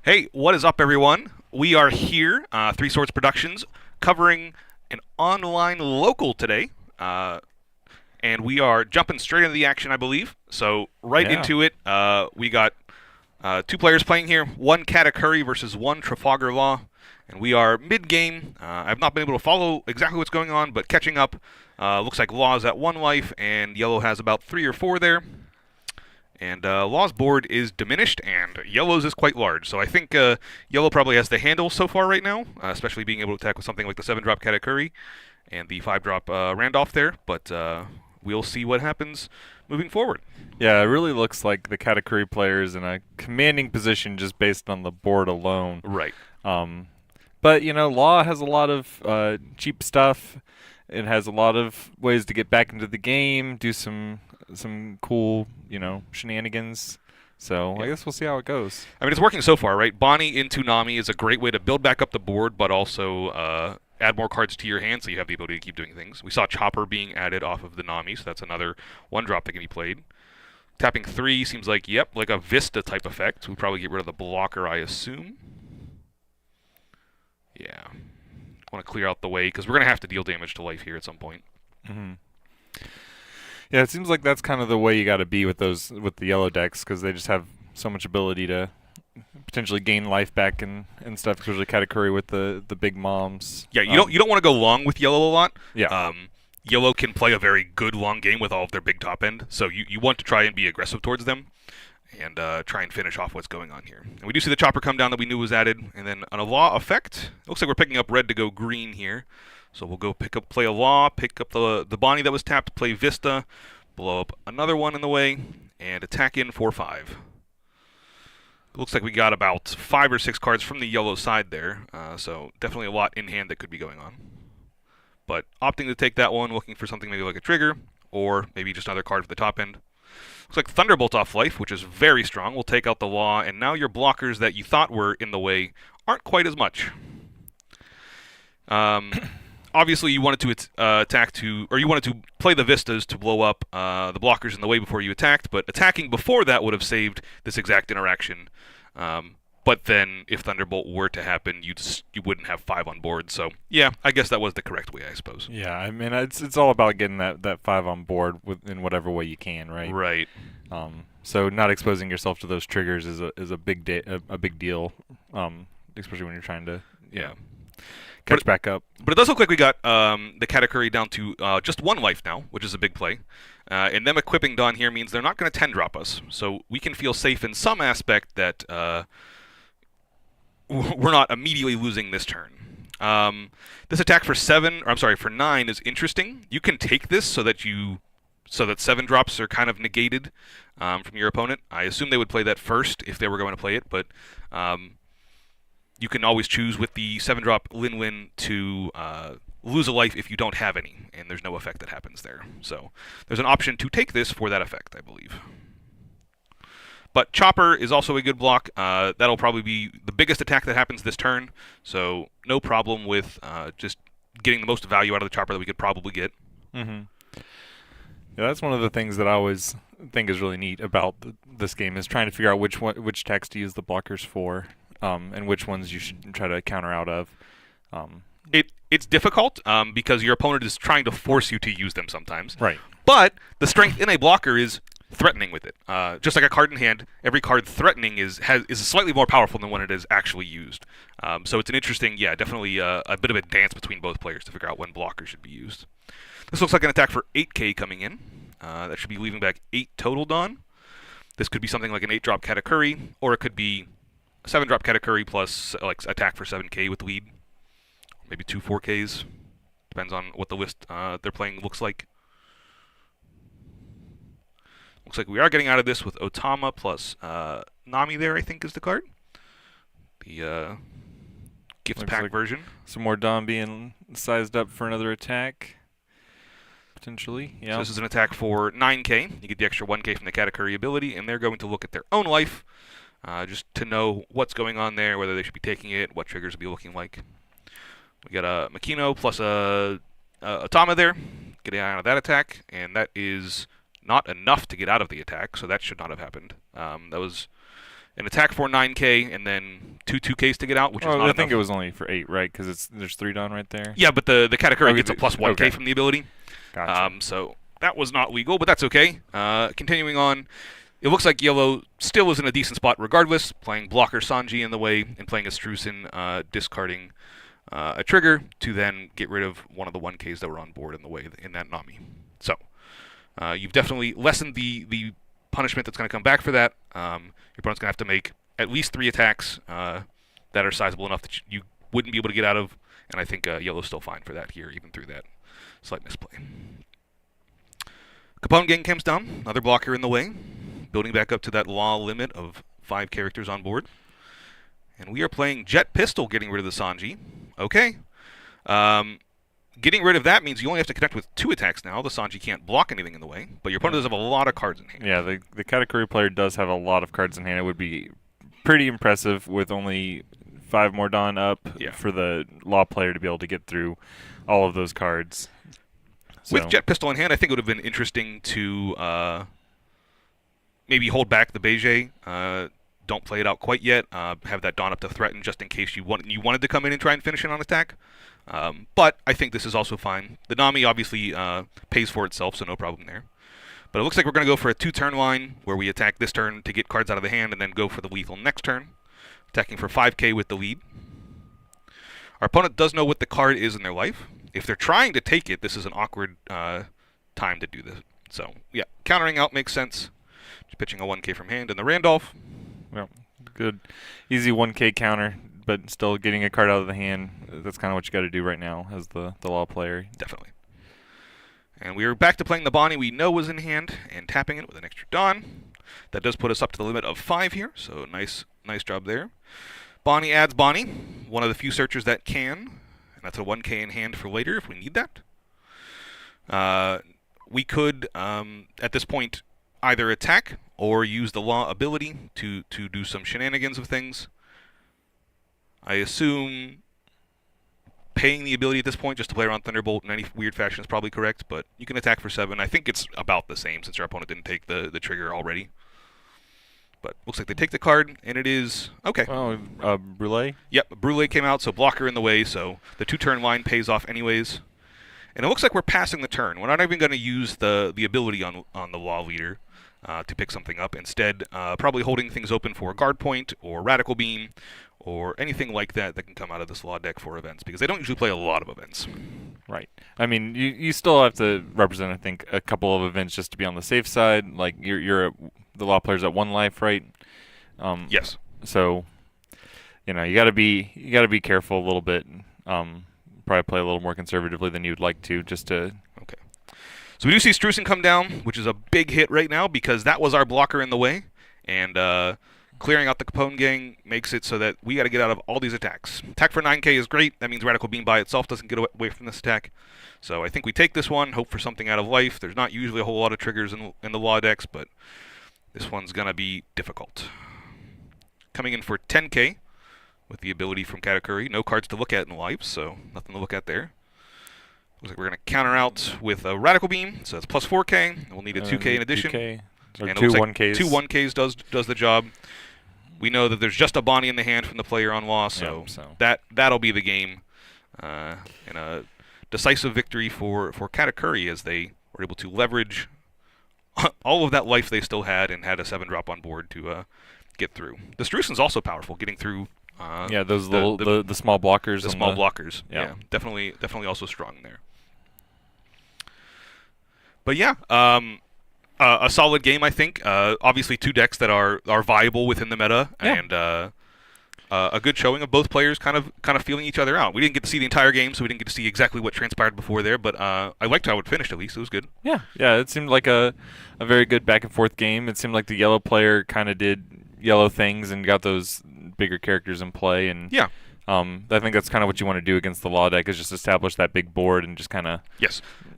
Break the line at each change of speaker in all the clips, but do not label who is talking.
Hey, what is up, everyone? We are here, Three Swords Productions, covering an online local today, and we are jumping straight into the action, I believe. So, right
Yeah.
into it, we got two players playing here, one Katakuri versus one Trafalgar Law, and we are mid-game. I've not been able to follow exactly what's going on, but catching up. Looks like Law is at one life, and Yellow has about three or four there. And Law's board is diminished, and Yellow's is quite large. So I think Yellow probably has the handle so far right now, especially being able to attack with something like the 7-drop Katakuri and the 5-drop Randolph there. But we'll see what happens moving forward.
Yeah, it really looks like the Katakuri player is in a commanding position just based on the board alone.
Right.
Um, but, Law has a lot of cheap stuff. It has a lot of ways to get back into the game, do some cool, shenanigans. So I
Yeah.
guess we'll see how it goes.
I mean, it's working so far, right? Bonnie into Nami is a great way to build back up the board, but also add more cards to your hand so you have the ability to keep doing things. We saw Chopper being added off of the Nami, so that's another 1-drop that can be played. Tapping 3 seems like, yep, like a Vista type effect. We'll probably get rid of the blocker, I assume. Yeah. Want to clear out the way, because we're going to have to deal damage to life here at some point.
hmm Yeah, it seems like that's kind of the way you got to be with the yellow decks because they just have so much ability to potentially gain life back and stuff, especially Katakuri with the big moms.
Yeah, you don't want to go long with yellow a lot.
Yeah.
Yellow can play a very good long game with all of their big top end, so you want to try and be aggressive towards them and try and finish off what's going on here. And we do see the chopper come down that we knew was added, and then on a law effect, it looks like we're picking up red to go green here. So we'll go play a law, pick up the Bonnie that was tapped, play Vista, blow up another one in the way, and attack in for 5. It looks like we got about 5 or 6 cards from the yellow side there, so definitely a lot in hand that could be going on. But opting to take that one, looking for something maybe like a trigger, or maybe just another card for the top end. Looks like Thunderbolt off life, which is very strong. We'll take out the law, and now your blockers that you thought were in the way aren't quite as much. Obviously, you wanted to you wanted to play the Vistas to blow up the blockers in the way before you attacked, but attacking before that would have saved this exact interaction. But then, if Thunderbolt were to happen, you wouldn't have 5 on board. So, yeah, I guess that was the correct way, I suppose.
Yeah, I mean it's all about getting that 5 on board in whatever way you can, right?
Right.
So not exposing yourself to those triggers is a big deal, especially when you're trying to
Yeah.
catch back up.
But it does look like we got the Katakuri down to just 1 life now, which is a big play. And them equipping Dawn here means they're not going to 10-drop us. So we can feel safe in some aspect that we're not immediately losing this turn. This attack for 9 is interesting. You can take this so that 7 drops are kind of negated from your opponent. I assume they would play that first if they were going to play it, but you can always choose with the 7-drop Lin to lose a life if you don't have any, and there's no effect that happens there. So there's an option to take this for that effect, I believe. But Chopper is also a good block. That'll probably be the biggest attack that happens this turn, so no problem with just getting the most value out of the Chopper that we could probably get.
Mm-hmm. Yeah, that's one of the things that I always think is really neat about this game is trying to figure out which attacks to use the blockers for, and which ones you should try to counter out of.
It's difficult because your opponent is trying to force you to use them sometimes.
Right.
But the strength in a blocker is threatening with it. Just like a card in hand, every card threatening is slightly more powerful than when it is actually used. So it's an interesting, definitely a bit of a dance between both players to figure out when blockers should be used. This looks like an attack for 8k coming in. That should be leaving back 8 total Dawn. This could be something like an 8-drop Katakuri, or it could be a 7-drop Katakuri plus like attack for 7k with lead. Maybe 2 4ks. Depends on what the list they're playing looks like. Looks like we are getting out of this with Otama plus Nami there, I think, is the card. The gift
Looks
pack
like
version.
some more Dawn being sized up for another attack. Potentially, yeah.
So this is an attack for 9k. You get the extra 1k from the Katakuri ability, and they're going to look at their own life just to know what's going on there, whether they should be taking it, what triggers will be looking like. We got a Makino plus a Otama there, getting out of that attack, and that is not enough to get out of the attack, so that should not have happened. That was an attack for 9k, and then two 2ks to get out, which is
Oh,
not
I
enough.
think it was only for 8, right? Because there's 3 done right there.
Yeah, but the Katakuri
Okay,
gets a plus 1k
okay.
from the ability.
Gotcha.
So that was not legal, but that's okay. Continuing on, it looks like yellow still is in a decent spot regardless, playing blocker Sanji in the way and playing a Strucin, discarding a trigger to then get rid of one of the 1ks that were on board in the way in that Nami. So you've definitely lessened the punishment that's going to come back for that. Your opponent's going to have to make at least 3 attacks that are sizable enough that you wouldn't be able to get out of, and I think yellow's still fine for that here, even through that slight misplay. Capone Gang comes down, another blocker in the way, building back up to that law limit of 5 characters on board. And we are playing Jet Pistol, getting rid of the Sanji. Okay. Getting rid of that means you only have to connect with 2 attacks now. The Sanji can't block anything in the way, but your opponent does have a lot of cards in hand.
Yeah, the Katakuri player does have a lot of cards in hand. It would be pretty impressive with only 5 more Dawn up for the Law player to be able to get through all of those cards. So.
With Jet Pistol in hand, I think it would have been interesting to maybe hold back the Beige. Don't play it out quite yet. Have that Dawn up to threaten just in case you wanted to come in and try and finish it on attack. But I think this is also fine. The Nami obviously pays for itself, so no problem there. But it looks like we're going to go for a 2-turn line where we attack this turn to get cards out of the hand and then go for the lethal next turn, attacking for 5k with the lead. Our opponent does know what the card is in their life. If they're trying to take it, this is an awkward time to do this. So, yeah, countering out makes sense. Just pitching a 1k from hand in the Randolph.
Well, good. Easy 1k counter, but still getting a card out of the hand. That's kind of what you got to do right now as the Law player.
Definitely. And we are back to playing the Bonnie we know was in hand and tapping it with an extra Dawn. That does put us up to the limit of 5 here, so nice job there. Bonnie adds Bonnie, one of the few searchers that can, and that's a 1k in hand for later if we need that. We could, at this point, either attack or use the Law ability to do some shenanigans of things. I assume paying the ability at this point just to play around Thunderbolt in any weird fashion is probably correct, but you can attack for 7. I think it's about the same since your opponent didn't take the trigger already. But looks like they take the card, and it is okay.
Oh, Brûlé?
Yep, Brûlé came out, so blocker in the way, so the 2-turn line pays off anyways. And it looks like we're passing the turn. We're not even going to use the ability on the Law leader to pick something up. Instead, probably holding things open for a guard point or radical beam or anything like that can come out of this Law deck for events, because they don't usually play a lot of events.
Right. I mean, you still have to represent, I think, a couple of events just to be on the safe side. Like the Law player's at 1 life, right?
Yes.
So, you gotta be careful a little bit. Probably play a little more conservatively than you'd like to, just to.
Okay. So we do see Strucin come down, which is a big hit right now because that was our blocker in the way, and clearing out the Capone Gang makes it so that we got to get out of all these attacks. Attack for 9k is great. That means Radical Beam by itself doesn't get away from this attack. So I think we take this one, hope for something out of life. There's not usually a whole lot of triggers in the Law decks, but this one's going to be difficult. Coming in for 10k with the ability from Katakuri. No cards to look at in life, so nothing to look at there. Looks like we're going to counter out with a Radical Beam, so that's plus 4k. And we'll need a 2k in addition.
2k. Or
And
2
it looks like
1ks.
2 1ks does the job. We know that there's just a Bonnie in the hand from the player on Law, so, that'll be the game. And a decisive victory for Katakuri as they were able to leverage all of that life they still had and had a 7-drop on board to get through. The Strucin's also powerful, getting through.
Those the small blockers.
The small blockers.
Yeah,
definitely also strong there. But yeah, a solid game, I think. Obviously, 2 decks that are viable within the meta, and a good showing of both players kind of feeling each other out. We didn't get to see the entire game, so we didn't get to see exactly what transpired before there, but I liked how it finished, at least. It was good.
Yeah, it seemed like a very good back-and-forth game. It seemed like the yellow player kind of did yellow things and got those bigger characters in play. And
yeah.
I think that's kind of what you want to do against the Law deck, is just establish that big board and just kind of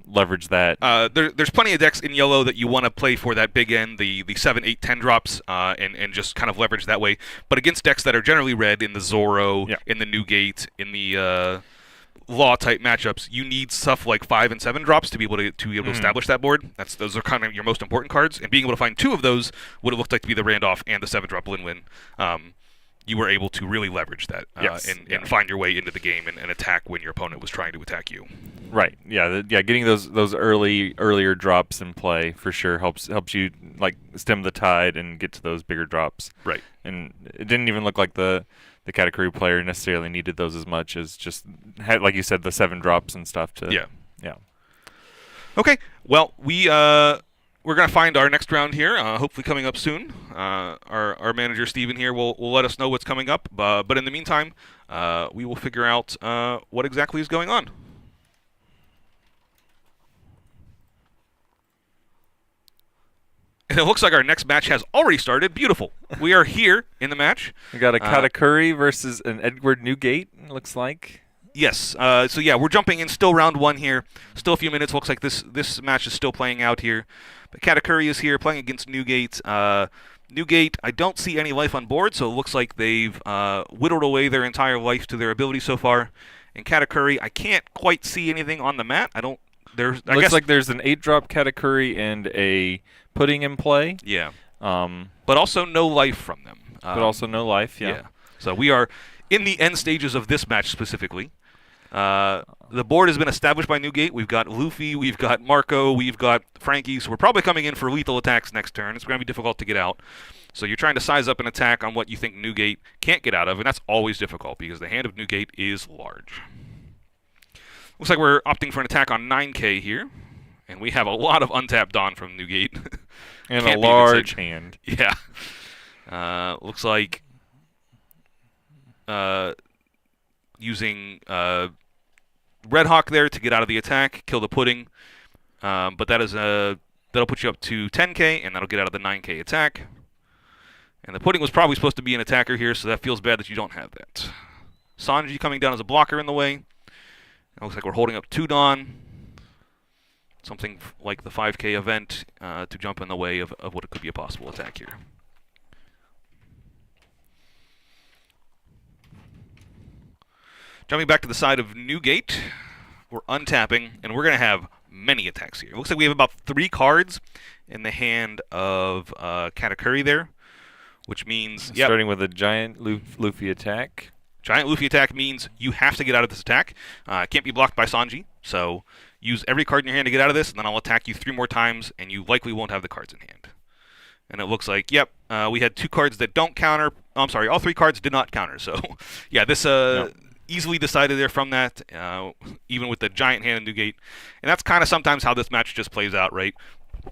leverage that.
There's plenty of decks in yellow that you want to play for that big end, the 7, 8, 10 drops, and just kind of leverage that way. But against decks that are generally red, in the Zoro, in the Newgate, in the law type matchups, you need stuff like 5 and 7 drops to be able to establish that board. Those are kind of your most important cards, and being able to find 2 of those, what it looked like to be the Randolph and the 7-drop Linwin, you were able to really leverage that and find your way into the game and attack when your opponent was trying to attack you.
Right. Yeah. Getting those earlier drops in play for sure helps you like stem the tide and get to those bigger drops.
Right.
And it didn't even look like the category player necessarily needed those as much as just had, like you said, the 7 drops and stuff to.
Yeah.
Yeah.
Okay. Well, we're going to find our next round here, hopefully coming up soon. Our manager, Steven, here, will let us know what's coming up. But in the meantime, we will figure out what exactly is going on. And it looks like our next match has already started. Beautiful. We are here in the match.
We got a Katakuri versus an Edward Newgate, it looks like.
Yes. So, yeah, we're jumping in. Still round 1 here. Still a few minutes. Looks like this match is still playing out here. But Katakuri is here playing against Newgate. Newgate, I don't see any life on board, so it looks like they've whittled away their entire life to their ability so far. And Katakuri, I can't quite see anything on the mat. I guess
like there's an 8-drop Katakuri and a pudding in play.
Yeah. But also no life from them.
But also no life, yeah.
So we are in the end stages of this match specifically. The board has been established by Newgate. We've got Luffy, we've got Marco, we've got Frankie, so we're probably coming in for lethal attacks next turn. It's going to be difficult to get out. So you're trying to size up an attack on what you think Newgate can't get out of, and that's always difficult because the hand of Newgate is large. Looks like we're opting for an attack on 9K here, and we have a lot of untapped Dawn from Newgate.
And a large hand.
Yeah. Looks like using Red Hawk there to get out of the attack, kill the pudding. But that'll put you up to 10K, and that'll get out of the 9K attack. And the pudding was probably supposed to be an attacker here, so that feels bad that you don't have that. Sanji coming down as a blocker in the way. It looks like we're holding up 2 Dawn. Something like the 5K event to jump in the way of what could be a possible attack here. Jumping back to the side of Newgate, we're untapping, and we're going to have many attacks here. It looks like we have about 3 cards in the hand of Katakuri there, which means...
Starting with a giant Luffy attack.
Giant Luffy attack means you have to get out of this attack. It can't be blocked by Sanji, so use every card in your hand to get out of this, and then I'll attack you 3 more times, and you likely won't have the cards in hand. And it looks like, we had 2 cards that don't counter. Oh, I'm sorry, all 3 cards did not counter. So, yeah, this... easily decided there from that, even with the giant hand in Newgate. And that's kind of sometimes how this match just plays out, right?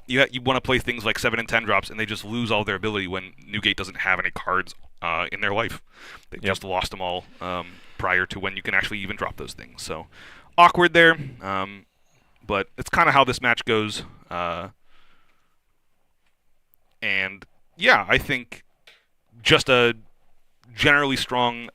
You want to play things like 7 and 10 drops, and they just lose all their ability when Newgate doesn't have any cards in their life. They just lost them all prior to when you can actually even drop those things. So, awkward there, but it's kind of how this match goes. And, yeah, I think just a generally strong...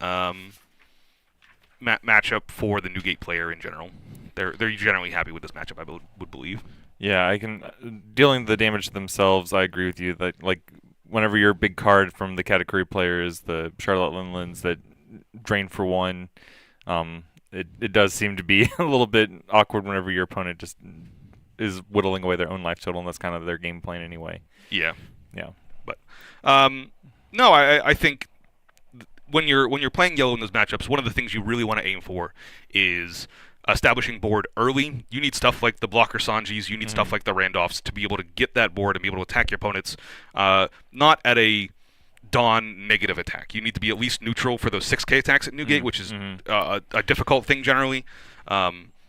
matchup for the Newgate player in general. They're generally happy with this matchup, I would believe.
Yeah, I can dealing the damage to themselves. I agree with you that like whenever your big card from the Katakuri player is the Charlotte Linlands that drain for 1, it does seem to be a little bit awkward whenever your opponent just is whittling away their own life total, and that's kind of their game plan anyway.
Yeah.
But
no, I think. When you're playing yellow in those matchups, one of the things you really want to aim for is establishing board early. You need stuff like the blocker Sanjis, you need stuff like the Randolphs to be able to get that board and be able to attack your opponents, not at a Dawn negative attack. You need to be at least neutral for those 6K attacks at Newgate, which is a difficult thing generally,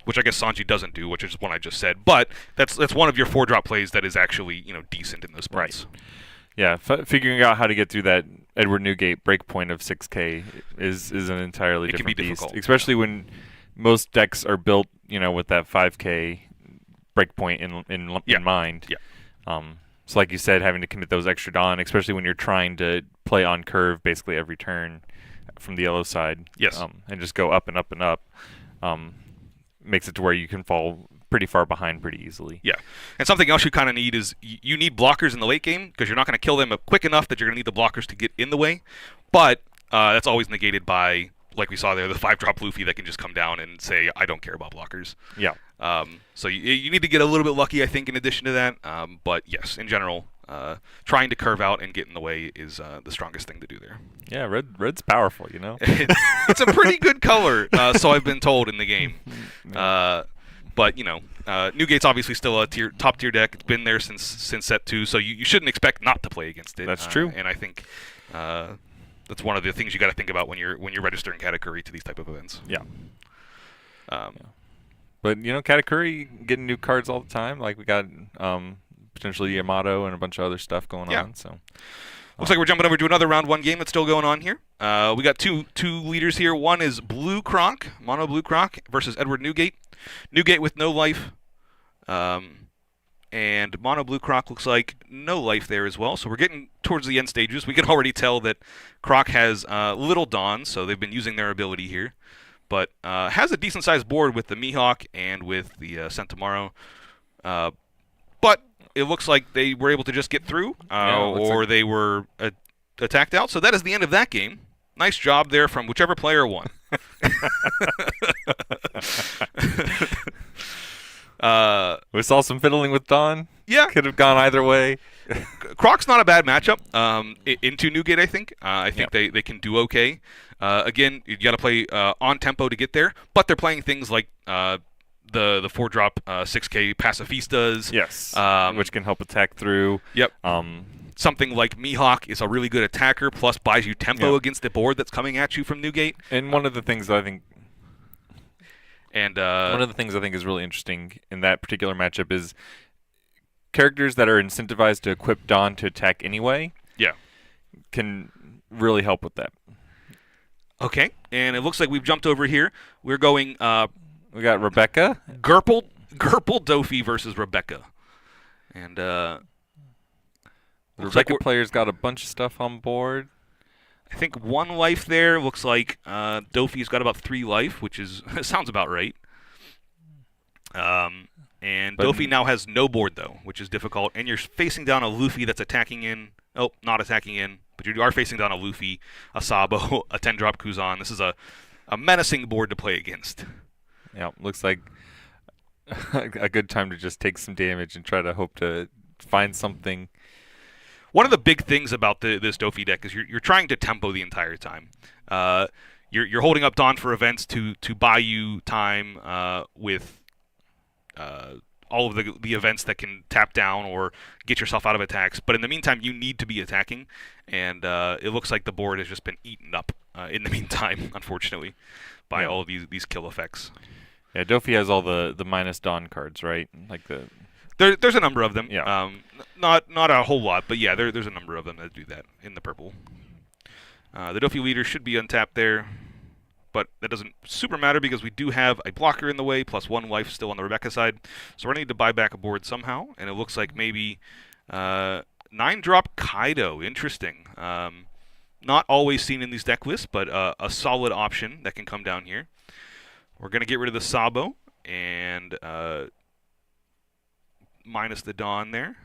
which I guess Sanji doesn't do, which is one I just said. But that's one of your 4-drop plays that is actually decent in those spots.
Right. Yeah, figuring out how to get through that Edward Newgate breakpoint of 6K is an entirely different
beast,
difficult. Especially when most decks are built, with that 5K breakpoint in mind.
Yeah.
So like you said, having to commit those extra Dawn, especially when you're trying to play on curve basically every turn from the yellow side.
Yes.
And just go up and up and up, makes it to where you can fall pretty far behind pretty easily.
Yeah. And something else you kind of need is you need blockers in the late game because you're not going to kill them quick enough that you're going to need the blockers to get in the way. But that's always negated by like we saw there, the 5-drop Luffy that can just come down and say, I don't care about blockers.
Yeah.
So you need to get a little bit lucky, I think, in addition to that. But yes, in general, trying to curve out and get in the way is the strongest thing to do there.
Yeah, red's powerful, you know.
It's a pretty good color, so I've been told in the game. But Newgate's obviously still a top tier deck. It's been there since set 2, so you shouldn't expect not to play against it.
That's true.
And I think that's one of the things you got to think about when you're registering Katakuri to these type of events.
Yeah. But Katakuri getting new cards all the time. Like we got potentially Yamato and a bunch of other stuff going on. So
looks like we're jumping over to another round 1 game that's still going on here. We got two leaders here. One is Blue Croc, Mono Blue Croc versus Edward Newgate. Newgate with no life. And Mono Blue Croc looks like no life there as well. So we're getting towards the end stages. We can already tell that Croc has little Dawn, so they've been using their ability here. But has a decent-sized board with the Mihawk and with the Sentomaro. But it looks like they were able to just get through, or they were attacked out. So that is the end of that game. Nice job there from whichever player won.
We saw some fiddling with Dawn.
Yeah.
Could have gone either way.
Croc's not a bad matchup into Newgate, I think. I think they can do okay. Again, you got to play on tempo to get there, but they're playing things like the 4-drop 6K Pacifistas.
Yes, which can help attack through.
Yep. Something like Mihawk is a really good attacker, plus buys you tempo against the board that's coming at you from Newgate.
And one of the things that I think is really interesting in that particular matchup is characters that are incentivized to equip Dawn to attack anyway.
Yeah.
Can really help with that.
Okay, and it looks like we've jumped over here. We're going.
We got Rebecca.
Gerpel Dofi versus Rebecca, and
Rebecca player's got a bunch of stuff on board.
I think 1 life there. Looks like Dofi's got about 3 life, which is sounds about right. And Dofi now has no board though, which is difficult. And you're facing down a Luffy that's attacking in. Oh, not attacking in, but you are facing down a Luffy, a Sabo, a 10-drop Kuzan. This is a menacing board to play against.
Yeah, looks like a good time to just take some damage and try to hope to find something.
One of the big things about this Dofi deck is you're trying to tempo the entire time. You're holding up Dawn for events to buy you time with all of the events that can tap down or get yourself out of attacks. But in the meantime, you need to be attacking, and it looks like the board has just been eaten up in the meantime, unfortunately, by all of these kill effects.
Yeah, Dofi has all the minus Dawn cards, right? Like
there's a number of them.
Yeah.
Not a whole lot, but yeah, there's a number of them that do that in the purple. The Dofi leader should be untapped there, but that doesn't super matter because we do have a blocker in the way, plus 1 life still on the Rebecca side. So we're going to need to buy back a board somehow, and it looks like maybe 9-drop Kaido. Interesting. Not always seen in these deck lists, but a solid option that can come down here. We're going to get rid of the Sabo and minus the Dawn there.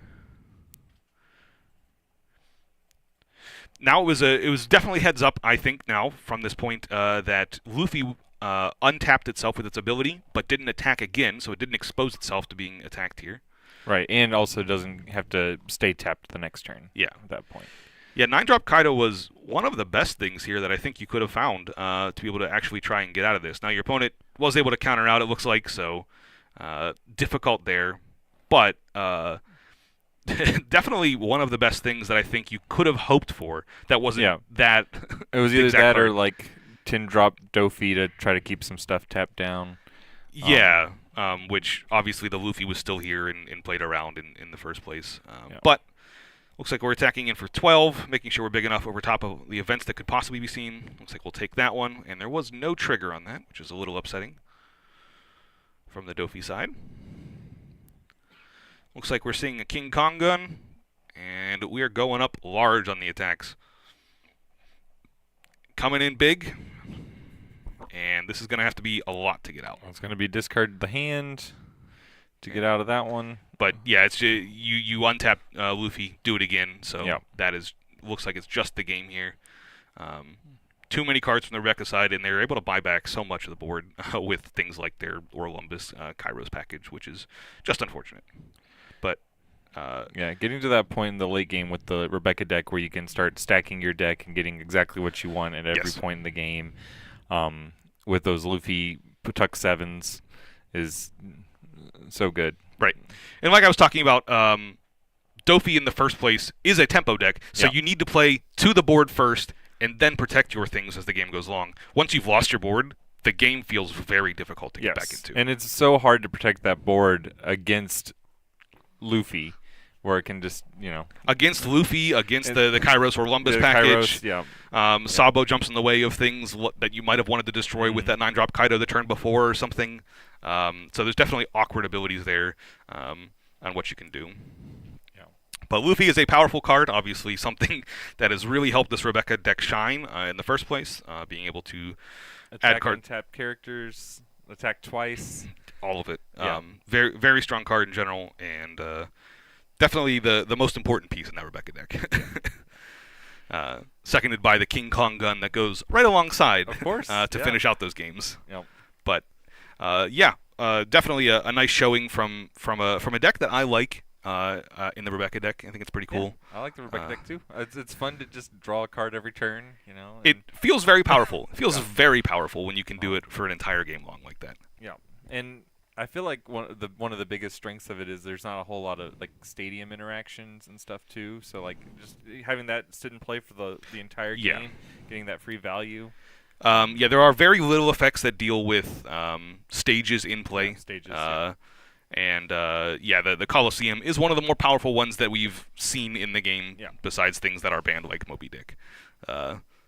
Now it was definitely heads up, I think, now from this point that Luffy untapped itself with its ability, but didn't attack again, so it didn't expose itself to being attacked here.
Right, and also doesn't have to stay tapped the next turn.
Yeah,
at that point.
Yeah, 9-drop Kaido was one of the best things here that I think you could have found to be able to actually try and get out of this. Now your opponent was able to counter out, it looks like, so difficult there, but definitely one of the best things that I think you could have hoped for that wasn't that.
It was either that or like 10-drop Dofi to try to keep some stuff tapped down.
Yeah, which obviously the Luffy was still here and played around in the first place. But looks like we're attacking in for 12, making sure we're big enough over top of the events that could possibly be seen. Looks like we'll take that one, and there was no trigger on that, which is a little upsetting from the Dofi side. Looks like we're seeing a King Kong gun, and we are going up large on the attacks. Coming in big, and this is going to have to be a lot to get out.
It's going to be discard the hand to get out of that one.
But yeah, it's just, you untap Luffy, do it again. So that is looks like it's just the game here. too many cards from the Rebecca side, and they're able to buy back so much of the board with things like their Orlumbus Kairos package, which is just unfortunate. But
Yeah, getting to that point in the late game with the Rebecca deck where you can start stacking your deck and getting exactly what you want at every
yes.
point in the game, with those Luffy Putuk 7s is so good.
Right. And like I was talking about, Dofi in the first place is a tempo deck, so
Yeah.
you need to play to the board first and then protect your things as the game goes along. Once you've lost your board, the game feels very difficult to get back into.
And it's so hard to protect that board against Luffy, where it can just,
Against Luffy, against the Kairos or Lumbus
the
package,
Kairos,
Sabo jumps in the way of things that you might have wanted to destroy with that 9-drop Kaido the turn before or something. So there's definitely awkward abilities there on what you can do.
Yeah.
But Luffy is a powerful card, obviously something that has really helped this Rebecca deck shine in the first place, being able to
attack
add card
untap characters, attack twice.
all of it.
Yeah.
Very very strong card in general, and definitely the most important piece in that Rebecca deck. Seconded by the King Kong gun that goes right alongside,
Of course,
to
yeah.
finish out those games.
Yep.
But definitely a nice showing from a deck that I like in the Rebecca deck. I think it's pretty cool.
Yeah, I like the Rebecca deck too. It's fun to just draw a card every turn,
It feels very powerful. It feels very powerful when you can do it for an entire game long like that.
Yeah, and I feel like one of the biggest strengths of it is there's not a whole lot of like stadium interactions and stuff too. So like just having that sit and play for the entire
Yeah.
game, getting that free value.
There are very little effects that deal with stages in play.
Yeah, stages,
And the Colosseum is one of the more powerful ones that we've seen in the game.
Yeah.
Besides things that are banned like Moby Dick.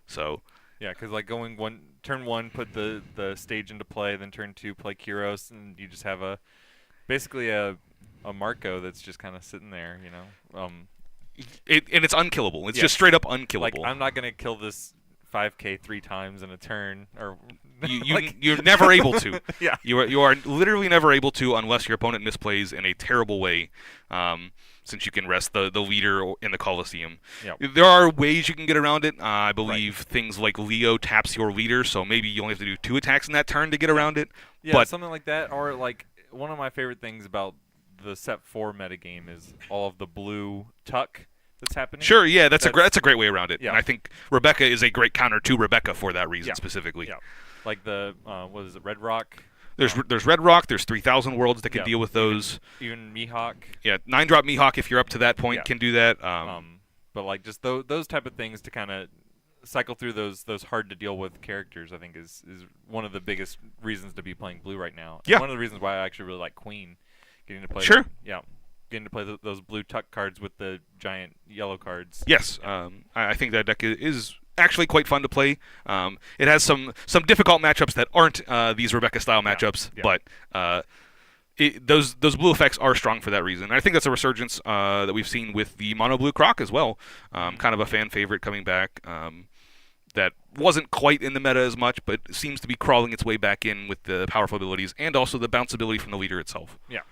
So
Yeah, because like going turn one, put the stage into play, then turn two, play Kyros, and you just have basically a Marco that's just kind of sitting there,
and it's unkillable. It's
Yes.
just straight up unkillable.
Like I'm not gonna kill this 5K 3 times in a turn, or
you're never able to.
Yeah.
You are literally never able to unless your opponent misplays in a terrible way. Since you can rest the leader in the Colosseum.
Yep.
There are ways you can get around it. I believe things like Leo taps your leader, so maybe you only have to do 2 attacks in that turn to get around it.
Yeah,
but
something like that. Or like one of my favorite things about the Set 4 metagame is all of the blue tuck that's happening.
sure, yeah, that's a great way around it.
Yeah.
And I think Rebecca is a great counter to Rebecca for that reason
Yeah.
specifically.
Yeah. Like the what is it, Red Rock?
There's Red Rock, there's 3,000 worlds that can
Yeah.
deal with those.
Even Mihawk.
Yeah, 9-drop Mihawk if you're up to that point
Yeah.
can do that.
But like just those type of things to kind of cycle through those hard to deal with characters, I think is one of the biggest reasons to be playing blue right now.
Yeah.
One of the reasons why I actually really like Queen, getting to play.
Sure.
Getting to play those blue tuck cards with the giant yellow cards.
Yes, I think that deck is actually quite fun to play. It has some difficult matchups that aren't these Rebecca style matchups,
Yeah.
but those blue effects are strong for that reason. And I think that's a resurgence that we've seen with the mono blue Croc as well. Kind of a fan favorite coming back. That wasn't quite in the meta as much, but seems to be crawling its way back in with the powerful abilities and also the bounce ability from the leader itself.
Yeah.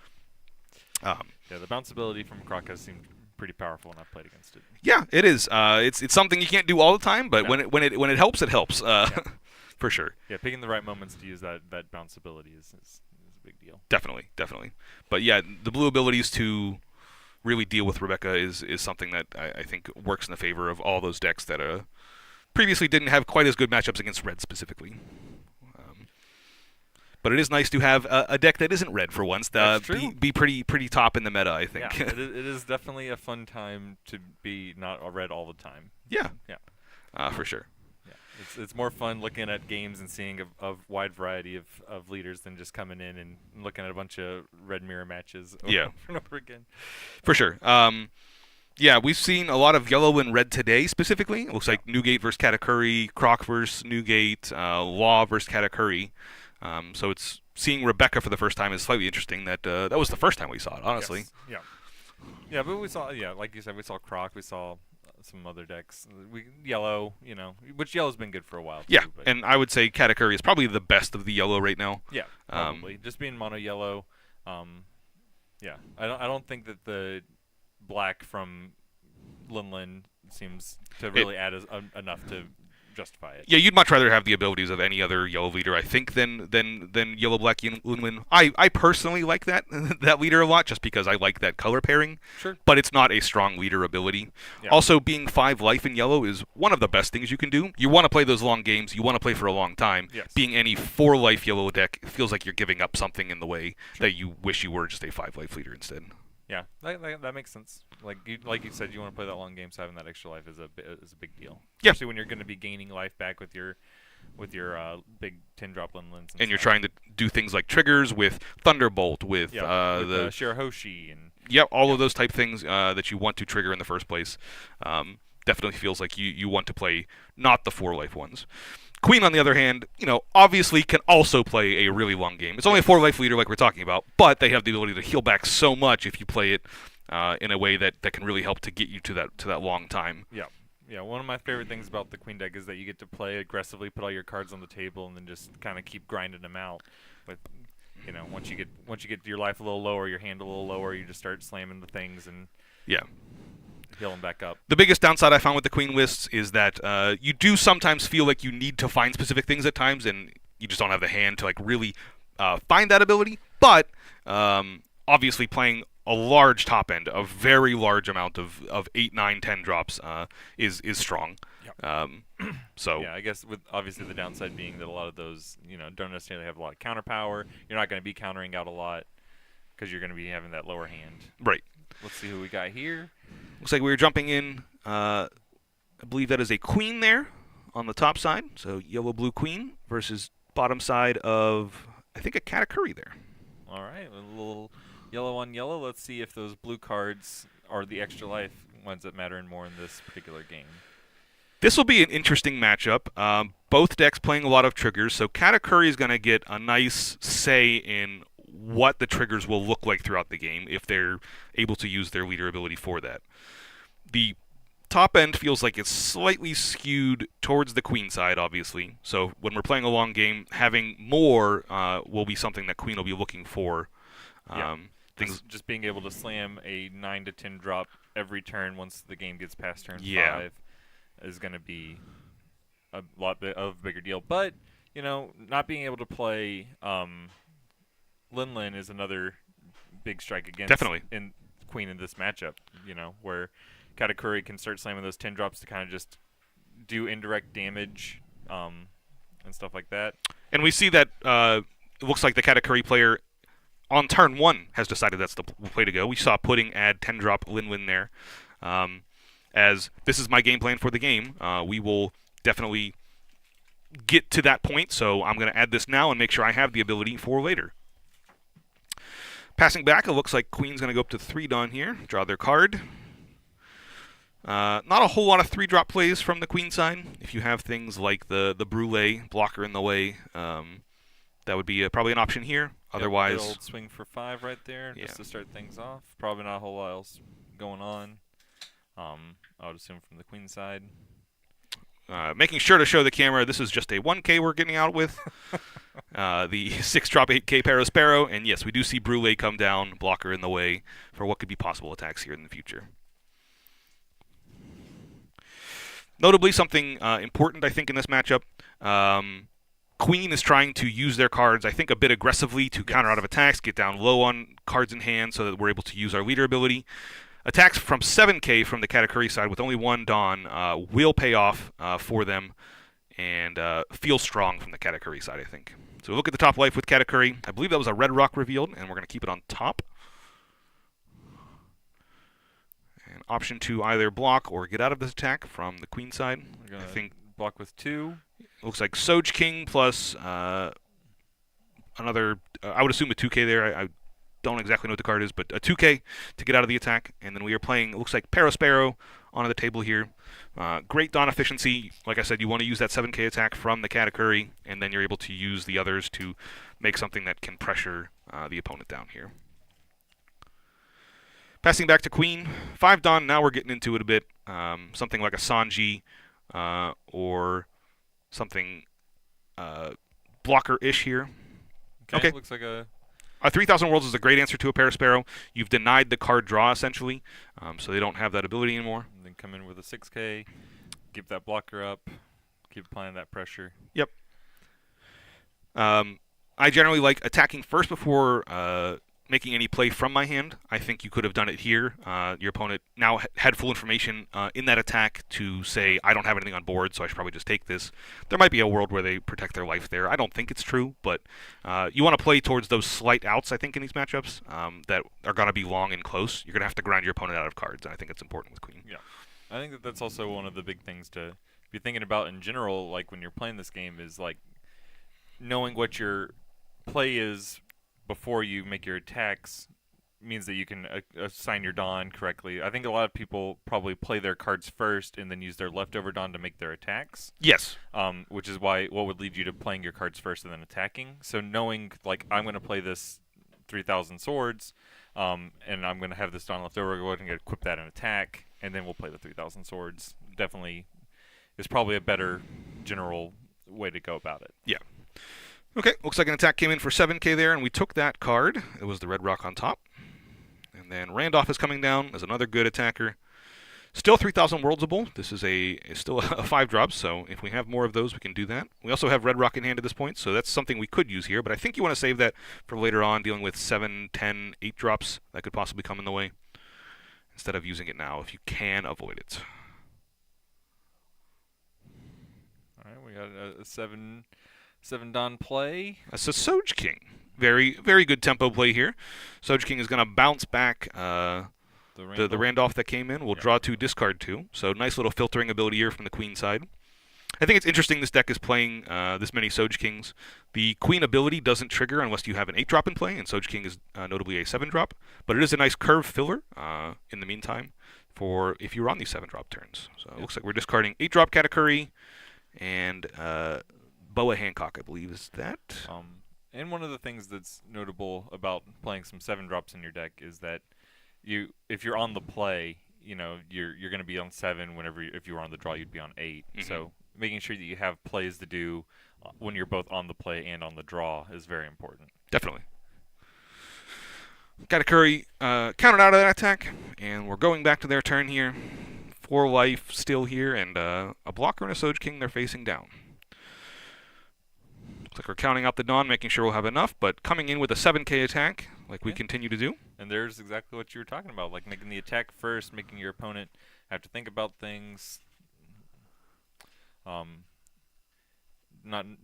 The bounce ability from Croc has seemed pretty powerful when I've played against it.
Yeah, it is. It's something you can't do all the time, but
No.
when it helps, it helps. For sure.
Yeah, picking the right moments to use that bounce ability is a big deal.
Definitely. But yeah, the blue abilities to really deal with Rebecca is something that I think works in the favor of all those decks that previously didn't have quite as good matchups against red specifically. But it is nice to have a deck that isn't red for once.
That's true.
Be pretty top in the meta, I think.
Yeah, it is definitely a fun time to be not a red all the time.
Yeah.
Yeah.
For sure.
Yeah, it's more fun looking at games and seeing a wide variety of leaders than just coming in and looking at a bunch of red mirror matches over and over again.
For sure. Yeah, we've seen a lot of yellow and red today specifically. It looks like Newgate versus Katakuri, Croc versus Newgate, Law versus Katakuri. So it's seeing Rebecca for the first time is slightly interesting. That was the first time we saw it, honestly.
Yes. Yeah, but we saw, like you said, we saw Croc, we saw some other decks. Yellow, which yellow's been good for a while.
Yeah,
too, but
and I would say Katakuri is probably the best of the yellow right now.
yeah, probably just being mono yellow. Yeah, I don't think that the black from Linlin seems to really add enough to justify it.
Yeah, you'd much rather have the abilities of any other yellow leader, I think, than yellow black Lunwin. I personally like that that leader a lot, just because I like that color pairing.
Sure.
But it's not a strong leader ability.
Yeah.
Also, being 5 life in yellow is one of the best things you can do. You want to play those long games. You want to play for a long time.
Yes.
Being any 4 life yellow deck feels like you're giving up something in the way that you wish you were just a 5 life leader instead.
Yeah, that makes sense. Like you said, you want to play that long game, so having that extra life is a big deal.
Yeah.
Especially when you're going to be gaining life back with your big 10-drop Linlins.
And you're trying to do things like triggers with Thunderbolt, with
with
the
Shirahoshi and
all of those type things that you want to trigger in the first place. Definitely feels like you want to play not the 4 life ones. Queen, on the other hand, obviously can also play a really long game. It's only a 4 life leader like we're talking about, but they have the ability to heal back so much if you play it in a way that can really help to get you to that long time.
Yeah, one of my favorite things about the Queen deck is that you get to play aggressively, put all your cards on the table, and then just kind of keep grinding them out. With, once you get your life a little lower, your hand a little lower, you just start slamming the things and healing back up.
The biggest downside I found with the Queen lists is that you do sometimes feel like you need to find specific things at times, and you just don't have the hand to really find that ability. But obviously playing a large top end, a very large amount of 8, 9, 10 drops is strong.
Yep.
So
yeah, I guess with obviously the downside being that a lot of those don't necessarily have a lot of counter power. You're not going to be countering out a lot because you're going to be having that lower hand.
Right.
Let's see who we got here.
Looks like we were jumping in. I believe that is a Queen there on the top side. So yellow blue Queen versus bottom side of I think a Katakuri there.
All right, a little yellow on yellow. Let's see if those blue cards are the extra life ones that matter more in this particular game.
This will be an interesting matchup. Both decks playing a lot of triggers, so Katakuri is going to get a nice say in what the triggers will look like throughout the game if they're able to use their leader ability for that. The top end feels like it's slightly skewed towards the Queen side, obviously. So when we're playing a long game, having more will be something that Queen will be looking for.
Just being able to slam a 9 to 10 drop every turn once the game gets past turn 5 is going to be a lot of a bigger deal. But, not being able to play Linlin is another big strike against Queen in this matchup, where Katakuri can start slamming those 10 drops to kind of just do indirect damage and stuff like that. And
we see that it looks like the Katakuri player on turn 1 has decided that's the play to go. We saw Pudding add 10-drop Linwin there. As this is my game plan for the game, we will definitely get to that point, so I'm going to add this now and make sure I have the ability for later. Passing back, it looks like Queen's going to go up to 3-Dawn here, draw their card. Not a whole lot of 3-drop plays from the Queen side. If you have things like the Brule blocker in the way, that would be probably an option here. Otherwise,
old swing for 5 right there just to start things off. Probably not a whole lot else going on. I would assume from the Queen side.
Making sure to show the camera, this is just a 1K we're getting out with. The 6-drop 8K Parasparrow, and yes, we do see Brule come down, blocker in the way for what could be possible attacks here in the future. Notably, something important, I think, in this matchup, Queen is trying to use their cards, I think, a bit aggressively to counter out of attacks, get down low on cards in hand so that we're able to use our leader ability. Attacks from 7K from the Katakuri side with only 1 Dawn will pay off for them and feel strong from the Katakuri side, I think. So we look at the top life with Katakuri. I believe that was a red rock revealed, and we're going to keep it on top. And option to either block or get out of this attack from the Queen side.
I think block with 2.
Looks like Soj King plus another, I would assume a 2K there. I don't exactly know what the card is, but a 2K to get out of the attack. And then we are playing, it looks like Parasparrow onto the table here. Great Dawn efficiency. Like I said, you want to use that 7K attack from the Katakuri, and then you're able to use the others to make something that can pressure the opponent down here. Passing back to Queen. 5 Dawn, now we're getting into it a bit. Something like a Sanji or something blocker-ish here. Okay.
Looks like a
3,000 Worlds is a great answer to a Parasparrow. You've denied the card draw, essentially, so they don't have that ability anymore.
And then come in with a 6K, give that blocker up, Keep applying that pressure.
Yep. I generally like attacking first before making any play from my hand. I think you could have done it here. Your opponent now had full information in that attack to say, I don't have anything on board, so I should probably just take this. There might be a world where they protect their life there. I don't think it's true, but you want to play towards those slight outs, I think, in these matchups that are going to be long and close. You're going to have to grind your opponent out of cards, and I think it's important with Queen.
Yeah. I think that that's also one of the big things to be thinking about in general, like when you're playing this game, is like knowing what your play is before you make your attacks means that you can assign your Dawn correctly. I think a lot of people probably play their cards first and then use their leftover Dawn to make their attacks.
Yes.
Which is what would lead you to playing your cards first and then attacking. So knowing, like, I'm going to play this 3,000 swords, and I'm going to have this Dawn left over, we're going to equip that in attack, and then we'll play the 3,000 swords. Definitely is probably a better general way to go about it.
Yeah. Okay, looks like an attack came in for 7k there, and we took that card. It was the red rock on top. And then Randolph is coming down as another good attacker. Still 3,000 worldsable. This is still a 5-drop, so if we have more of those, we can do that. We also have red rock in hand at this point, so that's something we could use here, but I think you want to save that for later on, dealing with 7, 10, 8 drops that could possibly come in the way, instead of using it now, if you can avoid it.
All right, we got a 7 Dawn play.
That's a Soj King. Very, very good tempo play here. Soj King is going to bounce back the Randolph that came in. We'll draw 2, discard 2. So nice little filtering ability here from the Queen side. I think it's interesting this deck is playing this many Soj Kings. The Queen ability doesn't trigger unless you have an 8-drop in play, and Soj King is notably a 7-drop. But it is a nice curve filler in the meantime for if you're on these 7-drop turns. So it looks like we're discarding 8-drop Katakuri and Boa Hancock, I believe, is that?
And one of the things that's notable about playing some 7-drops in your deck is that if you're on the play, you're going to be on 7 whenever if you were on the draw, you'd be on 8.
Mm-hmm.
So making sure that you have plays to do when you're both on the play and on the draw is very important.
Definitely. Katakuri countered out of that attack, and we're going back to their turn here. 4 life still here, and a blocker and a Soj King they're facing down. Looks like we're counting out the Dawn, making sure we'll have enough, but coming in with a 7k attack, like we continue to do.
And there's exactly what you were talking about, like making the attack first, making your opponent have to think about things, not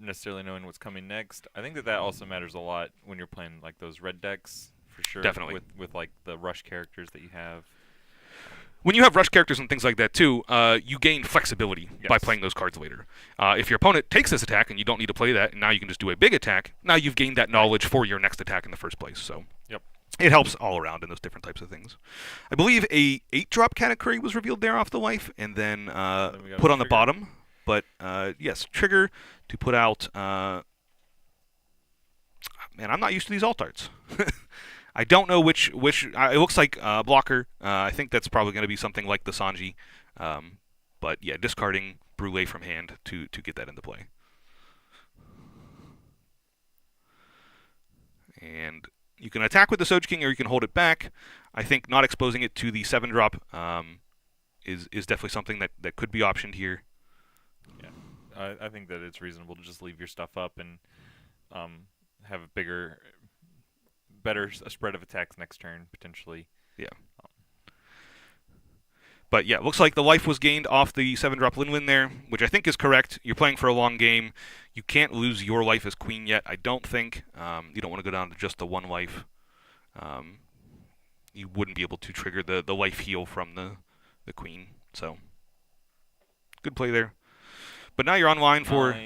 necessarily knowing what's coming next. I think that also matters a lot when you're playing like those red decks, for sure.
Definitely.
With like the rush characters that you have.
When you have rush characters and things like that too, you gain flexibility by playing those cards later. If your opponent takes this attack and you don't need to play that, and now you can just do a big attack, now you've gained that knowledge for your next attack in the first place. So it helps all around in those different types of things. I believe a 8-drop Katakuri was revealed there off the life, and then put on the bottom. But yes, trigger to put out... man, I'm not used to these alt arts. I don't know which it looks like blocker. I think that's probably going to be something like the Sanji. But yeah, discarding Brûlé from hand to get that into play. And you can attack with the Soj King or you can hold it back. I think not exposing it to the 7-drop is definitely something that could be optioned here.
Yeah, I think that it's reasonable to just leave your stuff up and have a better spread of attacks next turn, potentially.
Yeah. But yeah, looks like the life was gained off the 7-drop Linlin there, which I think is correct. You're playing for a long game. You can't lose your life as Queen yet, I don't think. You don't want to go down to just the 1 life. You wouldn't be able to trigger the life heal from the Queen. So, good play there. But now you're online for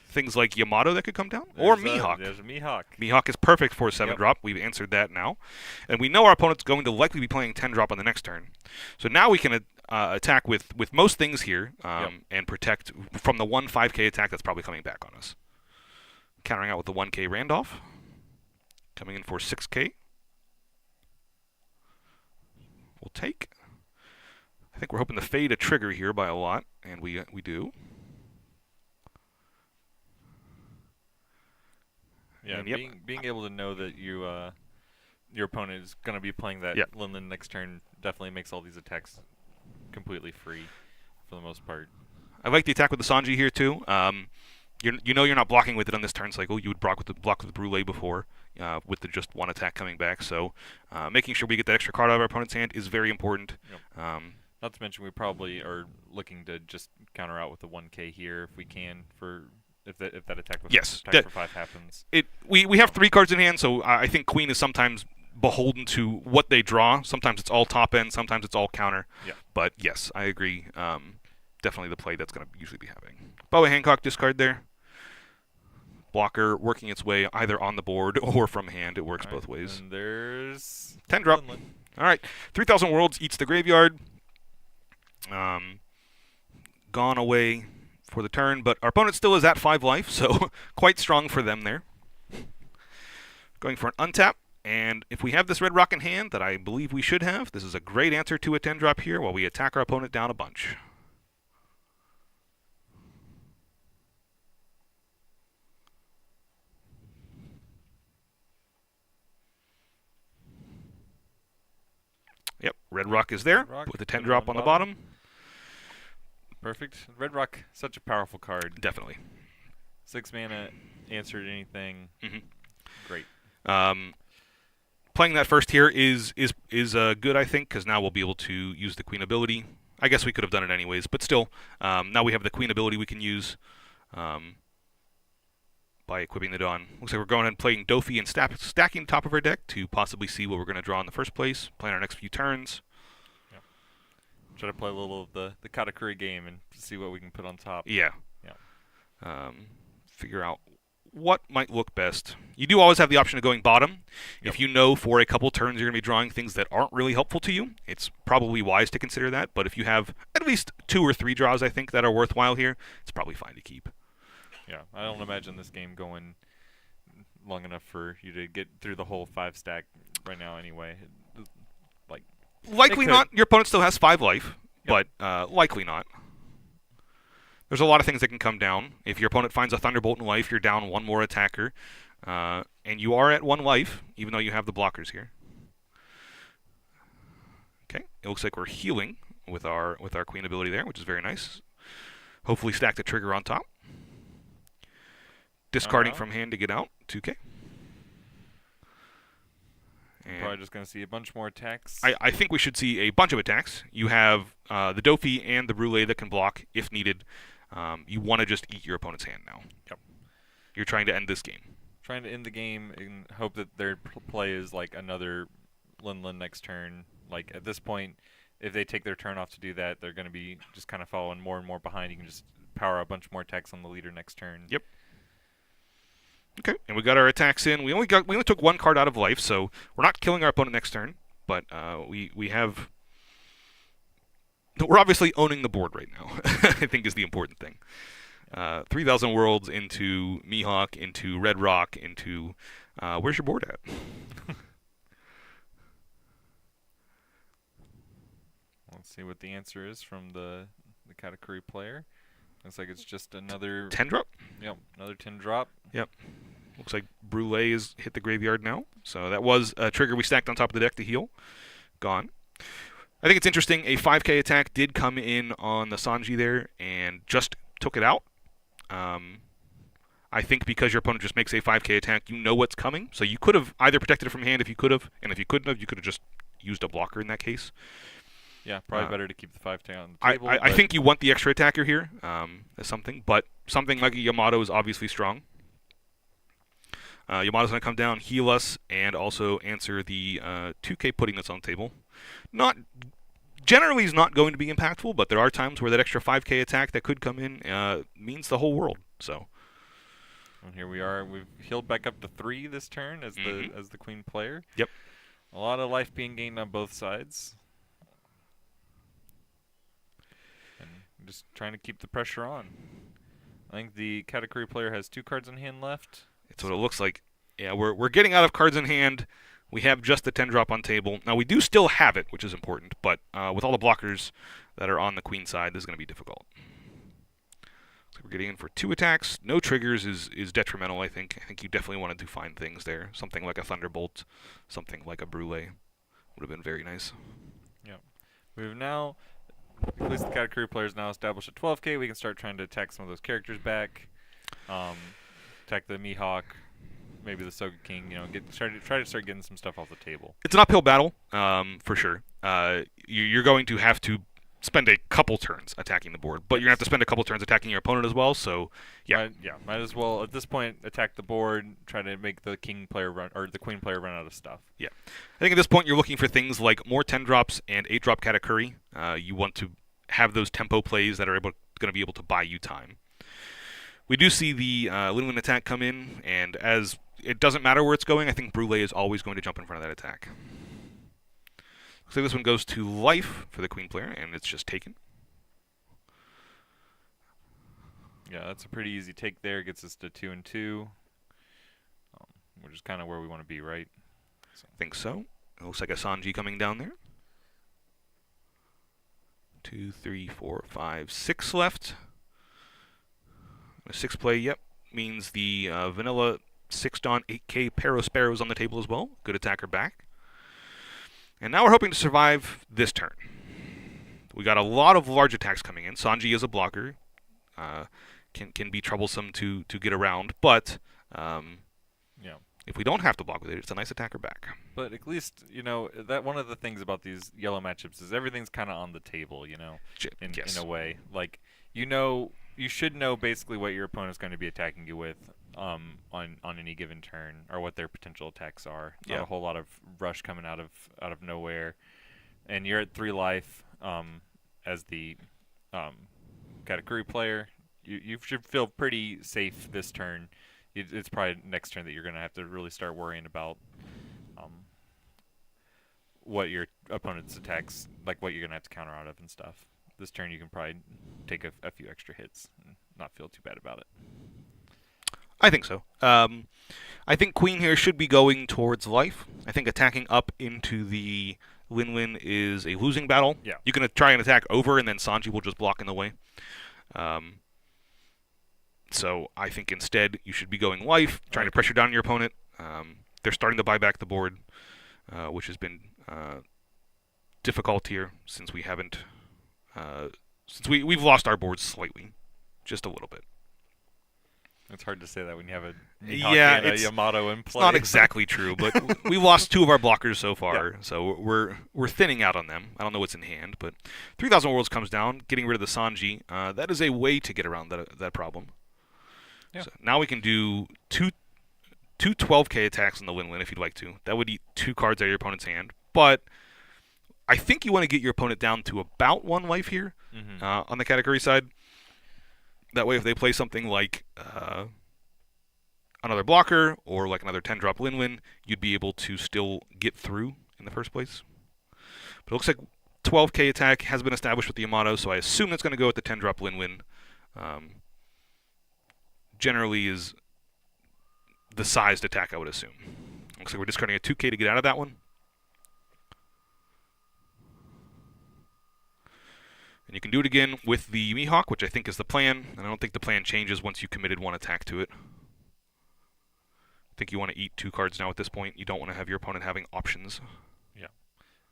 things like Yamato that could come down, or Mihawk.
There's a Mihawk.
Mihawk is perfect for a 7-drop. We've answered that now. And we know our opponent's going to likely be playing 10-drop on the next turn. So now we can attack with most things here and protect from the 1 5k attack that's probably coming back on us. Countering out with the 1k Randolph. Coming in for 6k. We'll take. I think we're hoping to fade a trigger here by a lot, and we do.
Yeah, being able to know that your opponent is going to be playing that Linlin next turn definitely makes all these attacks completely free for the most part.
I like the attack with the Sanji here too. You know you're not blocking with it on this turn cycle. You would block with the Brule before, with the just one attack coming back. So making sure we get that extra card out of our opponent's hand is very important.
Yep. Not to mention we probably are looking to just counter out with the 1K here if we can for if that attack with attack for 5 happens.
We have 3 cards in hand, so I think Queen is sometimes beholden to what they draw. Sometimes it's all top end, sometimes it's all counter.
Yeah.
But yes, I agree. Definitely the play that's going to usually be happening. Boa Hancock discard there. Blocker working its way either on the board or from hand. It works both ways.
And there's
10 drop. All right. 3,000 Worlds eats the graveyard. Gone away for the turn, but our opponent still is at 5 life, so quite strong for them there. Going for an untap, and if we have this red rock in hand that I believe we should have, this is a great answer to a 10 drop here while we attack our opponent down a bunch. Yep, red rock is there with a 10 drop on the bottom.
Perfect. Red rock, such a powerful card.
Definitely.
6 mana, answered anything. Great.
Playing that first here is good, I think, because now we'll be able to use the Queen ability. I guess we could have done it anyways, but still, now we have the Queen ability we can use by equipping it on. Looks like we're going and playing Dofi and stacking top of our deck to possibly see what we're going to draw in the first place, playing our next few turns.
Try to play a little of the Katakuri game and see what we can put on top.
Yeah. Figure out what might look best. You do always have the option of going bottom. If you know for a couple turns you're going to be drawing things that aren't really helpful to you, it's probably wise to consider that. But if you have at least 2 or 3 draws, I think, that are worthwhile here, it's probably fine to keep.
Yeah, I don't imagine this game going long enough for you to get through the whole 5 stack right now anyway.
Likely not. Your opponent still has 5 life, but likely not. There's a lot of things that can come down. If your opponent finds a Thunderbolt in life, you're down 1 more attacker. And you are at 1 life, even though you have the blockers here. Okay, it looks like we're healing with our Queen ability there, which is very nice. Hopefully stack the trigger on top. Discarding from hand to get out, 2K.
And probably just going to see a bunch more attacks.
I think we should see a bunch of attacks. You have the Dofi and the Brule that can block if needed. You want to just eat your opponent's hand now.
Yep.
You're trying to end this game.
Trying to end the game and hope that their play is like another Lin next turn. Like at this point, if they take their turn off to do that, they're going to be just kind of following more and more behind. You can just power a bunch more attacks on the leader next turn.
Yep. Okay, and we got our attacks in. We only took 1 card out of life, so we're not killing our opponent next turn. But we're obviously owning the board right now. I think is the important thing. 3,000 Worlds into Mihawk, into Red Rock, into where's your board at?
Let's see what the answer is from the Katakuri player. Looks like it's just another
10 drop.
Yep, another 10 drop.
Yep. Looks like Brule is hit the graveyard now. So that was a trigger we stacked on top of the deck to heal. Gone. I think it's interesting. A 5K attack did come in on the Sanji there and just took it out. I think because your opponent just makes a 5K attack, you know what's coming. So you could have either protected it from hand if you could have, and if you couldn't have, you could have just used a blocker in that case.
Yeah, probably better to keep the 5K on the table.
I think you want the extra attacker here as something, but something like a Yamato is obviously strong. Yamato's going to come down, heal us, and also answer the 2K pudding that's on the table. Generally is not going to be impactful, but there are times where that extra 5K attack that could come in means the whole world. So.
And here we are. We've healed back up to 3 this turn as the Queen player.
Yep.
A lot of life being gained on both sides. And just trying to keep the pressure on. I think the Katakuri player has 2 cards in hand left.
It's what it looks like. Yeah, we're getting out of cards in hand. We have just the 10 drop on table. Now we do still have it, which is important, but with all the blockers that are on the Queen side, this is going to be difficult. So we're getting in for 2 attacks. No triggers is detrimental, I think. I think you definitely wanted to find things there. Something like a Thunderbolt, something like a Brule would have been very nice.
Yeah. We've now At least the Katakuri player is now established at 12k. We can start trying to attack some of those characters back. Um, attack the Mihawk, maybe the Soga King. Try to start getting some stuff off the table.
It's an uphill battle, for sure. You're going to have to spend a couple turns attacking the board, but you're gonna have to spend a couple turns attacking your opponent as well. So yeah,
Might as well at this point attack the board, try to make the king player run or the queen player run out of stuff.
yeah. I think at this point you're looking for things like more 10 drops and 8 drop Katakuri. You want to have those tempo plays that are going to be able to buy you time. We do see the Linwin attack come in, and as it doesn't matter where it's going, I think Brule is always going to jump in front of that attack. Looks like this one goes to life for the queen player, and it's just taken.
Yeah, that's a pretty easy take there. Gets us to 2 and 2, which is kind of where we want to be, right?
I think so. It looks like a Sanji coming down there. 2, 3, 4, 5, 6 left. A 6 play, yep, means the vanilla 6 Dawn 8k Pero Sparrow's on the table as well. Good attacker back. And now we're hoping to survive this turn. We got a lot of large attacks coming in. Sanji is a blocker. Can be troublesome to get around, but
yeah.
If we don't have to block with it, it's a nice attacker back.
But at least, that one of the things about these yellow matchups is everything's kind of on the table,
Yes.
in a way. Like, you should know basically what your opponent's going to be attacking you with on any given turn, or what their potential attacks are. Not a whole lot of rush coming out of nowhere. And you're at 3 life as the Katakuri player. You should feel pretty safe this turn. It's probably next turn that you're going to have to really start worrying about what your opponent's attacks, like what you're going to have to counter out of and stuff. This turn you can probably take a few extra hits and not feel too bad about it.
I think so. I think Queen here should be going towards life. I think attacking up into the Win-Win is a losing battle.
Yeah.
You can try and attack over, and then Sanji will just block in the way. So I think instead you should be going life, trying to pressure down your opponent. They're starting to buy back the board, which has been difficult here since we haven't, since we've lost our boards slightly, just a little bit.
It's hard to say that when you have a
Yeah,
and a Yamato in play.
It's not exactly true, but we lost 2 of our blockers so far, so we're thinning out on them. I don't know what's in hand, but 3,000 Worlds comes down, getting rid of the Sanji. That is a way to get around that problem.
Yeah.
So now we can do two 12k attacks on the Win-Win if you'd like to. That would eat 2 cards out of your opponent's hand, but I think you want to get your opponent down to about 1 life here on the category side. That way, if they play something like another blocker or like another 10-drop Win-Win, you'd be able to still get through in the first place. But it looks like 12k attack has been established with the Yamato, so I assume that's going to go with the 10-drop Win-Win. Generally is the sized attack, I would assume. Looks like we're discarding a 2k to get out of that one. And you can do it again with the Mihawk, which I think is the plan. And I don't think the plan changes once you committed 1 attack to it. I think you want to eat 2 cards now at this point. You don't want to have your opponent having options.
Yeah.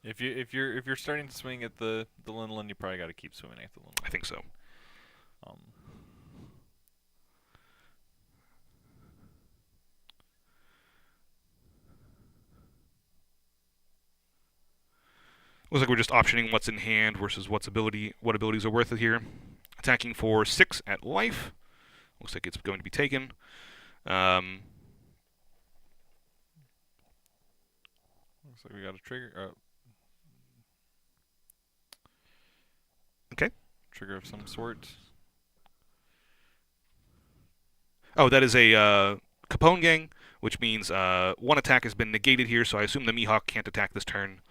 If you're starting to swing at the Linlin, you probably got to keep swinging at the Linlin.
I think so. Looks like we're just optioning what's in hand versus what abilities are worth it here. Attacking for 6 at life. Looks like it's going to be taken.
Looks like we got a trigger.
Okay.
Trigger of some sort.
Oh, that is a Capone gang, which means 1 attack has been negated here, so I assume the Mihawk can't attack this turn.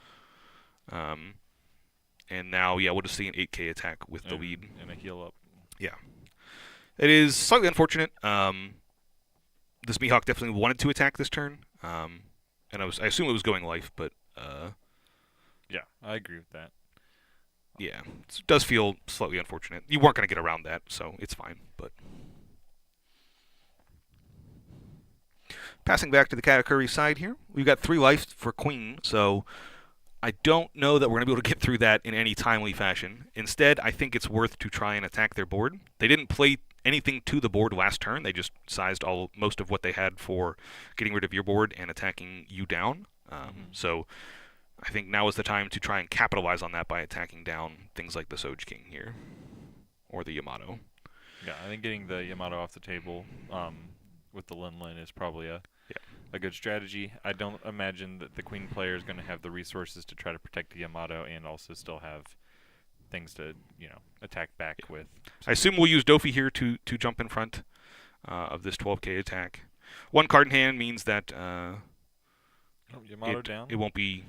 And now, yeah, we'll just see an 8k attack with the lead.
And a heal up.
Yeah. It is slightly unfortunate. This Mihawk definitely wanted to attack this turn. And I assume it was going life, but...
yeah, I agree with that.
Yeah, it does feel slightly unfortunate. You weren't going to get around that, so it's fine, but... Passing back to the Katakuri side here, we've got 3 life for Queen, so I don't know that we're going to be able to get through that in any timely fashion. Instead, I think it's worth to try and attack their board. They didn't play anything to the board last turn. They just sized most of what they had for getting rid of your board and attacking you down. So I think now is the time to try and capitalize on that by attacking down things like the Soj King here, or the Yamato.
Yeah, I think getting the Yamato off the table with the Lin Lin is probably a good strategy. I don't imagine that the Queen player is going to have the resources to try to protect the Yamato and also still have things to attack back with.
I assume we'll use Dofi here to jump in front of this 12k attack. One card in hand means that
Yamato down.
It won't be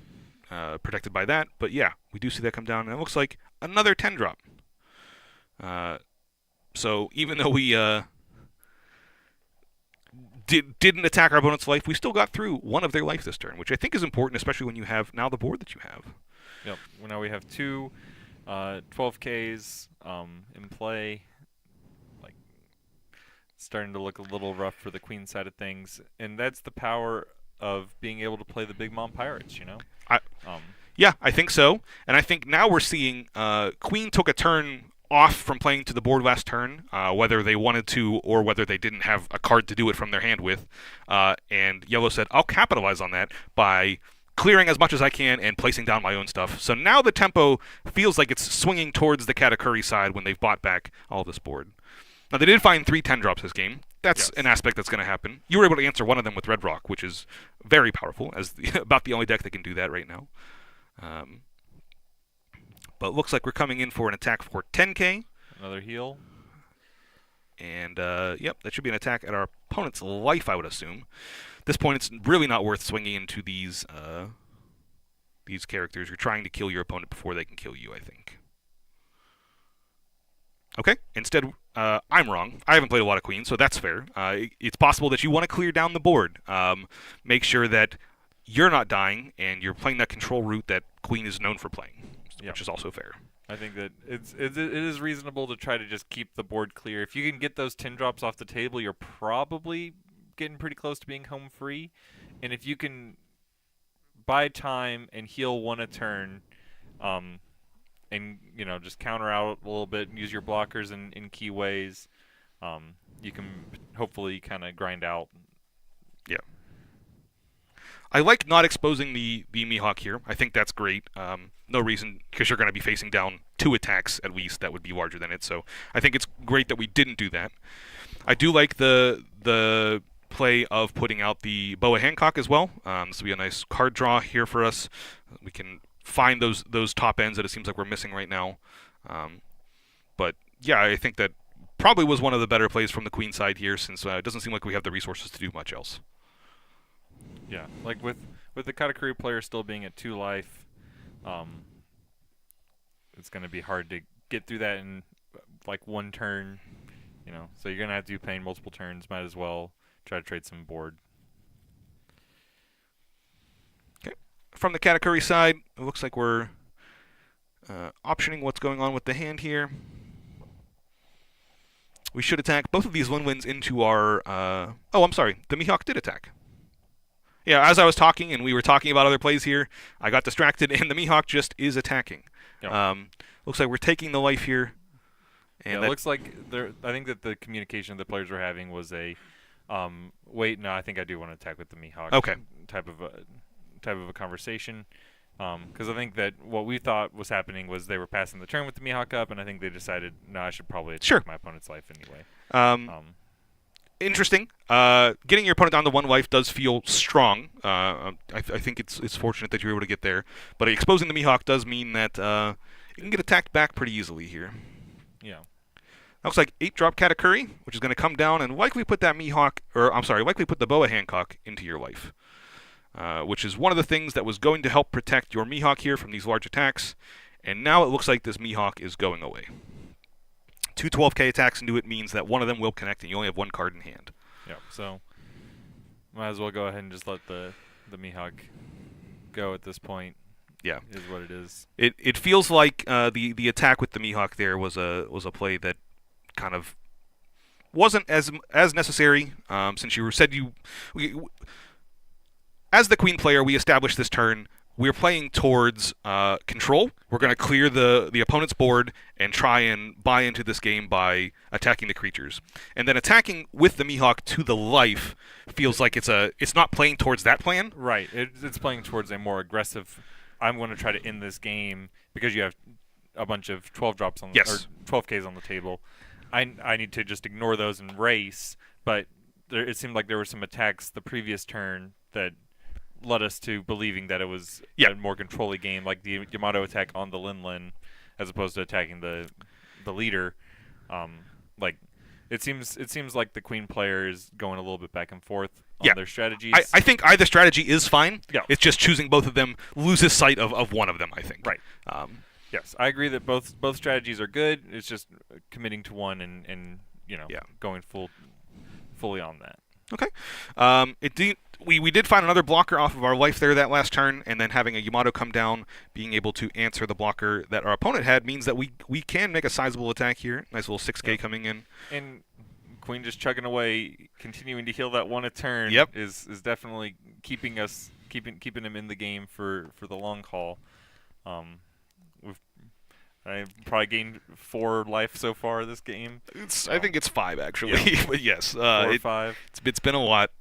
protected by that, but yeah, we do see that come down, and it looks like another 10 drop. So even though we didn't attack our opponent's life, we still got through one of their life this turn, which I think is important, especially when you have now the board that you have.
Yep. Well, now we have two 12Ks in play. Like, starting to look a little rough for the Queen side of things, and that's the power of being able to play the Big Mom Pirates.
Yeah, I think so, and I think now we're seeing Queen took a turn off from playing to the board last turn, whether they wanted to or whether they didn't have a card to do it from their hand with. And Yellow said, I'll capitalize on that by clearing as much as I can and placing down my own stuff. So now the tempo feels like it's swinging towards the Katakuri side when they've bought back all this board. Now, they did find 3 10 drops this game. That's an aspect that's going to happen. You were able to answer one of them with Red Rock, which is very powerful, as about the only deck that can do that right now. But it looks like we're coming in for an attack for 10k.
Another heal.
And, yep, that should be an attack at our opponent's life, I would assume. At this point, it's really not worth swinging into these characters. You're trying to kill your opponent before they can kill you, I think. Okay, instead, I'm wrong. I haven't played a lot of Queen, so that's fair. It's possible that you want to clear down the board. Make sure that you're not dying, and you're playing that control route that Queen is known for playing, which is also fair.
I think that it is reasonable to try to just keep the board clear. If you can get those 10 drops off the table, you're probably getting pretty close to being home free. And if you can buy time and heal one a turn, and just counter out a little bit and use your blockers in key ways, you can hopefully kind of grind out.
Yeah. I like not exposing the Mihawk here. I think that's great. No reason, because you're going to be facing down 2 attacks at least that would be larger than it. So I think it's great that we didn't do that. I do like the play of putting out the Boa Hancock as well. This will be a nice card draw here for us. We can find those top ends that it seems like we're missing right now. But yeah, I think that probably was one of the better plays from the Queen side here, since it doesn't seem like we have the resources to do much else.
Yeah, like with the Katakuri player still being at 2 life, it's going to be hard to get through that in like 1 turn, So you're going to have to be playing multiple turns. Might as well try to trade some board.
Okay. From the Katakuri side, it looks like we're optioning what's going on with the hand here. We should attack both of these Lin-Lins into our... oh, I'm sorry. The Mihawk did attack. Yeah, as I was talking and we were talking about other plays here, I got distracted, and the Mihawk just is attacking. Yep. Looks like we're taking the life here. And
it looks like I think that the communication the players were having was a, wait, no, I think I do want to attack with the Mihawk.
Okay.
Type of a conversation. Because I think that what we thought was happening was they were passing the turn with the Mihawk up, and I think they decided, no, I should probably attack my opponent's life anyway.
Interesting. Getting your opponent down to 1 life does feel strong. I think it's fortunate that you're able to get there. But exposing the Mihawk does mean that you can get attacked back pretty easily here.
Yeah.
Looks like 8-drop Katakuri, which is going to come down and likely put that Mihawk, likely put the Boa Hancock into your life. Which is one of the things that was going to help protect your Mihawk here from these large attacks. And now it looks like this Mihawk is going away. 2 12k attacks into it means that one of them will connect and you only have 1 card in hand.
Yeah, so might as well go ahead and just let the Mihawk go at this point.
Yeah,
is what it is.
It feels like the attack with the Mihawk there was a play that kind of wasn't as necessary, since you said as the Queen player, we established this turn. we're playing towards control. We're going to clear the opponent's board and try and buy into this game by attacking the creatures. And then attacking with the Mihawk to the life feels like it's not playing towards that plan.
Right. It's playing towards a more aggressive. I'm going to try to end this game because you have a bunch of 12 drops on the,
Yes.
or 12Ks on the table. I need to just ignore those and race. But it seemed like there were some attacks the previous turn that led us to believing that it was a more control-y game, like the Yamato attack on the Lin as opposed to attacking the leader. Like it seems like the Queen player is going a little bit back and forth on their strategies.
I think either strategy is fine.
Yeah.
It's just choosing both of them loses sight of one of them, I think.
Right. Yes, I agree that both strategies are good. It's just committing to one and going fully on that.
Okay. We did find another blocker off of our life there that last turn, and then having a Yamato come down, being able to answer the blocker that our opponent had means that we can make a sizable attack here. Nice little 6K coming in.
And Queen just chugging away, continuing to heal that one a turn is definitely keeping him in the game for the long haul. I probably gained 4 life so far this game.
I think it's 5 actually, but yes,
4 or 5.
It's been a lot.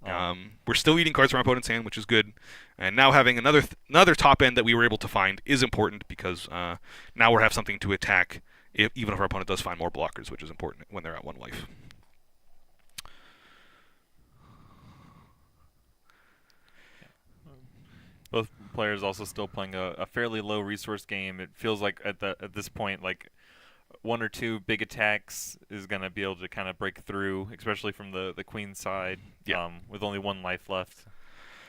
We're still eating cards from our opponent's hand, which is good, and now having another top end that we were able to find is important because now we have something to attack, even if our opponent does find more blockers, which is important when they're at 1 life.
Both players also still playing a fairly low resource game. It feels like at this point, like 1 or 2 big attacks is going to be able to kind of break through, especially from the Queen side, with only 1 life left.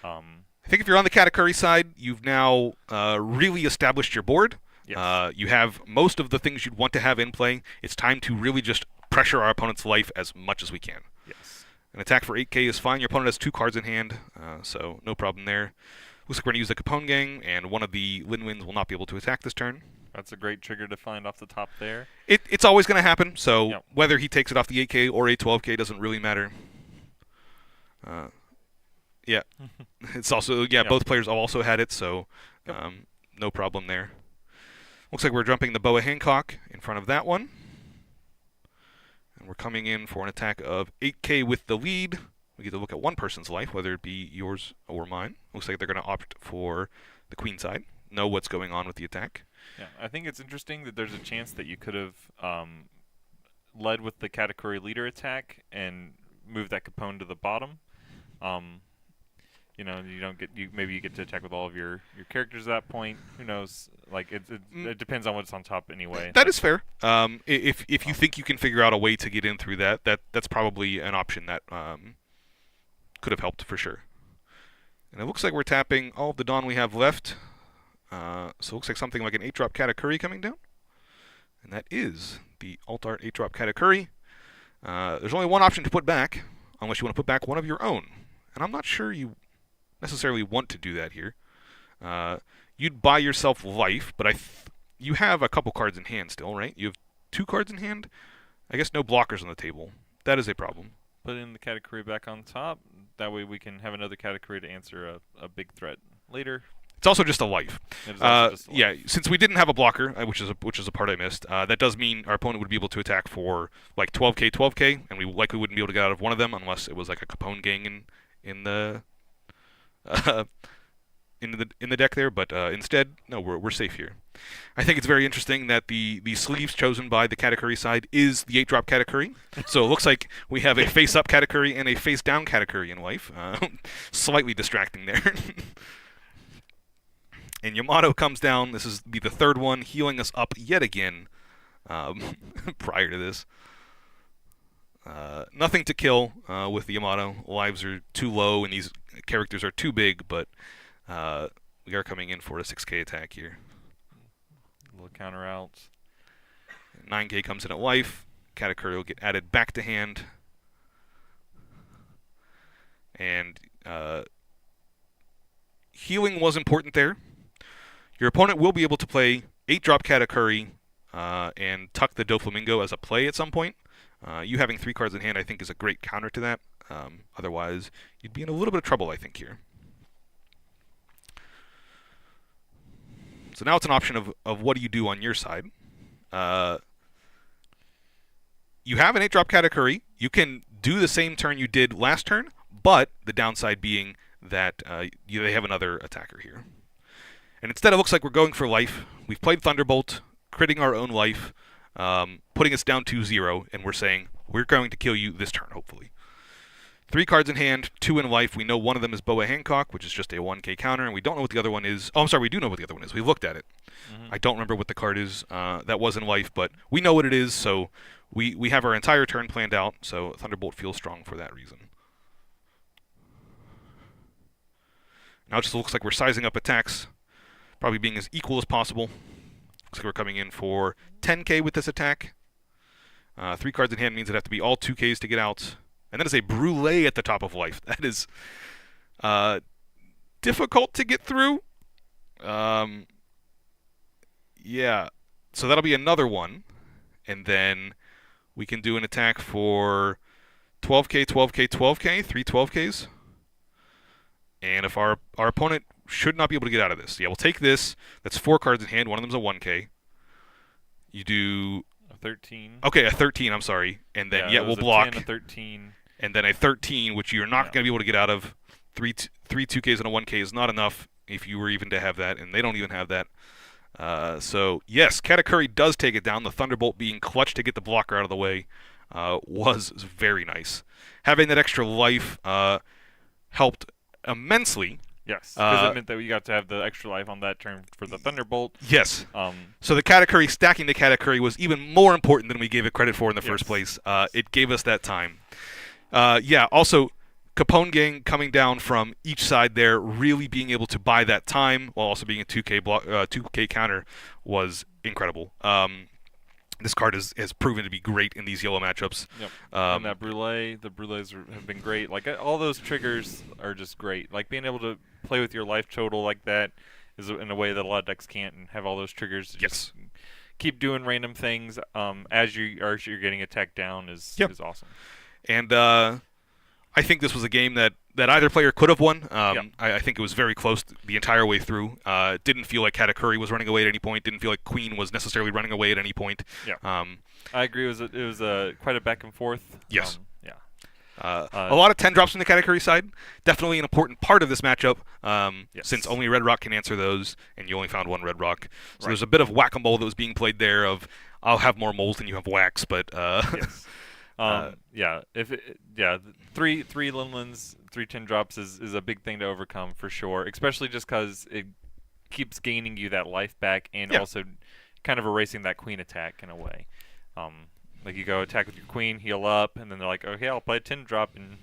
I think if you're on the Katakuri side, you've now really established your board.
Yes.
You have most of the things you'd want to have in play. It's time to really just pressure our opponent's life as much as we can.
Yes.
An attack for 8K is fine. Your opponent has 2 cards in hand, so no problem there. Looks like we're going to use the Capone Gang, and one of the Lin Wins will not be able to attack this turn.
That's a great trigger to find off the top there.
It's always going to happen, so whether he takes it off the 8K or a 12K doesn't really matter. It's also, both players also had it, so no problem there. Looks like we're jumping the Boa Hancock in front of that one. And we're coming in for an attack of 8K with the lead. We get to look at one person's life, whether it be yours or mine. Looks like they're going to opt for the Queen side. Know what's going on with the attack.
Yeah, I think it's interesting that there's a chance that you could have led with the Katakuri leader attack and moved that Capone to the bottom. You don't get maybe you get to attack with all of your characters at that point. Who knows? Like it depends on what's on top anyway.
That is fair. If you think you can figure out a way to get in through that's probably an option that could have helped for sure. And it looks like we're tapping all of the Dawn we have left. So it looks like something like an 8-drop Katakuri coming down. And that is the Alt Art 8-drop Katakuri. There's only one option to put back, unless you want to put back one of your own. And I'm not sure you necessarily want to do that here. You'd buy yourself life, but you have a couple cards in hand still, right? You have 2 cards in hand? I guess no blockers on the table. That is a problem.
Put in the Katakuri back on top. That way we can have another Katakuri to answer a big threat later.
It's also just a life. Yeah, since we didn't have a blocker, which is a part I missed, that does mean our opponent would be able to attack for like 12K, and we likely wouldn't be able to get out of one of them unless it was like a Capone Gang in the deck there. But instead, no, we're safe here. I think it's very interesting that the sleeves chosen by the Katakuri side is the 8-drop Katakuri. So it looks like we have a face-up Katakuri and a face-down Katakuri in life. Slightly distracting there. And Yamato comes down. This is the 3rd one, healing us up yet again prior to this. Nothing to kill with the Yamato. Lives are too low, and these characters are too big, but we are coming in for a 6K attack here.
A little counter out.
9K comes in at life. Katakuri will get added back to hand. And healing was important there. Your opponent will be able to play 8-drop Katakuri and tuck the Doflamingo as a play at some point. You having 3 cards in hand, I think, is a great counter to that. Otherwise, you'd be in a little bit of trouble, I think, here. So now it's an option of what do you do on your side. Uh, you have an 8-drop Katakuri. You can do the same turn you did last turn, but the downside being that they have another attacker here. And instead, it looks like we're going for life. We've played Thunderbolt, critting our own life, putting us down 2-0, and we're saying, we're going to kill you this turn, hopefully. 3 cards in hand, 2 in life. We know one of them is Boa Hancock, which is just a 1k counter, and we don't know what the other one is. Oh, I'm sorry, we do know what the other one is. We've looked at it. I don't remember what the card is that was in life, but we know what it is, so we have our entire turn planned out, so Thunderbolt feels strong for that reason. Now it just looks like we're sizing up attacks, probably being as equal as possible. Looks like we're coming in for 10k with this attack. 3 cards in hand means it have to be all 2ks to get out. And that is a Brûlé at the top of life. That is difficult to get through. Yeah. So that'll be another one. And then we can do an attack for 12k, 12k, 12k, 3 12ks. And if our opponent should not be able to get out of this. Yeah, we'll take this. That's 4 cards in hand. One of them's a 1k. You do...
A 13.
Okay, a 13, I'm sorry. And then, we'll block.
10, a 13.
And then a 13, which you're not going to be able to get out of. 3 2Ks and a 1K is not enough if you were even to have that, and they don't even have that. So, yes, Katakuri does take it down. The Thunderbolt being clutch to get the blocker out of the way was very nice. Having that extra life helped immensely.
Yes, because it meant that we got to have the extra life on that turn for the Thunderbolt.
Yes. So the Katakuri, stacking the Katakuri was even more important than we gave it credit for in the first place. It gave us that time. Also, Capone Gang coming down from each side there, really being able to buy that time while also being a 2K counter was incredible. This card has proven to be great in these yellow matchups.
Yep. And that Brûlé, the Brûlés have been great. Like, all those triggers are just great. Like, being able to play with your life total like that is in a way that a lot of decks can't, and have all those triggers to just keep doing random things as you're getting attacked down is awesome.
And I think this was a game that either player could have won. I think it was very close the entire way through. It didn't feel like Katakuri was running away at any point. Didn't feel like Queen was necessarily running away at any point.
Yeah. I agree. It was quite a back and forth.
Yes. A lot of 10 drops from the Katakuri side. Definitely an important part of this matchup, since only Red Rock can answer those, and you only found one Red Rock. So there's a bit of whack-a-mole that was being played there of, I'll have more moles than you have wax, but...
three Linlands, 3 10 drops is a big thing to overcome for sure, especially just because it keeps gaining you that life back and also kind of erasing that queen attack in a way. Like, you go attack with your queen, heal up, and then they're like, okay, I'll play a 10 drop and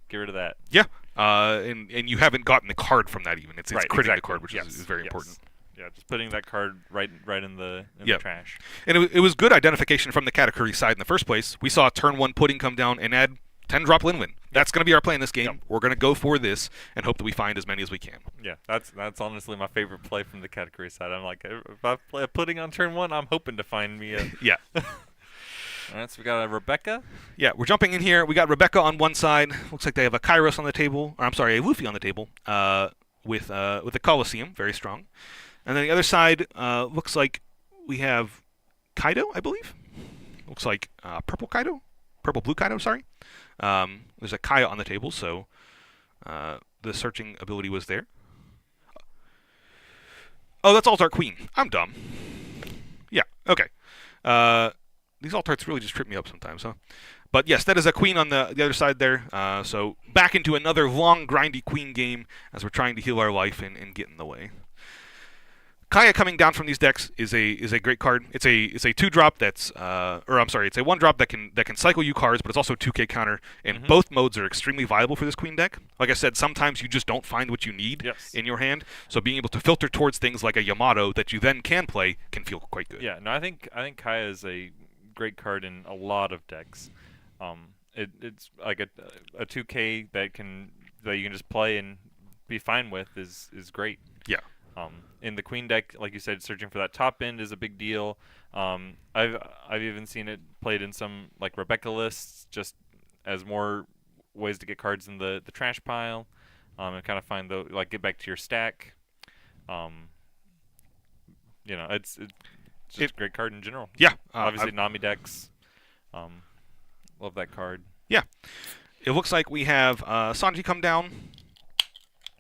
get rid of that.
Yeah, and you haven't gotten the card from that even. It's critting the card, which is very important.
Yeah, just putting that card right in the trash.
And it was good identification from the Katakuri side in the first place. We saw turn 1 Pudding come down and add 10-drop Linwin. That's going to be our play in this game. Yep. We're going to go for this and hope that we find as many as we can.
Yeah, that's honestly my favorite play from the Katakuri side. I'm like, if I play a Pudding on turn 1, I'm hoping to find me a...
Yeah.
All right, so we got a Rebecca.
Yeah, we're jumping in here. We got Rebecca on one side. Looks like they have a Kairos on the table. Or, I'm sorry, a Luffy on the table with the Colosseum. Very strong. And then the other side looks like we have Kaido, I believe. Looks like purple-blue Kaido, sorry. There's a Kaya on the table, so the searching ability was there. Oh, that's Alt-Art Queen. I'm dumb. Yeah, okay. These Alt-Arts really just trip me up sometimes, huh? But yes, that is a Queen on the other side there. So back into another long, grindy Queen game as we're trying to heal our life and get in the way. Kaya coming down from these decks is a great card. It's a 2-drop that's it's a 1-drop that can cycle you cards, but it's also a 2K counter. And both modes are extremely viable for this Queen deck. Like I said, sometimes you just don't find what you need in your hand. So being able to filter towards things like a Yamato that you then can play can feel quite good.
Yeah, no, I think Kaya is a great card in a lot of decks. It's like a 2K that you can just play and be fine with is great.
Yeah.
In the Queen deck, like you said, searching for that top end is a big deal. I've even seen it played in some like Rebecca lists, just as more ways to get cards in the trash pile, and kind of find get back to your stack. it's just
It,
a great card in general.
yeah,
Obviously, Nami decks. Um, love that card.
yeah. It looks like we have Sanji come down,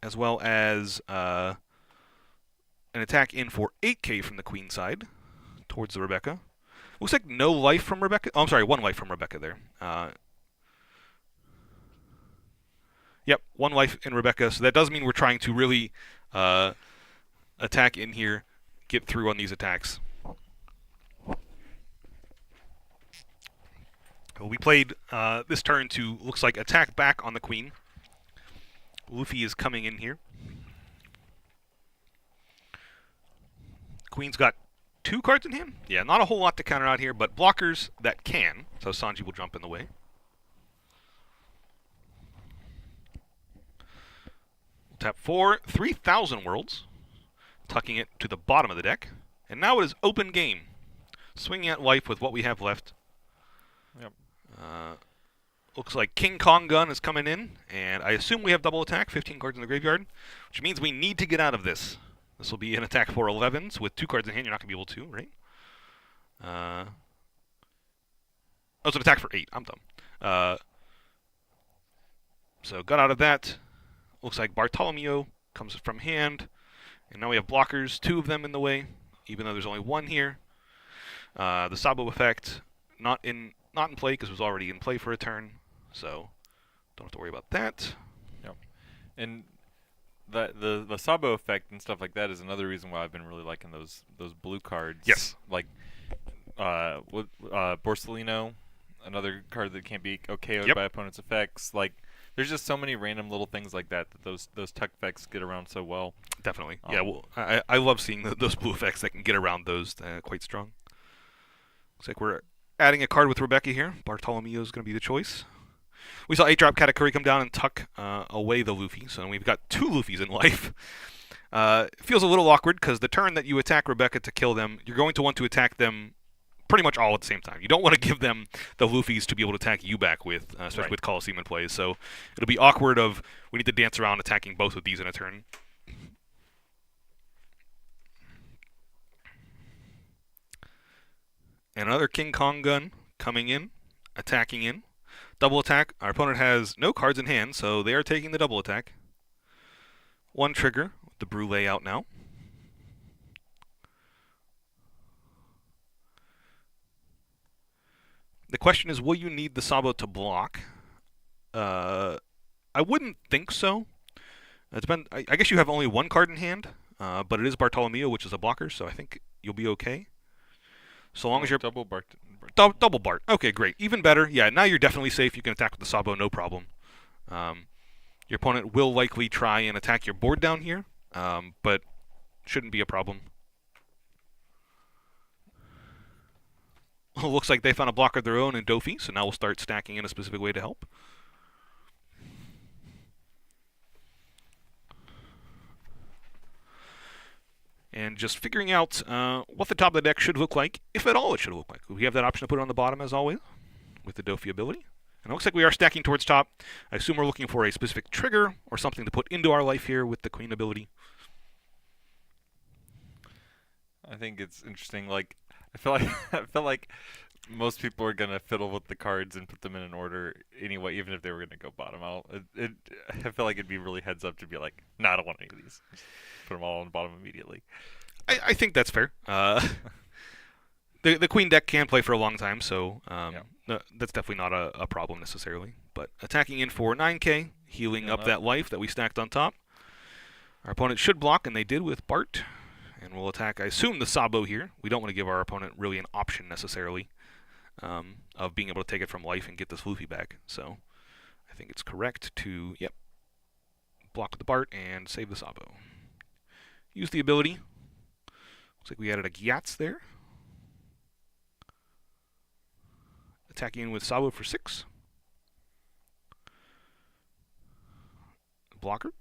as well as an attack in for 8k from the Queen side towards the Rebecca. Looks like no life from Rebecca. Oh, I'm sorry, 1 life from Rebecca there. Yep, 1 life in Rebecca. So that does mean we're trying to really attack in here, get through on these attacks. We played this turn to, looks like, attack back on the Queen. Luffy is coming in here. Queen's got 2 cards in hand. Yeah, not a whole lot to counter out here, but blockers that can. So Sanji will jump in the way. Tap 4, 3,000 worlds, tucking it to the bottom of the deck. And now it is open game. Swinging at life with what we have left.
Yep.
Looks like King Kong Gun is coming in, and I assume we have double attack, 15 cards in the graveyard, which means we need to get out of this. This will be an attack for 11s. With 2 cards in hand, you're not going to be able to, right? Oh, it's an attack for 8. I'm dumb. So got out of that. Looks like Bartolomeo comes from hand, and now we have blockers, 2 of them in the way, even though there's only 1 here. The Sabo effect, not in play because it was already in play for a turn, so don't have to worry about that.
Yep. And the Sabo effect and stuff like that is another reason why I've been really liking those blue cards.
Yes.
Like Borsellino, another card that can't be OKO'd
Yep.
by opponent's effects. Like there's just so many random little things like that those tech effects get around so well.
Definitely. Yeah, well, I love seeing those blue effects that can get around those quite strong. Looks like we're adding a card with Rebecca here. Bartolomeo is going to be the choice. We saw 8-drop Katakuri come down and tuck away the Luffy, so we've got 2 Luffys in life. It feels a little awkward because the turn that you attack Rebecca to kill them, you're going to want to attack them pretty much all at the same time. You don't want to give them the Luffys to be able to attack you back with, especially
Right.
with Colosseum in play. So it'll be awkward of we need to dance around attacking both of these in a turn. And another King Kong gun coming in, attacking in. Double attack. Our opponent has no cards in hand, so they are taking the double attack. 1 trigger with the brew layout now. The question is, will you need the Sabo to block? I wouldn't think so. I guess you have only 1 card in hand, but it is Bartolomeo, which is a blocker, so I think you'll be okay. So long as you're
double Bart.
double Bart. Okay, great. Even better. Yeah, now you're definitely safe. You can attack with the Sabo, no problem. Your opponent will likely try and attack your board down here, but shouldn't be a problem. Looks like they found a blocker of their own in Dofi, so now we'll start stacking in a specific way to help. And just figuring out what the top of the deck should look like, if at all it should look like. We have that option to put it on the bottom as always, with the Dofi ability. And it looks like we are stacking towards top. I assume we're looking for a specific trigger or something to put into our life here with the Queen ability.
I think it's interesting. Like I feel like most people are gonna fiddle with the cards and put them in an order anyway, even if they were gonna go bottom out. I feel like it'd be really heads up to be like, nah, I don't want any of these. Put them all on the bottom immediately.
I think that's fair. The Queen deck can play for a long time, so that's definitely not a problem necessarily. But attacking in for 9k, healing up that life that we stacked on top. Our opponent should block, and they did with Bart. And we'll attack, I assume, the Sabo here. We don't want to give our opponent really an option necessarily of being able to take it from life and get this Luffy back. So I think it's correct to, block with the Bart and save the Sabo. Use the ability. Looks like we added a Gyatz there. Attacking in with Sabo for 6. Blocker.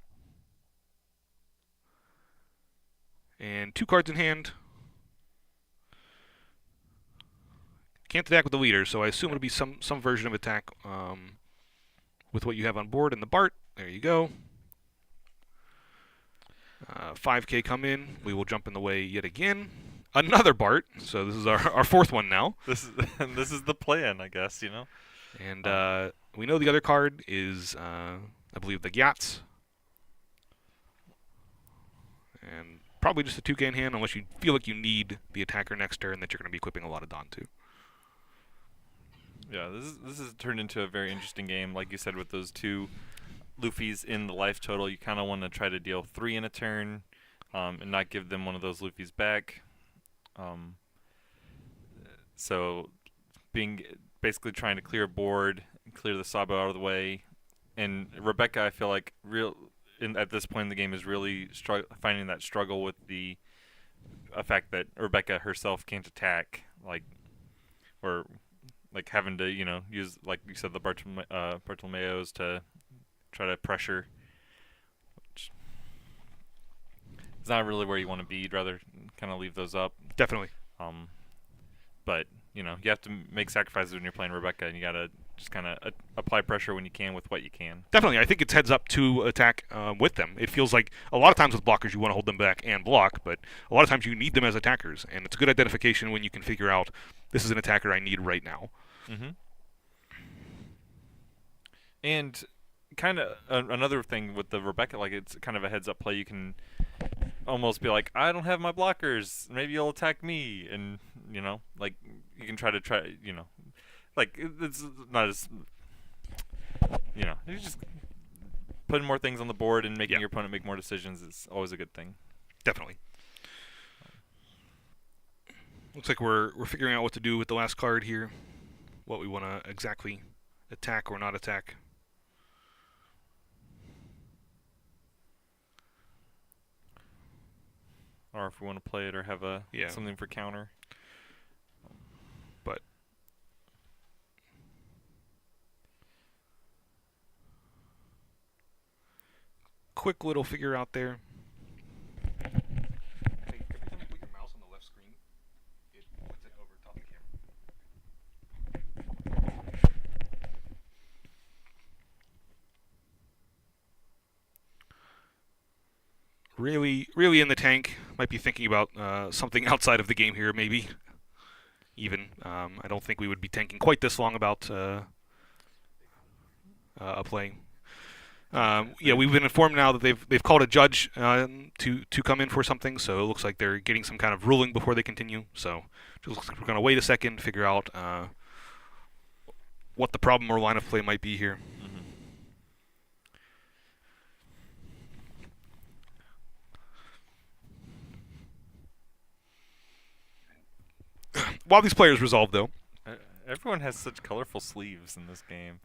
And 2 cards in hand. Can't attack with the leader, so I assume it'll be some version of attack with what you have on board and the Bart. There you go. 5k come in. We will jump in the way yet again. another Bart. So this is our fourth one now.
This is this is the plan, I guess.
And we know the other card is, I believe, the Gyats. And probably just a 2K in hand, unless you feel like you need the attacker next turn that you're going to be equipping a lot of Don to.
Yeah, this has turned into a very interesting game. Like you said, with those 2 Luffy's in the life total, you kind of want to try to deal 3 in a turn, and not give them one of those Luffy's back. So being basically trying to clear a board, clear the Sabo out of the way, and Rebecca, I feel like at this point in the game is really finding that struggle with the fact that Rebecca herself can't attack, or having to use, like you said, the Bartolomeos to try to pressure, which is not really where you want to be. You'd rather kind of leave those up.
Definitely.
But you have to make sacrifices when you're playing Rebecca, and you gotta just kind of apply pressure when you can with what you can.
Definitely. I think it's heads up to attack with them. It feels like a lot of times with blockers you want to hold them back and block, but a lot of times you need them as attackers, and it's a good identification when you can figure out this is an attacker I need right now.
Mm-hmm. And kind of another thing with the Rebecca, it's kind of a heads up play. You can almost be like, I don't have my blockers, maybe you'll attack me, and you can try, it's not as, you're just putting more things on the board and making your opponent make more decisions is always a good thing.
Definitely. Looks like we're figuring out what to do with the last card here, what we want to exactly attack or not attack.
Or if we want to play it or have something for counter.
But quick little figure out there. Hey, every time you put your mouse on the left screen, it puts it over top of the camera. Really in the tank. Might be thinking about something outside of the game here, maybe. Even. I don't think we would be tanking quite this long about a play. We've been informed now that they've called a judge to come in for something, so it looks like they're getting some kind of ruling before they continue. So it looks like we're going to wait a second, figure out what the problem or line of play might be here. While these players resolve, though,
everyone has such colorful sleeves in this game.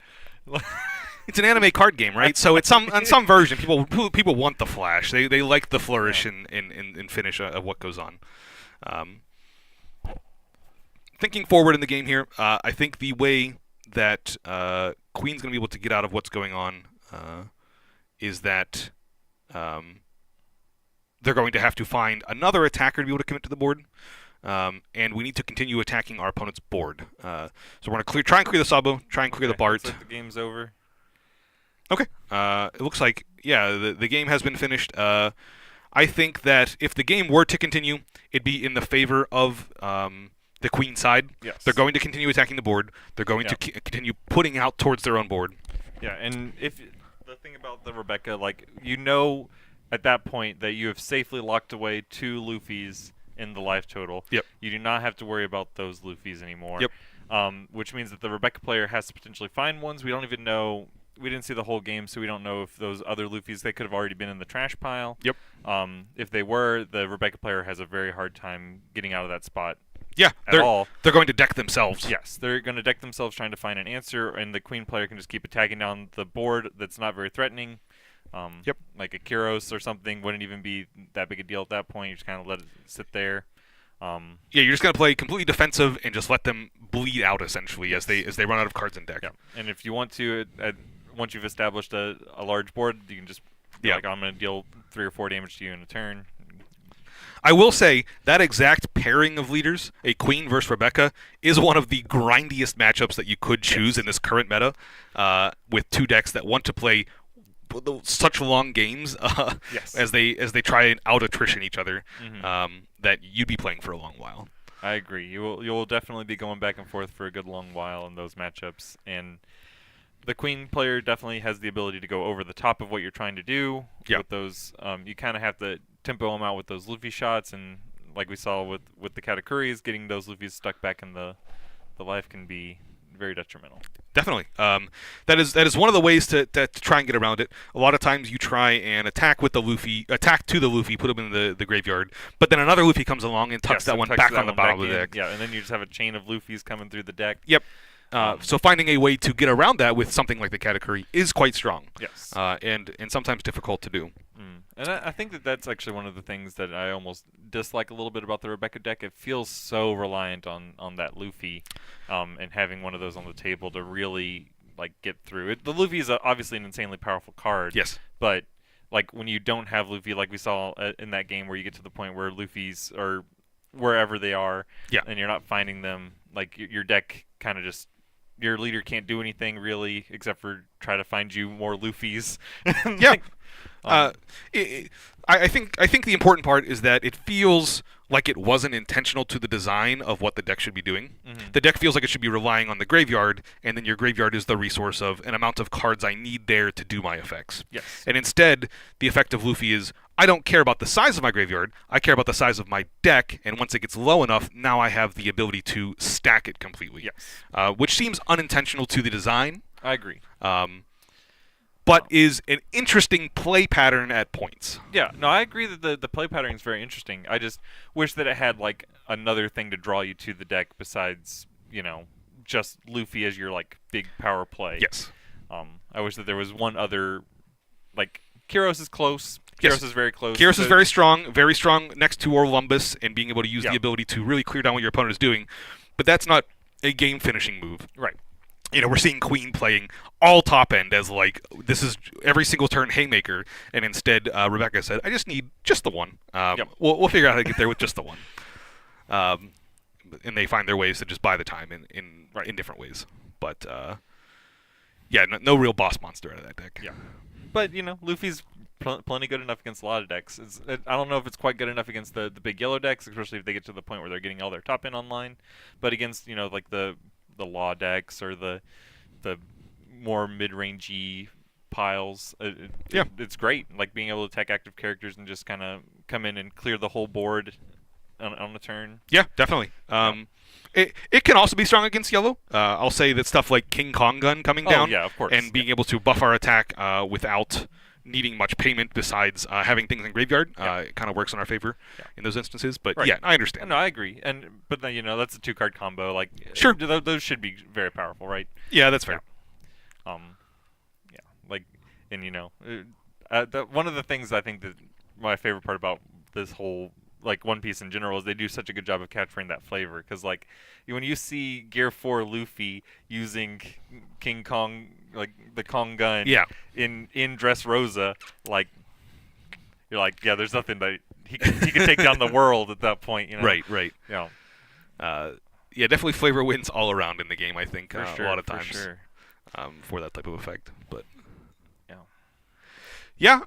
It's an anime card game, right? So it's on some version, people want the flash. They like the flourish and finish of what goes on. Thinking forward in the game here, I think the way that Queen's going to be able to get out of what's going on is that they're going to have to find another attacker to be able to commit to the board. And we need to continue attacking our opponent's board. So we're going to try and clear the Sabo, try and clear the Bart.
Looks like the game's over.
Okay. It looks like, the game has been finished. I think that if the game were to continue, it'd be in the favor of the Queen side.
Yes.
They're going to continue attacking the board. They're going to continue putting out towards their own board.
Yeah, and if the thing about the Rebecca, at that point that you have safely locked away 2 Luffy's in the life total.
Yep.
You do not have to worry about those Luffy's anymore.
Yep.
Which means that the Rebecca player has to potentially find ones. We don't even know. We didn't see the whole game, so we don't know if those other Luffy's, they could have already been in the trash pile.
Yep.
If they were, the Rebecca player has a very hard time getting out of that spot.
Yeah, they're going to deck themselves.
Yes, they're going to deck themselves trying to find an answer, and the Queen player can just keep attacking down the board that's not very threatening. Like a Kyros or something wouldn't even be that big a deal at that point. You just kind of let it sit there.
You're just going to play completely defensive and just let them bleed out, essentially, as they run out of cards in deck.
Yeah. And if you want to, once you've established a large board, you can just be like, I'm going to deal 3 or 4 damage to you in a turn.
I will say, that exact pairing of leaders, a Queen versus Rebecca, is one of the grindiest matchups that you could choose in this current meta, with 2 decks that want to play such long games
Yes.
as they try and out attrition each other,
Mm-hmm.
that you'd be playing for a long while.
I agree. You will definitely be going back and forth for a good long while in those matchups, and the queen player definitely has the ability to go over the top of what you're trying to do.
Yeah.
With those, you kind of have to tempo them out with those Luffy shots, and like we saw with the Katakuris, getting those Luffys stuck back in the life can be very detrimental.
Definitely. That is one of the ways to try and get around it. A lot of times you try and attack to the Luffy, put him in the graveyard, but then another Luffy comes along and tucks
Yes,
that
and
one
tucks
back
that
on the
one
bottom
back
of the
in.
deck.
Yeah, and then you just have a chain of Luffys coming through the deck.
Yep. So finding a way to get around that with something like the Katakuri is quite strong.
Yes.
And sometimes difficult to do.
And I think that's actually one of the things that I almost dislike a little bit about the Rebecca deck. It feels so reliant on that Luffy, and having one of those on the table to really like get through it. The Luffy is obviously an insanely powerful card.
Yes.
But like when you don't have Luffy, like we saw in that game where you get to the point where Luffy's or wherever they are,
Yeah.
and you're not finding them, like your deck kind of just. Your leader can't do anything really except for try to find you more Luffys.
Yeah.
Like,
I think the important part is that it feels like it wasn't intentional to the design of what the deck should be doing.
Mhm.
The deck feels like it should be relying on the graveyard, and then your graveyard is the resource of an amount of cards I need there to do my effects.
Yes.
And instead, the effect of Luffy is I don't care about the size of my graveyard, I care about the size of my deck, and once it gets low enough, now I have the ability to stack it completely.
Yes.
Which seems unintentional to the design.
I agree.
But is an interesting play pattern at points.
Yeah, no, I agree that the play pattern is very interesting. I just wish that it had like another thing to draw you to the deck besides, just Luffy as your like big power play.
Yes.
I wish that there was one other, like Kyros is close.
Yes.
Kyros is very close.
Kyros is very strong next to Orlumbus and being able to use
Yeah.
the ability to really clear down what your opponent is doing. But that's not a game finishing move.
Right.
We're seeing Queen playing all top end as like this is every single turn haymaker, and instead Rebecca said, "I just need just the one.
Yep.
We'll figure out how to get there with just the one." And they find their ways to just buy the time in different ways. But no real boss monster out of that deck.
Yeah. But Luffy's plenty good enough against a lot of decks. I don't know if it's quite good enough against the big yellow decks, especially if they get to the point where they're getting all their top end online. But against like the law decks or the more mid-rangey piles, it's great. Like being able to attack active characters and just kind of come in and clear the whole board on the turn.
Yeah, definitely. It can also be strong against yellow. I'll say that stuff like King Kong Gun coming down,
yeah, of course,
and being able to buff our attack without needing much payment besides having things in graveyard, it kind of works in our favor in those instances. But
Right.
yeah, I understand.
No, I agree. But then that's a 2-card combo. Like
Sure.
those should be very powerful, right?
Yeah, that's fair.
Yeah, like, and one of the things I think that my favorite part about this whole like One Piece in general is they do such a good job of capturing that flavor. Because like when you see Gear 4 Luffy using King Kong, like the Kong gun, in Dressrosa, like you're like, yeah, there's nothing that he can take down the world at that point.
Right.
Yeah.
Yeah, definitely flavor wins all around in the game. I think
For sure,
a lot of
for
times
sure.
For that type of effect. But
Yeah.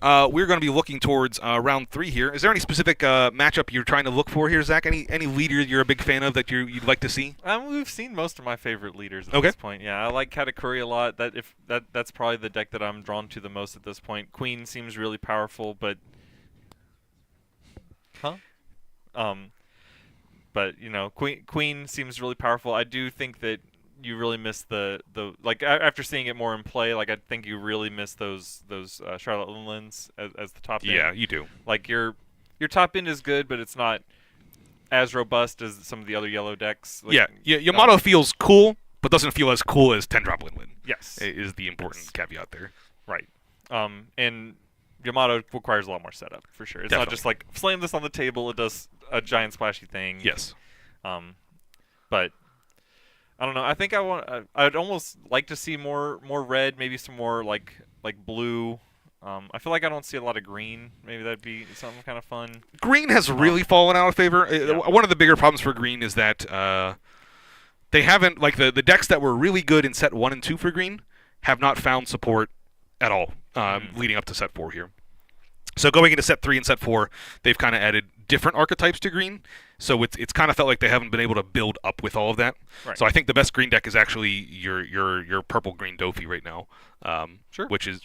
yeah, we're going to be looking towards round 3 here. Is there any specific matchup you're trying to look for here, Zach? Any leader you're a big fan of that you'd like to see?
We've seen most of my favorite leaders at
Okay.
this point. Yeah, I like Katakuri a lot. That's probably the deck that I'm drawn to the most at this point. Queen seems really powerful, but Queen seems really powerful. I do think that you really miss the like after seeing it more in play. Like I think you really miss those Charlotte Linlands as the top end.
Yeah, you do.
Like your top end is good, but it's not as robust as some of the other yellow decks. Like,
Yamato feels cool, but doesn't feel as cool as 10-drop Linlin.
Yes,
is the important caveat there.
Right. And Yamato requires a lot more setup for sure. It's not just like slam this on the table. It does a giant splashy thing.
Yes.
But I don't know. I think I'd almost like to see more red, maybe some more like blue. I feel like I don't see a lot of green. Maybe that'd be something kind of fun.
Green has really fallen out of favor. One of the bigger problems for green is that they haven't, like the decks that were really good in set 1 and 2 for green have not found support at all leading up to set 4 here. So going into set 3 and set 4, they've kind of added different archetypes to green. So it's kind of felt like they haven't been able to build up with all of that.
Right.
So I think the best green deck is actually your purple green Dofi right now,
Sure.
which is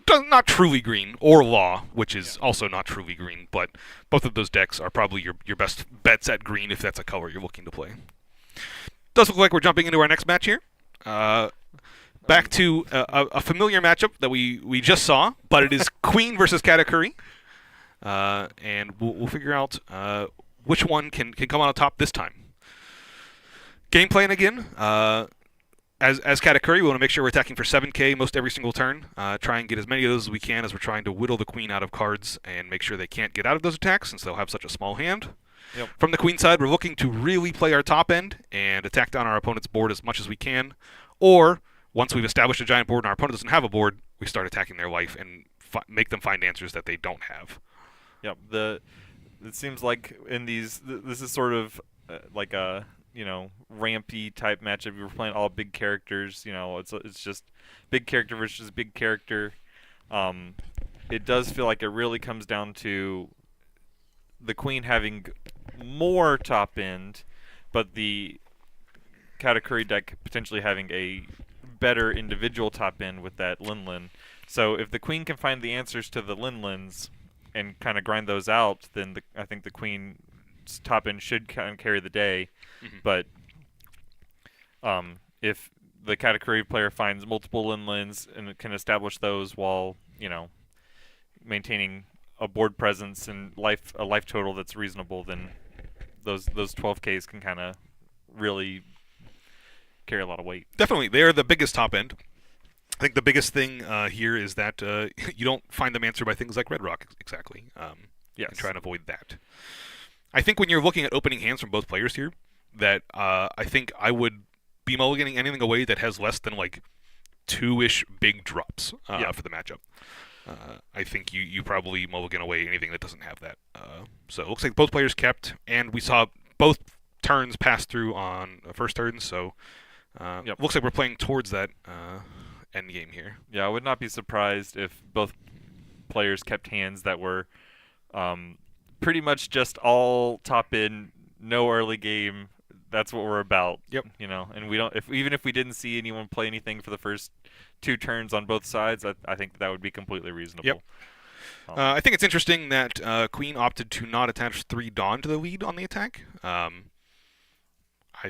not truly green, or Law, which is also not truly green. But both of those decks are probably your best bets at green if that's a color you're looking to play. Does look like we're jumping into our next match here. Back to a familiar matchup that we just saw, but it is Queen versus Katakuri. And we'll figure out which one can come on top this time. Game plan again. As Katakuri, we want to make sure we're attacking for 7k most every single turn. Try and get as many of those as we can as we're trying to whittle the Queen out of cards and make sure they can't get out of those attacks since they'll have such a small hand.
Yep.
From the Queen side, we're looking to really play our top end and attack down our opponent's board as much as we can. Or, once we've established a giant board and our opponent doesn't have a board, we start attacking their life and make them find answers that they don't have.
Yep. It seems like in these, this is sort of like a rampy type matchup. We were playing all big characters. It's just big character versus big character. It does feel like it really comes down to the Queen having more top end, but the Katakuri deck potentially having a better individual top end with that Lin. So if the Queen can find the answers to the Lin-Lins and kind of grind those out, then I think the Queen's top end should kind of carry the day.
Mm-hmm.
But if the Katakuri player finds multiple Lin-Lins and can establish those while maintaining a board presence and a life total that's reasonable, then those 12Ks can kind of really carry a lot of weight.
Definitely, they're the biggest top end. I think the biggest thing here is that you don't find them answered by things like Red Rock exactly.
Yes.
And try and avoid that. I think when you're looking at opening hands from both players here, that I think I would be mulliganing anything away that has less than like 2-ish big drops for the matchup. I think you probably mulligan away anything that doesn't have that. So it looks like both players kept, and we saw both turns pass through on the first turn, so looks like we're playing towards that end game here.
Yeah, I would not be surprised if both players kept hands that were pretty much just all top in, no early game. That's what we're about.
Yep.
And we don't. Even if we didn't see anyone play anything for the first 2 turns on both sides, I think that would be completely reasonable.
Yep. I think it's interesting that Queen opted to not attach 3 Dawn to the lead on the attack. I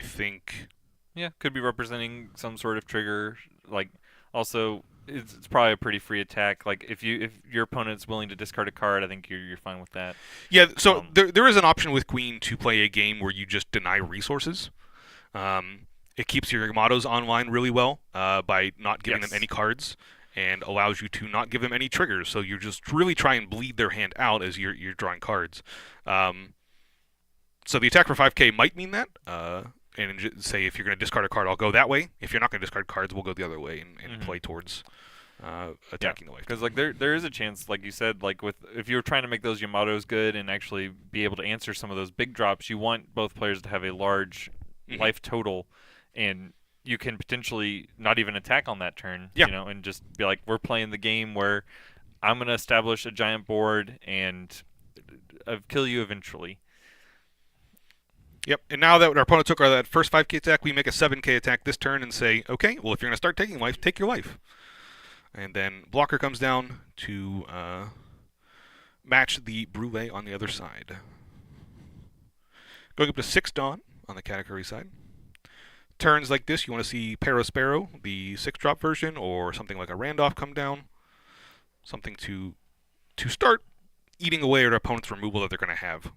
think.
Yeah, could be representing some sort of trigger. Like, also, it's probably a pretty free attack. Like, if your opponent's willing to discard a card, I think you're fine with that.
Yeah, so there is an option with Queen to play a game where you just deny resources. It keeps your Yamatos online really well by not giving them any cards, and allows you to not give them any triggers. So you just really try and bleed their hand out as you're drawing cards. So the attack for 5k might mean that. And say if you're going to discard a card, I'll go that way. If you're not going to discard cards, we'll go the other way and play towards attacking the life.
Because like there is a chance, like you said, like if you're trying to make those Yamatos good and actually be able to answer some of those big drops, you want both players to have a large life total, and you can potentially not even attack on that turn. And just be like, we're playing the game where I'm going to establish a giant board and kill you eventually.
Yep, and now that our opponent took that first 5k attack, we make a 7k attack this turn and say, okay, well, if you're going to start taking life, take your life. And then blocker comes down to match the Brûlé on the other side. Going up to 6 Dawn on the Katakuri side. Turns like this, you want to see Sparrow, the 6-drop version, or something like a Randolph come down. Something to start eating away at our opponent's removal that they're going to have.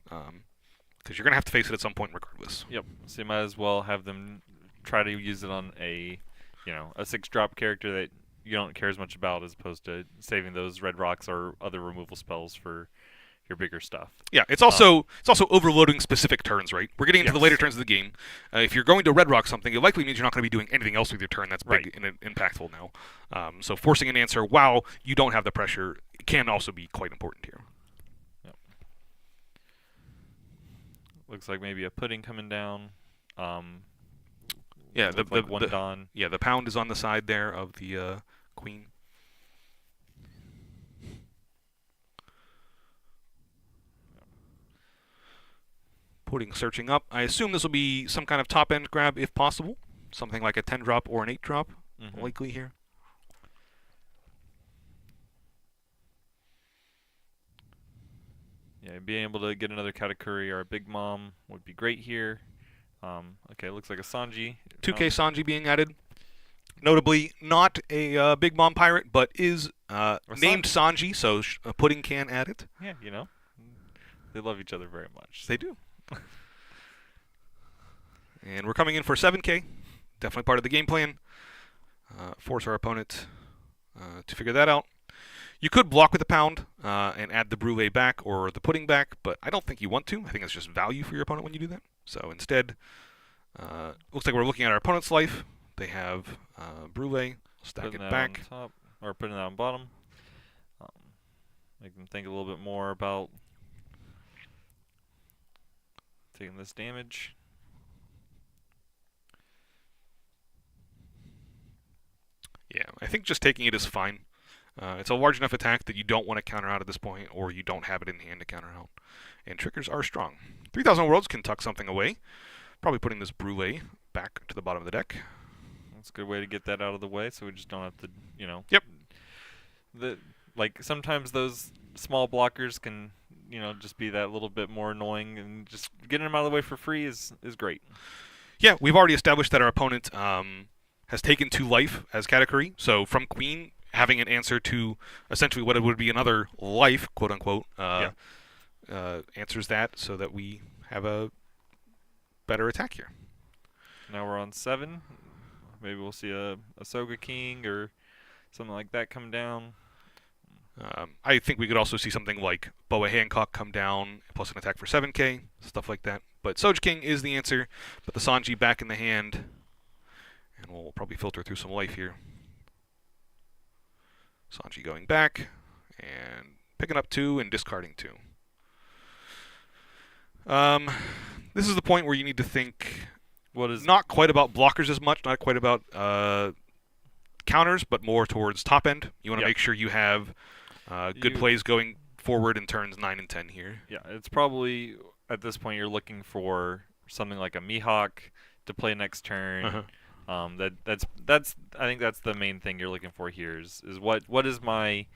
Because you're going to have to face it at some point regardless.
Yep. So you might as well have them try to use it on a 6-drop character that you don't care as much about, as opposed to saving those red rocks or other removal spells for your bigger stuff.
Yeah, it's also overloading specific turns, right? We're getting into the later turns of the game. If you're going to red rock something, it likely means you're not going to be doing anything else with your turn that's big and impactful now. So forcing an answer while you don't have the pressure can also be quite important here.
Looks like maybe a pudding coming down.
Yeah,
one Dawn.
Yeah, the pound is on the side there of the Queen. Putting searching up. I assume this will be some kind of top end grab if possible. Something like a 10 drop or an 8 drop, likely here.
Yeah, being able to get another Katakuri or a Big Mom would be great here. Okay, looks like a Sanji.
2K Sanji being added. Notably, not a Big Mom pirate, but is named Sanji, so Pudding can add it.
Yeah, you know, they love each other very much.
They do. And we're coming in for 7K. Definitely part of the game plan. Force our opponent to figure that out. You could block with the pound and add the brulee back or the pudding back, but I don't think you want to. I think it's just value for your opponent when you do that. So instead, looks like we're looking at our opponent's life. They have brulee. Stack it back.
On top, or putting that on bottom. Make them think a little bit more about taking this damage.
Yeah, I think just taking it is fine. It's a large enough attack that you don't want to counter out at this point, or you don't have it in hand to counter out. And triggers are strong. 3,000 Worlds can tuck something away. Probably putting this brulee back to the bottom of the deck.
That's a good way to get that out of the way, so we just don't have to, you know.
Yep.
Like sometimes those small blockers can, you know, just be that little bit more annoying, and just getting them out of the way for free is great.
Yeah, we've already established that our opponent has taken 2 life as Katakuri. So from Queen, having an answer to essentially what it would be another life, quote unquote, answers that so that we have a better attack here.
Now we're on 7. Maybe we'll see a Soga King or something like that come down.
I think we could also see something like Boa Hancock come down, plus an attack for 7K, stuff like that. But Soja King is the answer. But the Sanji back in the hand. And we'll probably filter through some life here. Sanji going back, and picking up 2 and discarding 2. This is the point where you need to think not quite about blockers as much, not quite about counters, but more towards top end. You want to make sure you have good plays going forward in turns 9 and 10 here.
Yeah, it's probably, at this point, you're looking for something like a Mihawk to play next turn. That's I think that's the main thing you're looking for here is what is my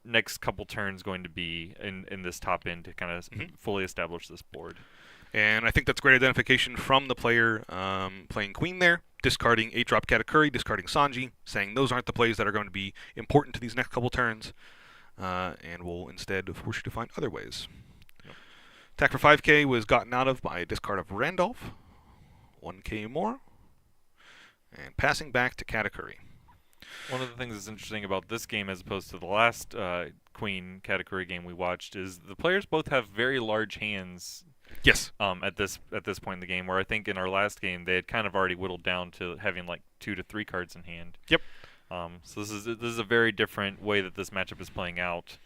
next couple turns going to be in this top end to kind of fully establish this board.
And I think that's great identification from the player playing Queen there, discarding 8-drop Katakuri, discarding Sanji, saying those aren't the plays that are going to be important to these next couple turns, and will instead force you to find other ways. Yep. Attack for 5K was gotten out of by a discard of Randolph, 1K more, and passing back to Katakuri.
One of the things that's interesting about this game as opposed to the last Queen Katakuri game we watched is the players both have very large hands.
Yes.
At this point in the game, where I think in our last game they had kind of already whittled down to having like 2 to 3 cards in hand.
Yep.
So this is a very different way that this matchup is playing out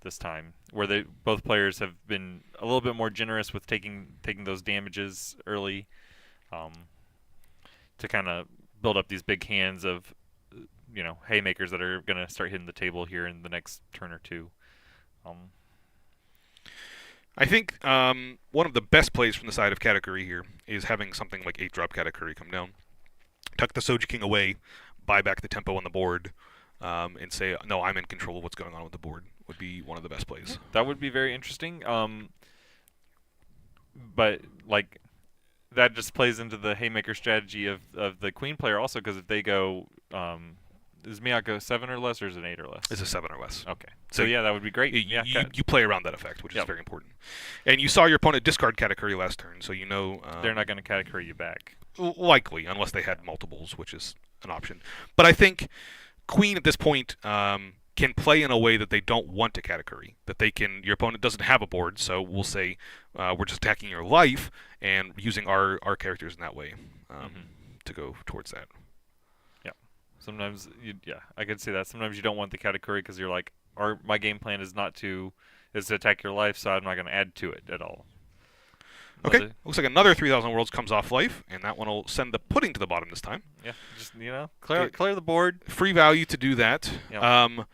this time, where both players have been a little bit more generous with taking those damages early, to kind of build up these big hands of, you know, haymakers that are going to start hitting the table here in the next turn or two.
I think one of the best plays from the side of Katakuri here is having something like 8-drop Katakuri come down, tuck the Soja King away, buy back the tempo on the board, and say, no, I'm in control of what's going on with the board, would be one of the best plays.
That would be very interesting. But, like, that just plays into the haymaker strategy of the Queen player also, because if they go... is Miyako 7 or less, or is it 8 or less?
It's a 7 or less.
Okay. So yeah, that would be great.
You play around that effect, which is very important. And you saw your opponent discard Katakuri last turn, so you know...
they're not going to Katakuri you back.
Likely, unless they had multiples, which is an option. But I think Queen at this point can play in a way that they don't want to Katakuri. That they can... Your opponent doesn't have a board, so we'll say we're just attacking your life and using our characters in that way to go towards that.
Sometimes, I could see that. Sometimes you don't want the Katakuri because you're like, my game plan is to attack your life, so I'm not going to add to it at all.
Okay, looks like another 3,000 Worlds comes off life, and that one will send the pudding to the bottom this time.
Yeah, just, clear the board.
Free value to do that.
Yep.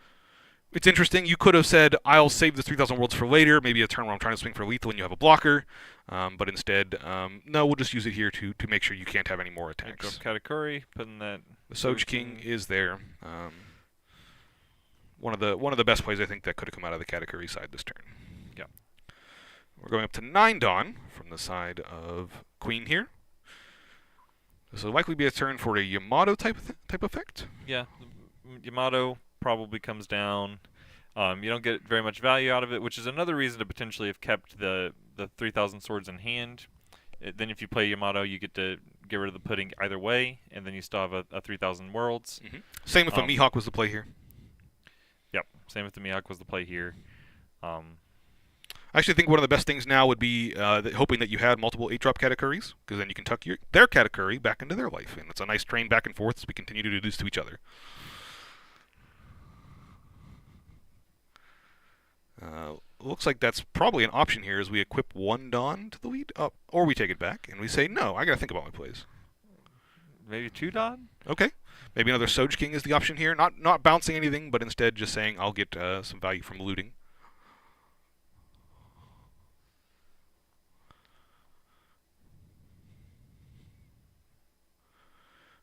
It's interesting. You could have said, "I'll save the 3,000 worlds for later, maybe a turn where I'm trying to swing for lethal and you have a blocker." But instead, no, we'll just use it here to make sure you can't have any more attacks.
Katakuri, putting that.
The Soj King is there. One of the best plays I think that could have come out of the Katakuri side this turn.
Yeah.
We're going up to 9 Dawn from the side of Queen here. This will likely be a turn for a Yamato type effect.
Yeah, Yamato probably comes down. You don't get very much value out of it, which is another reason to potentially have kept the 3,000 swords in hand. Then if you play Yamato, you get to get rid of the pudding either way, and then you still have a 3,000 worlds.
Mm-hmm. Same if a Mihawk was the play here.
Yep, same if the Mihawk was the play here.
I actually think one of the best things now would be hoping that you had multiple 8-drop Katakuris, because then you can tuck their Katakuri back into their life, and it's a nice train back and forth as we continue to do this to each other. Looks like that's probably an option here as we equip 1 Dawn to the lead, or we take it back and we say, no, I gotta think about my plays.
Maybe 2 Dawn?
Okay. Maybe another Soj King is the option here. Not bouncing anything, but instead just saying I'll get some value from looting.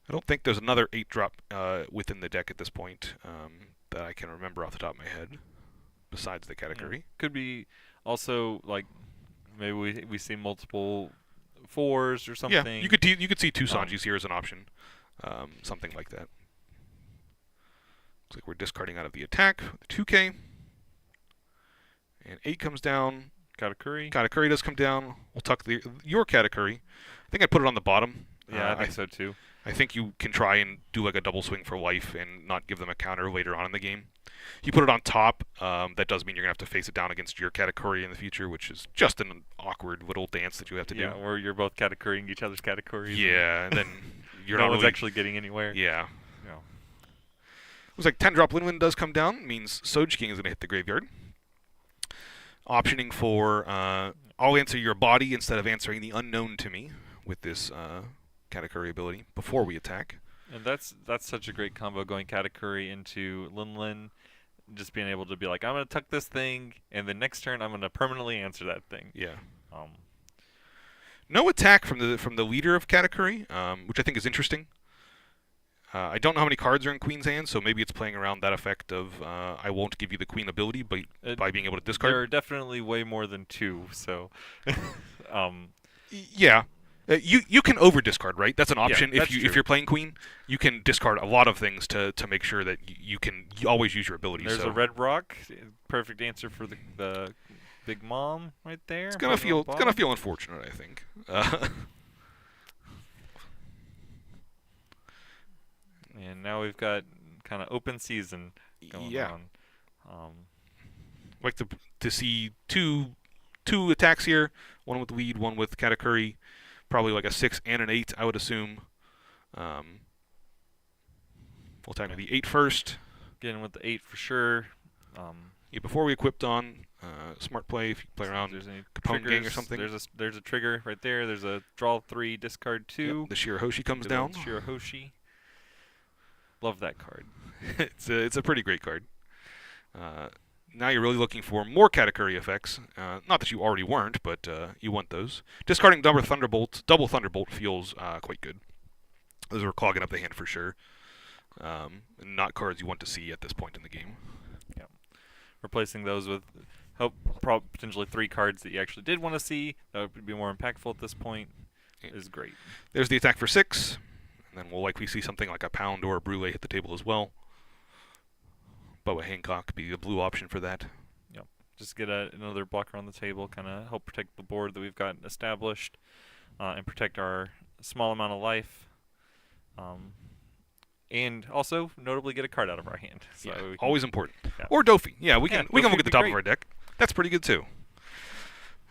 I don't think there's another 8-drop within the deck at this point that I can remember off the top of my head, besides the Katakuri.
Yeah. Could be also like maybe we see multiple 4s or something.
Yeah, you could see 2 Sanjis here as an option, something like that. Looks like we're discarding out of the attack with the 2K, and 8 comes down. Katakuri does come down. We'll tuck your Katakuri. I think I'd put it on the bottom.
Yeah, I think so too.
I think you can try and do like a double swing for life and not give them a counter later on in the game. You put it on top, that does mean you're going to have to face it down against your Katakuri in the future, which is just an awkward little dance that you have to do.
Yeah, where you're both Katakuring each other's Katakuris.
Yeah, and then you're
no
not
one's
really
actually getting anywhere.
Yeah.
No.
Looks like 10-drop Linwen does come down, means Soj King is going to hit the graveyard. Optioning for I'll answer your body instead of answering the unknown to me with this Katakuri ability before we attack.
And that's such a great combo, going Katakuri into Linlin, just being able to be like, I'm going to tuck this thing, and then next turn I'm going to permanently answer that thing.
Yeah. No attack from the leader of Katakuri, which I think is interesting. I don't know how many cards are in Queen's hand, so maybe it's playing around that effect of I won't give you the Queen ability by being able to discard.
There are definitely way more than 2, so...
Yeah. You can over discard, right? That's an option.
Yeah,
if you're playing Queen, you can discard a lot of things to make sure that you always use your ability.
There's a red rock, perfect answer for the big mom right there.
It's gonna feel unfortunate, I think.
And now we've got kind of open season going on.
Like to see two attacks here, one with lead, one with Katakuri. Probably like a 6 and an 8, I would assume. We'll attack with the 8 first.
Getting with the 8 for sure.
Yeah, before we equipped on smart play, if you play around Capone Gang or something.
There's a trigger right there. There's a draw 3, discard 2.
Yep, the Shirahoshi comes down.
Shirahoshi. Love that card.
It's a pretty great card. Now you're really looking for more Katakuri effects. Not that you already weren't, but you want those. Discarding double Thunderbolt feels quite good. Those are clogging up the hand for sure. Not cards you want to see at this point in the game.
Yeah. Replacing those with potentially 3 cards that you actually did want to see, that would be more impactful at this point, is great.
There's the attack for 6, and then we'll likely see something like a Pound or a Brule hit the table as well. Boa Hancock be the blue option for that.
Yep. Just get another blocker on the table, kind of help protect the board that we've got established, and protect our small amount of life. And also, notably, get a card out of our hand. So
yeah, always important.
Yeah.
Or Dofi. Yeah, we can look at the top of our deck. That's pretty good too.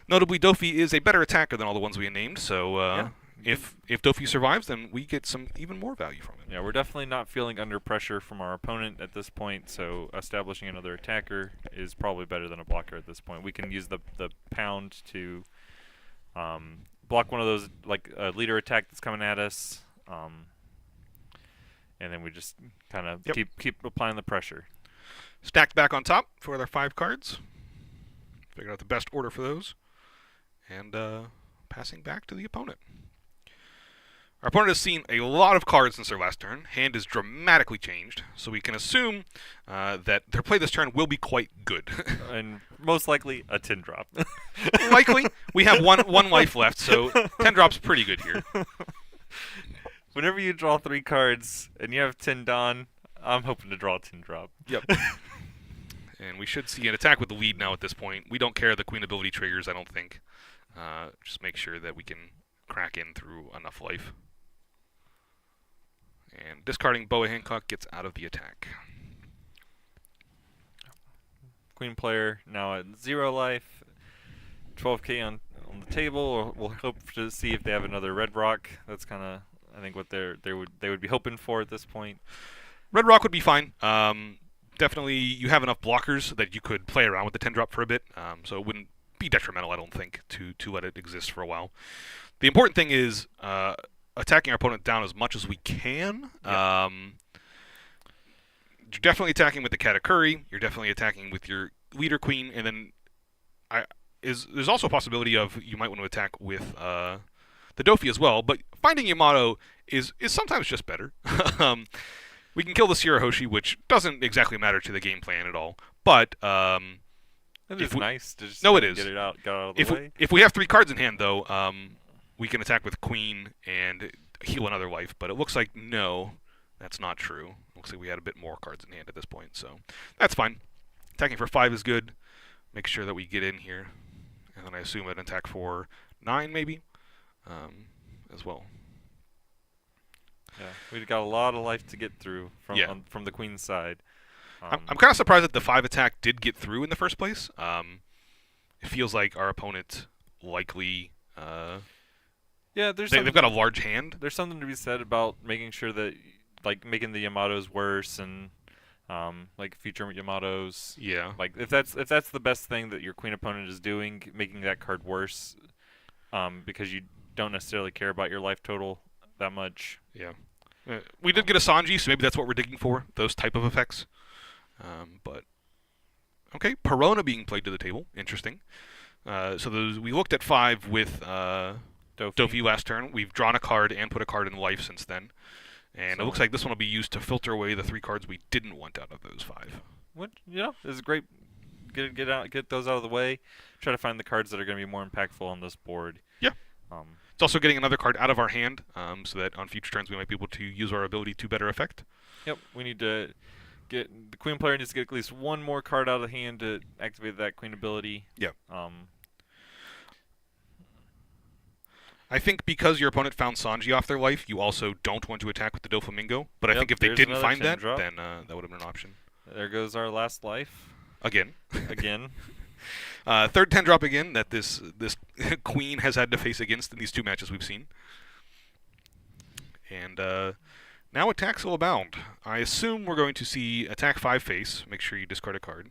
Notably, Dofi is a better attacker than all the ones we named. So if Dofi survives, then we get some even more value from it.
Yeah, we're definitely not feeling under pressure from our opponent at this point. So establishing another attacker is probably better than a blocker at this point. We can use the Pound to block one of those, like a leader attack that's coming at us. And then we just kind of keep applying the pressure.
Stacked back on top for their 5 cards. Figured out the best order for those. And passing back to the opponent. Our opponent has seen a lot of cards since their last turn. Hand is dramatically changed, so we can assume that their play this turn will be quite good.
And most likely a 10 drop.
Likely. We have one life left, so 10 drops pretty good here.
Whenever you draw 3 cards and you have 10 Dawn, I'm hoping to draw a 10 drop.
Yep. And we should see an attack with the lead now at this point. We don't care the Queen ability triggers, I don't think. Just make sure that we can crack in through enough life. And discarding Boa Hancock gets out of the attack.
Queen player now at 0 life, 12k on the table. We'll hope to see if they have another red rock. That's kind of, I think, what they would be hoping for at this point.
Red rock would be fine. Definitely, you have enough blockers that you could play around with the 10 drop for a bit, so it wouldn't be detrimental, I don't think, to let it exist for a while. The important thing is attacking our opponent down as much as we can.
Yep.
You're definitely attacking with the Katakuri. You're definitely attacking with your leader queen, and then there's also a possibility of you might want to attack with the Dofi as well. But finding Yamato is sometimes just better. We can kill the Shirahoshi, which doesn't exactly matter to the game plan at all. But
It is nice to just
No, it is.
get it out of the way.
if we have 3 cards in hand, though, we can attack with Queen and heal another life. But it looks like no, that's not true. Looks like we had a bit more cards in hand at this point, so that's fine. Attacking for 5 is good. Make sure that we get in here, and then I assume an attack for 9 maybe as well.
Yeah, we've got a lot of life to get through from the Queen's side.
I'm kind of surprised that the 5 attack did get through in the first place. It feels like our opponent likely
yeah,
they've got a large hand.
There's something to be said about making sure that, like, making the Yamatos worse and like future Yamatos.
Yeah.
Like if that's the best thing that your Queen opponent is doing, making that card worse, because you don't necessarily care about your life total that much.
Yeah. We did get a Sanji, so maybe that's what we're digging for, those type of effects. But okay, Perona being played to the table, interesting. So we looked at 5 with Dofi last turn. We've drawn a card and put a card in life since then. And it looks like this one will be used to filter away the 3 cards we didn't want out of those 5.
What is great. Get those out of the way. Try to find the cards that are going to be more impactful on this board.
Yeah. It's also getting another card out of our hand, so that on future turns we might be able to use our ability to better effect.
Yep. We need to get the Queen player needs to get at least one more card out of the hand to activate that Queen ability.
Yep. I think because your opponent found Sanji off their life, you also don't want to attack with the Doflamingo. But I think if they didn't find that, then that would have been an option.
There goes our last life.
Again.
Third
10 drop again that this Queen has had to face against in these 2 matches we've seen. And now attacks will abound. I assume we're going to see attack 5 face. Make sure you discard a card.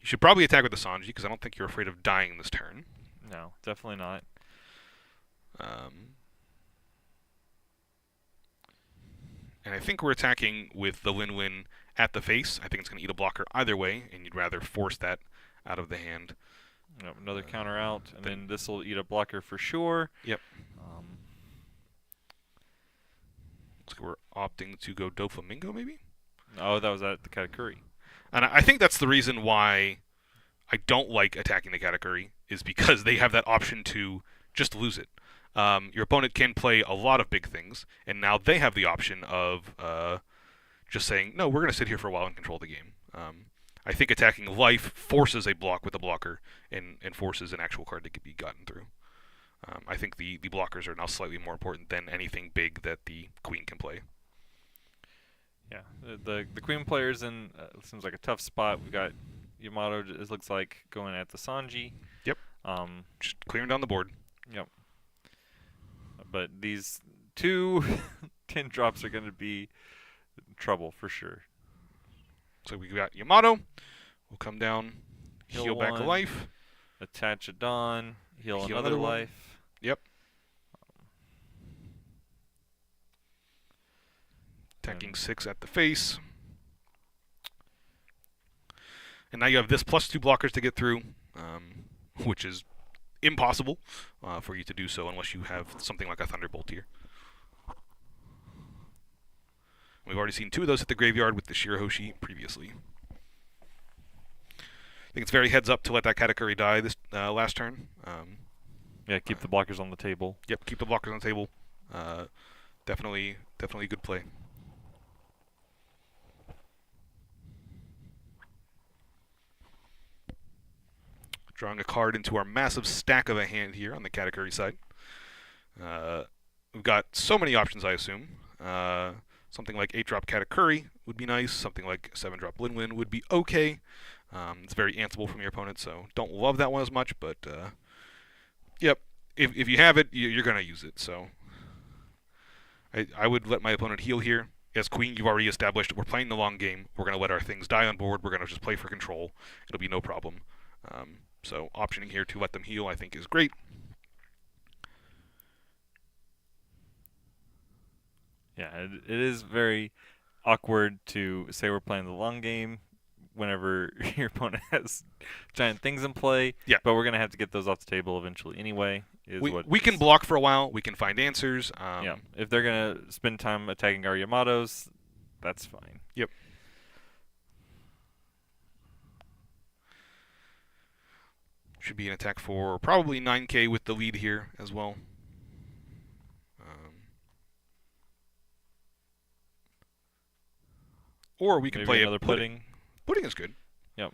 You should probably attack with the Sanji because I don't think you're afraid of dying this turn.
No, definitely not.
And I think we're attacking with the Lin at the face. I think it's going to eat a blocker either way, and you'd rather force that out of the hand.
Yep, another counter out, and then this will eat a blocker for sure.
Yep. Looks like we're opting to go Doflamingo, maybe?
Oh, that was at the Katakuri.
And I think that's the reason why I don't like attacking the Katakuri, is because they have that option to just lose it. Your opponent can play a lot of big things, and now they have the option of just saying, no, we're going to sit here for a while and control the game. I think attacking life forces a block with a blocker and forces an actual card to be gotten through. I think the blockers are now slightly more important than anything big that the Queen can play.
Yeah, the Queen player's in seems like a tough spot. We've got Yamato, it looks like, going at the Sanji.
Yep. Just clearing down the board.
Yep. But these 2 10 drops are going to be trouble for sure.
So we got Yamato. We'll come down, heal back a
1,
life.
Attach a Dawn, heal another life.
Yep. Attacking 6 at the face. And now you have this plus 2 blockers to get through, which is impossible for you to do so unless you have something like a Thunderbolt here. We've already seen 2 of those hit the graveyard with the Shirahoshi previously. I think it's very heads up to let that Katakuri die this last turn.
Yeah, keep the blockers on the table.
Yep, keep the blockers on the table. Definitely good play. Drawing a card into our massive stack of a hand here on the Katakuri side. We've got so many options, I assume. Something like 8-drop Katakuri would be nice. Something like 7-drop Lin would be okay. It's very answerable from your opponent, so don't love that one as much, but yep, if you have it, you're going to use it. So I would let my opponent heal here. As queen, you've already established we're playing the long game. We're going to let our things die on board. We're going to just play for control. It'll be no problem. So optioning here to let them heal, I think, is great.
Yeah, it is very awkward to say we're playing the long game whenever your opponent has giant things in play.
Yeah.
But we're going to have to get those off the table eventually anyway.
We can block for a while. We can find answers.
Yeah. If they're going to spend time attacking our Yamatos, that's fine.
Yep. Should be an attack for probably 9k with the lead here as well. Or we can play
another pudding.
Pudding is good.
Yep.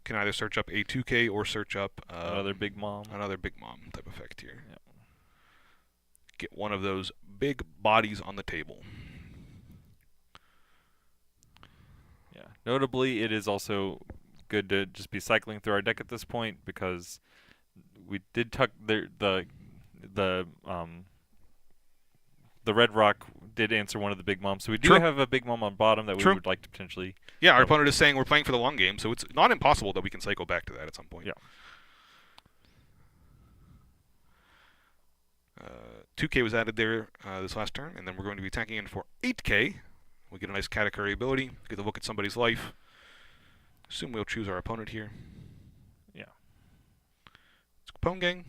Can either search up a 2k or search up
another big mom.
Another big mom type effect here.
Yep.
Get one of those big bodies on the table.
Yeah. Notably, it is also good to just be cycling through our deck at this point because we did tuck the red rock did answer one of the big moms, so we do have a big mom on bottom that we would like to potentially.
Yeah, our opponent is saying we're playing for the long game, so it's not impossible that we can cycle back to that at some point.
Yeah.
2k was added there this last turn, and then we're going to be attacking in for 8k. We get a nice Katakuri ability, get to look at somebody's life. Assume we'll choose our opponent here.
Yeah.
It's Capone Gang.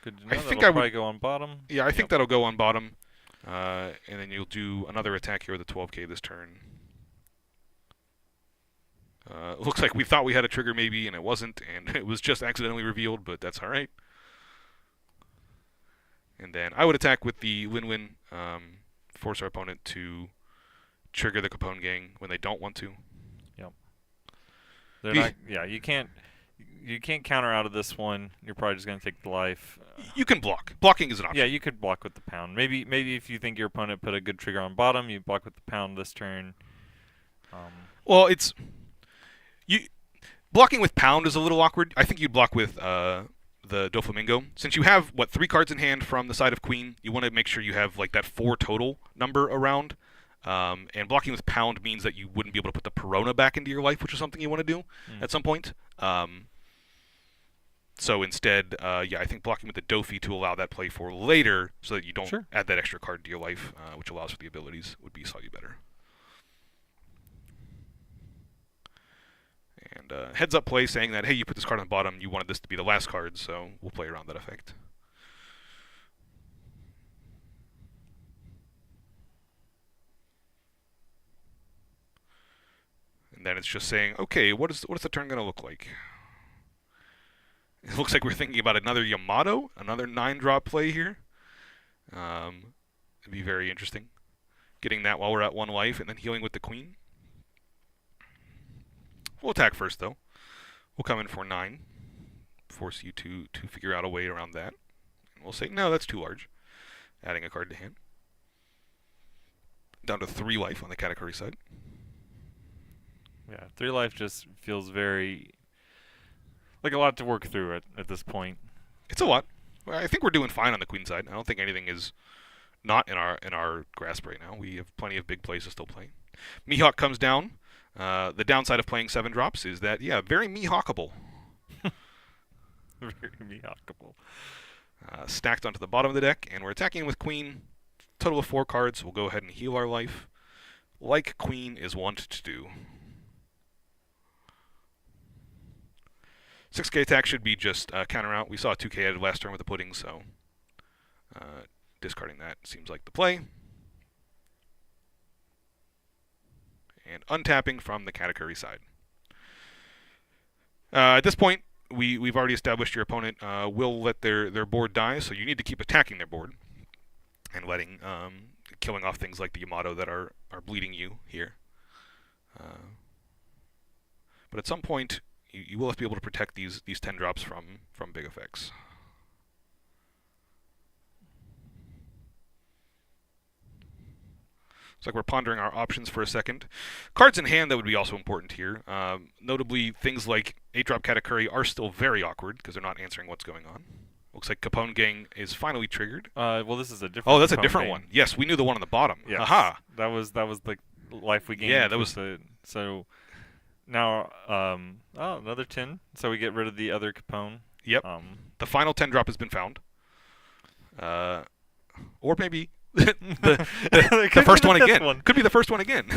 Good to know. I think that'll probably go on bottom.
Yeah, I think that'll go on bottom. And then you'll do another attack here with the 12k this turn. Looks like we thought we had a trigger maybe, and it wasn't, and it was just accidentally revealed, but that's alright. And then I would attack with the Lin, force our opponent to trigger the Capone Gang when they don't want to.
Yep. They're not. Yeah, you can't counter out of this one. You're probably just going to take the life.
You can block. Blocking is an option.
Yeah, you could block with the pound. Maybe if you think your opponent put a good trigger on bottom, you block with the pound this turn.
Well, blocking with pound is a little awkward. I think you'd block with the Doflamingo. Since you have 3 cards in hand from the side of queen, you want to make sure you have like that 4 total number around. And blocking with pound means that you wouldn't be able to put the Perona back into your life, which is something you want to do at some point. So instead, yeah, I think blocking with the Dofi to allow that play for later so that you don't add that extra card to your life, which allows for the abilities, would be slightly better. And heads up play saying that, hey, you put this card on the bottom, you wanted this to be the last card, so we'll play around that effect. And then it's just saying, okay, what is the turn going to look like? It looks like we're thinking about another Yamato, another 9-drop play here. It'd be very interesting. Getting that while we're at 1 life and then healing with the queen. We'll attack first, though. We'll come in for 9. Force you to figure out a way around that. And we'll say, no, that's too large. Adding a card to hand. Down to 3 life on the Katakuri side.
Yeah, 3 life just feels very like a lot to work through at this point.
It's a lot. I think we're doing fine on the queen side. I don't think anything is not in our grasp right now. We have plenty of big plays to still play. Mihawk comes down. The downside of playing 7 drops is that, yeah, very Mihawkable.
Very Mihawkable.
Stacked onto the bottom of the deck, and we're attacking with queen. Total of 4 cards. We'll go ahead and heal our life, like queen is wont to do. 6k attack should be just counter out. We saw a 2k added last turn with the pudding, so discarding that seems like the play. And untapping from the Katakuri side. At this point, we've already established your opponent will let their board die, so you need to keep attacking their board and killing off things like the Yamato that are bleeding you here. But at some point, you will have to be able to protect these 10 drops from big effects. It's like we're pondering our options for a second. Cards in hand, that would be also important here. Notably, things like 8-drop Katakuri are still very awkward because they're not answering what's going on. Looks like Capone Gang is finally triggered.
Well, this is a different.
Oh, that's a
Capone
different
Gang.
one. Yes, we knew the one on the bottom.
Yes.
Aha.
That was the life we gained.
Yeah, that was
so. Now, another 10. So we get rid of the other Capone.
Yep. The final 10 drop has been found. Or maybe the first one again. Could be the first one again.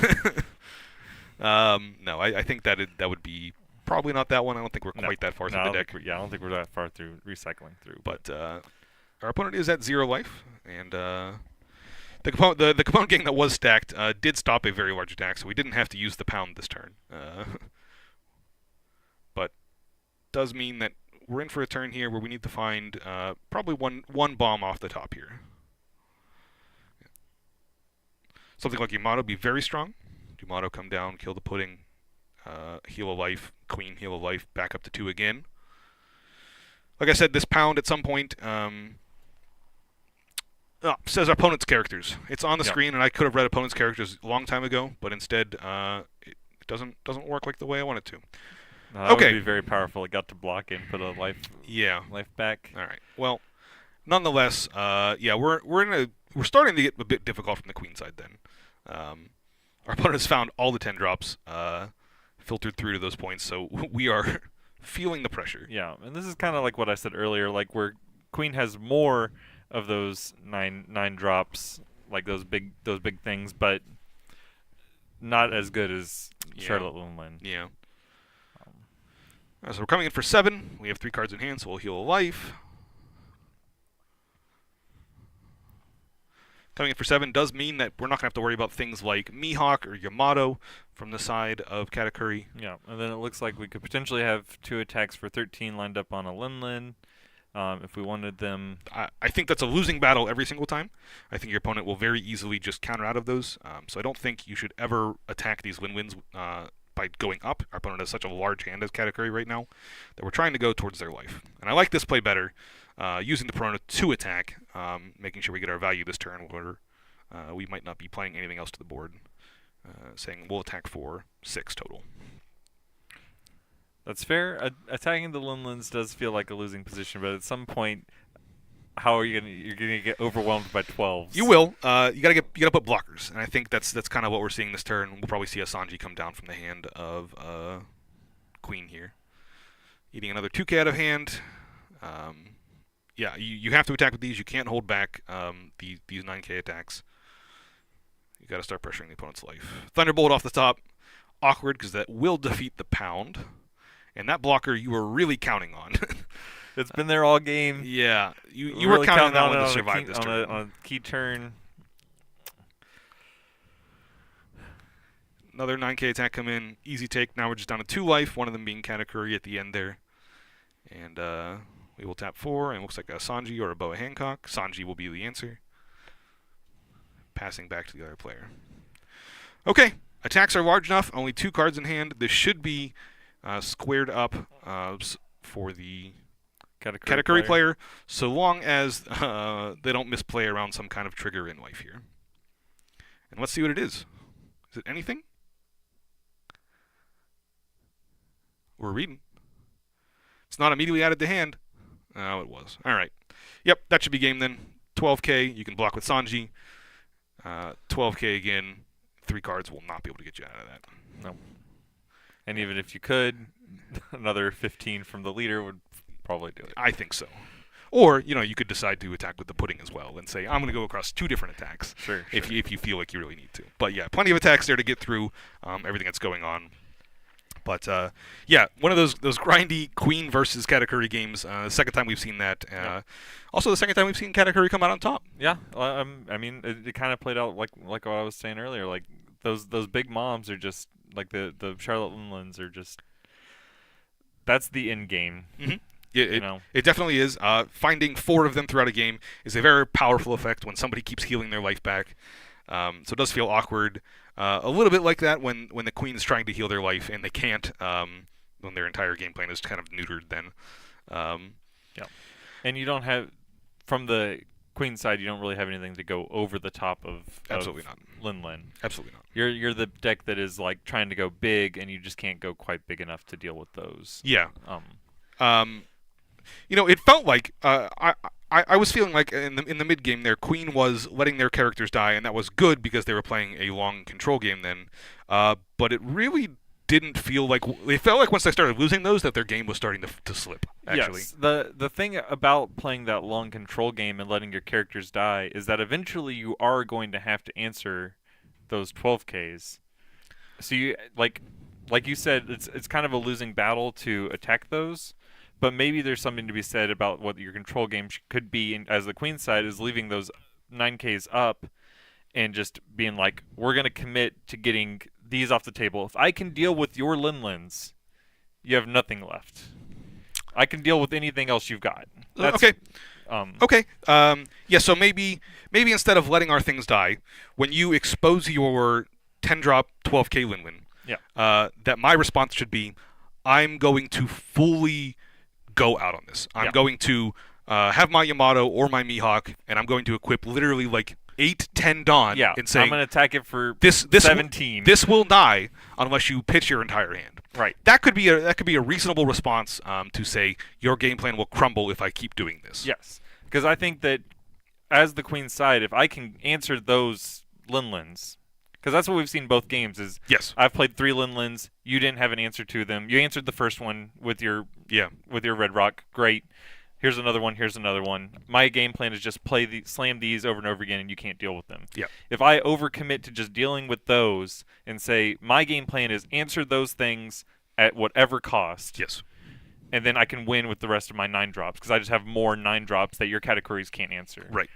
No, I think that would be probably not that one. I don't think we're quite that far through the deck.
I don't think we're that far through recycling through.
But our opponent is at 0 life, and the Capone Gang that was stacked did stop a very large attack, so we didn't have to use the pound this turn. But does mean that we're in for a turn here where we need to find probably one bomb off the top here. Something like Yamato be very strong. Yamato come down, kill the pudding, heal a life, queen heal a life, back up to 2 again. Like I said, this pound at some point says opponent's characters. It's on the screen, and I could have read opponent's characters a long time ago, but instead it doesn't work like the way I want it to.
That would be very powerful. It got to block and put a life back.
All right. Well, nonetheless, we're starting to get a bit difficult from the queen side then. Our opponent has found all the 10 drops filtered through to those points, so we are feeling the pressure.
Yeah, and this is kind of like what I said earlier, like where queen has more of those nine drops, like those big things, but not as good as Charlotte Lunlin.
Yeah. So we're coming in for 7. We have 3 cards in hand, so we'll heal a life. Coming in for 7 does mean that we're not going to have to worry about things like Mihawk or Yamato from the side of Katakuri.
Yeah, and then it looks like we could potentially have 2 attacks for 13 lined up on a Linlin if we wanted them.
I think that's a losing battle every single time. I think your opponent will very easily just counter out of those. So I don't think you should ever attack these win-wins by going up. Our opponent has such a large hand as Katakuri right now that we're trying to go towards their life. And I like this play better. Using the Perona to attack, making sure we get our value this turn where we might not be playing anything else to the board, saying we'll attack for 6 total.
That's fair. Attacking the Linlins does feel like a losing position, but at some point, how are you're gonna get overwhelmed by 12s?
You will. You gotta put blockers, and I think that's kind of what we're seeing this turn. We'll probably see a Sanji come down from the hand of Queen here, eating another 2k out of hand. Yeah, you have to attack with these. You can't hold back these 9k attacks. You got to start pressuring the opponent's life. Thunderbolt off the top. Awkward because that will defeat the pound. And that blocker you were really counting on.
It's been there all game.
Yeah, you were counting on to survive this turn.
On a key turn.
Another 9k attack come in. Easy take. Now we're just down to 2 life, one of them being Katakuri at the end there. And we will tap 4, and it looks like a Sanji or a Boa Hancock. Sanji will be the answer. Passing back to the other player. Okay, attacks are large enough. Only 2 cards in hand. This should be squared up for the Katakuri player, so long as they don't misplay around some kind of trigger in life here. And let's see what it is. Is it anything? We're reading. It's not immediately added to hand. Oh, it was. All right. Yep, that should be game then. 12k, you can block with Sanji. 12k again. 3 cards will not be able to get you out of that.
No. And even if you could, another 15 from the leader would probably do it.
I think so. Or, you could decide to attack with the pudding as well and say, I'm going to go across 2 different attacks.
Sure.
If you feel like you really need to. But yeah, plenty of attacks there to get through everything that's going on. But yeah, one of those grindy Queen versus Katakuri games. The second time we've seen that. Also, the second time we've seen Katakuri come out on top.
Yeah, I mean, it kind of played out like what I was saying earlier. Like those big moms are just like the Charlotte Linlands are just that's the end game.
Mm-hmm. It definitely is. Finding 4 of them throughout a game is a very powerful effect when somebody keeps healing their life back. So it does feel awkward. A little bit like that when the Queen is trying to heal their life and they can't. When their entire game plan is kind of neutered then.
Yeah, and you don't have from the Queen side. You don't really have anything to go over the top of
Absolutely not.
Linlin.
Absolutely not.
You're the deck that is like trying to go big, and you just can't go quite big enough to deal with those.
Yeah. It felt like I was feeling like in the mid game there, Queen was letting their characters die, and that was good because they were playing a long control game then. But it really didn't feel like it felt like once they started losing those that their game was starting to slip. Actually,
yes. The thing about playing that long control game and letting your characters die is that eventually you are going to have to answer those 12Ks. So you like you said, it's kind of a losing battle to attack those. But maybe there's something to be said about what your control game could be as the Queen side is leaving those 9Ks up and just being like, we're going to commit to getting these off the table. If I can deal with your Linlins, you have nothing left. I can deal with anything else you've got.
Okay. Okay. Yeah, so maybe instead of letting our things die, when you expose your 10-drop 12K Linlin, that my response should be, I'm going to fully go out on this. I'm going to have my Yamato or my Mihawk, and I'm going to equip literally like 8, 10 Dawn.
Yeah,
and saying,
I'm going to attack it for
this
17.
This will die unless you pitch your entire hand.
Right.
That could be a reasonable response to say your game plan will crumble if I keep doing this.
Yes, because I think that as the Queen side, if I can answer those Linlins, because that's what we've seen both games is
yes.
I've played 3 Linlins. You didn't have an answer to them. You answered the first one with your Red Rock. Great. Here's another one. Here's another one. My game plan is just slam these over and over again, and you can't deal with them.
Yeah.
If I overcommit to just dealing with those and say my game plan is answer those things at whatever cost.
Yes.
And then I can win with the rest of my 9 drops because I just have more 9 drops that your categories can't answer.
Right.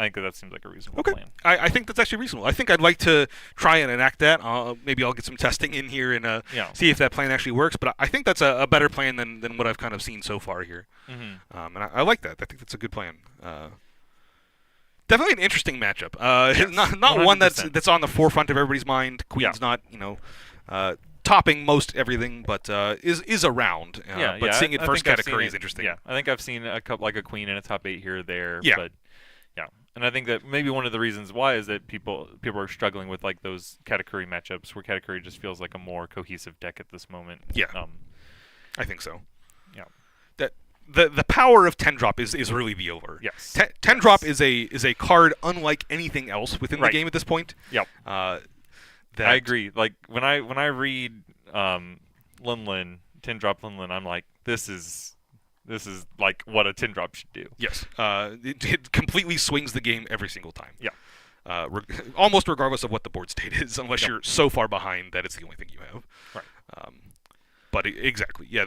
I think that seems like a reasonable
plan. I think that's actually reasonable. I think I'd like to try and enact that. Maybe I'll get some testing in here and see if that plan actually works. But I think that's a better plan than what I've kind of seen so far here.
Mm-hmm.
And I like that. I think that's a good plan. Definitely an interesting matchup.
Yes,
not one that's on the forefront of everybody's mind. Queen's not topping most everything, but is around. But seeing it first category is interesting.
Yeah, I think I've seen a couple like a Queen in a top 8 here or there.
Yeah.
But yeah, and I think that maybe one of the reasons why is that people are struggling with like those Katakuri matchups where Katakuri just feels like a more cohesive deck at this moment.
Yeah, I think so.
Yeah,
that the power of 10-drop is really the over.
Yes,
10-drop is a card unlike anything else within the game at this point.
Yep. I agree. Like when I read Linlin 10-drop Linlin, I'm like, this is like what a 10-drop should do.
Yes. It completely swings the game every single time.
Yeah.
Almost regardless of what the board state is, unless you're so far behind that it's the only thing you have.
Right.
But exactly. Yeah.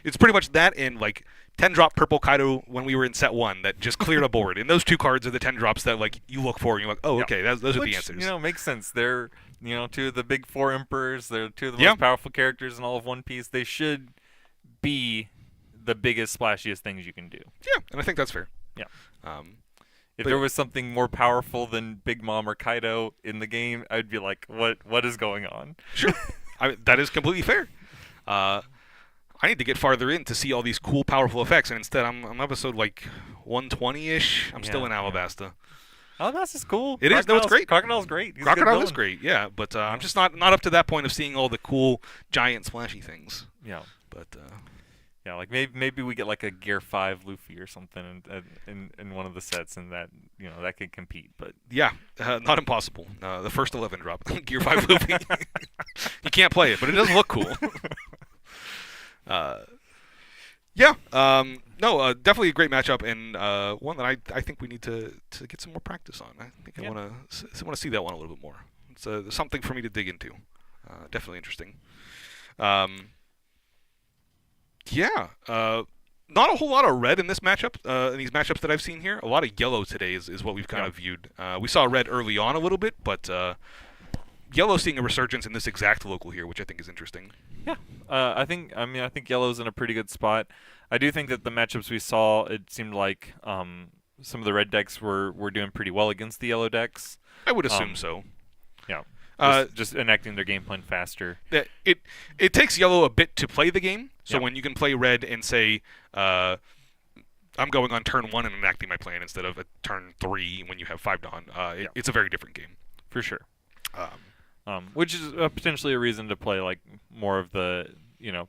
It's pretty much that and like 10-drop Purple Kaido when we were in set 1 that just cleared a board. And those 2 cards are the 10-drops that like you look for and you're like, oh, okay, those are the answers.
Makes sense. They're 2 of the big 4 emperors. They're 2 of the most powerful characters in all of One Piece. They should be the biggest, splashiest things you can do.
Yeah, and I think that's fair.
Yeah. If there was something more powerful than Big Mom or Kaido in the game, I'd be like, what is going on?
Sure. That is completely fair. I need to get farther in to see all these cool, powerful effects, and instead I'm episode like 120-ish. I'm still in Alabasta.
Alabasta's cool.
It is. No, it's great.
Crocodile's great.
Crocodile is great, yeah. But I'm just not up to that point of seeing all the cool, giant, splashy things.
Yeah.
But
yeah, like maybe we get like a Gear 5 Luffy or something in one of the sets, and that that could compete. But
yeah, not impossible. The first 11 drop Gear 5 Luffy. You can't play it, but it does look cool. Definitely a great matchup and one that I think we need to get some more practice on. I think I want to see that one a little bit more. It's something for me to dig into. Definitely interesting. Um, yeah. Not a whole lot of red in this matchup. In these matchups that I've seen here, a lot of yellow today is what we've kind
Yeah.
of viewed. We saw red early on a little bit, but yellow seeing a resurgence in this exact local here, which I think is interesting.
Yeah. I think yellow's in a pretty good spot. I do think that the matchups we saw, it seemed like some of the red decks were doing pretty well against the yellow decks.
I would assume
Um,
so.
yeah.
Uh,
Just enacting their game plan faster.
that it takes yellow a bit to play the game. So
Yeah.
when you can play red and say, I'm going on turn one and enacting my plan instead of a turn three when you have 5 Dawn,
Yeah.
it's a very different game.
For sure.
Um,
Which is potentially a reason to play like more of the,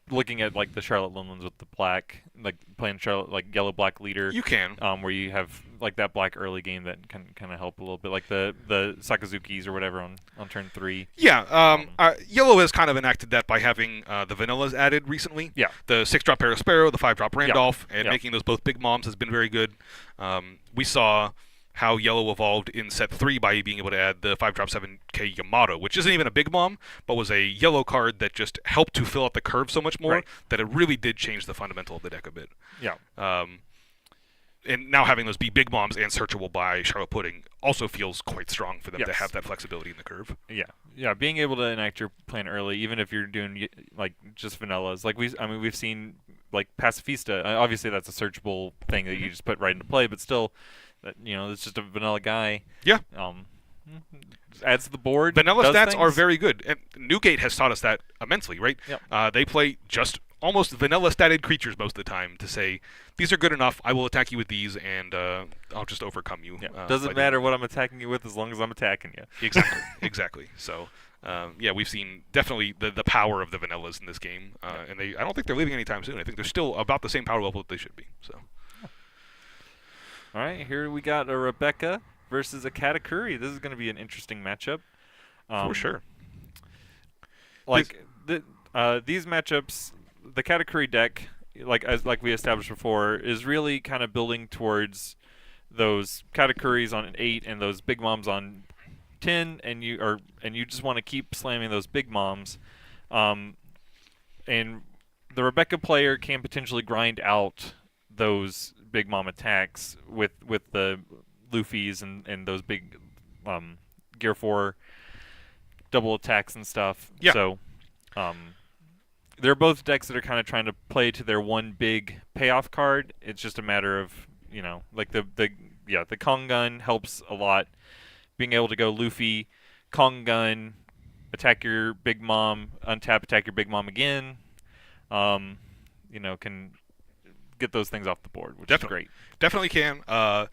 looking at like the Charlotte Linlands with the black, like playing Charlotte like yellow black leader,
you can.
where you have like that black early game that can kind of help a little bit, like the Sakazukis or whatever on turn 3.
Yeah, yellow has kind of enacted that by having the vanillas added recently.
Yeah.
The 6-drop Parasparrow, the 5-drop Randolph, and
Yeah.
making those both big moms has been very good. We saw how yellow evolved in set 3 by being able to add the 5-drop 7k Yamato, which isn't even a big mom, but was a yellow card that just helped to fill out the curve so much more
Right.
that it really did change the fundamental of the deck a bit.
Yeah.
And now having those be big moms and searchable by Charlotte Pudding also feels quite strong for them to
Yes.
have that flexibility in the curve.
Yeah, being able to enact your plan early, even if you're doing like just vanillas, like we've seen like Pacifista. Obviously, that's a searchable thing that you just put right into play, but still, it's just a vanilla guy.
Yeah.
Adds to the board.
Vanilla
does
stats are
things.
very good, and Newgate has taught us that immensely, right?
Yep.
They play just almost vanilla statted creatures most of the time to say, these are good enough, I will attack you with these, and I'll just overcome you.
Yeah. Doesn't matter what I'm attacking you with as long as I'm attacking you.
Exactly, exactly. So, yeah, we've seen definitely the power of the vanillas in this game, and I don't think they're leaving anytime soon. I think they're still about the same power level that they should be. So,
All right, here we got a Rebecca versus a Katakuri. This is going to be an interesting matchup.
for sure.
Like these matchups, the Katakuri deck, like we established before, is really kind of building towards those Katakuris on an 8 and those big moms on 10, and you just want to keep slamming those big moms, and the Rebecca player can potentially grind out those big mom attacks with the Luffy's and those big Gear 4 double attacks and stuff.
Yeah.
So they're both decks that are kind of trying to play to their one big payoff card. It's just a matter of, like the Kong gun helps a lot. Being able to go Luffy, Kong gun, attack your big mom, untap, attack your big mom again. Can get those things off the board, which is great.
Definitely can. I've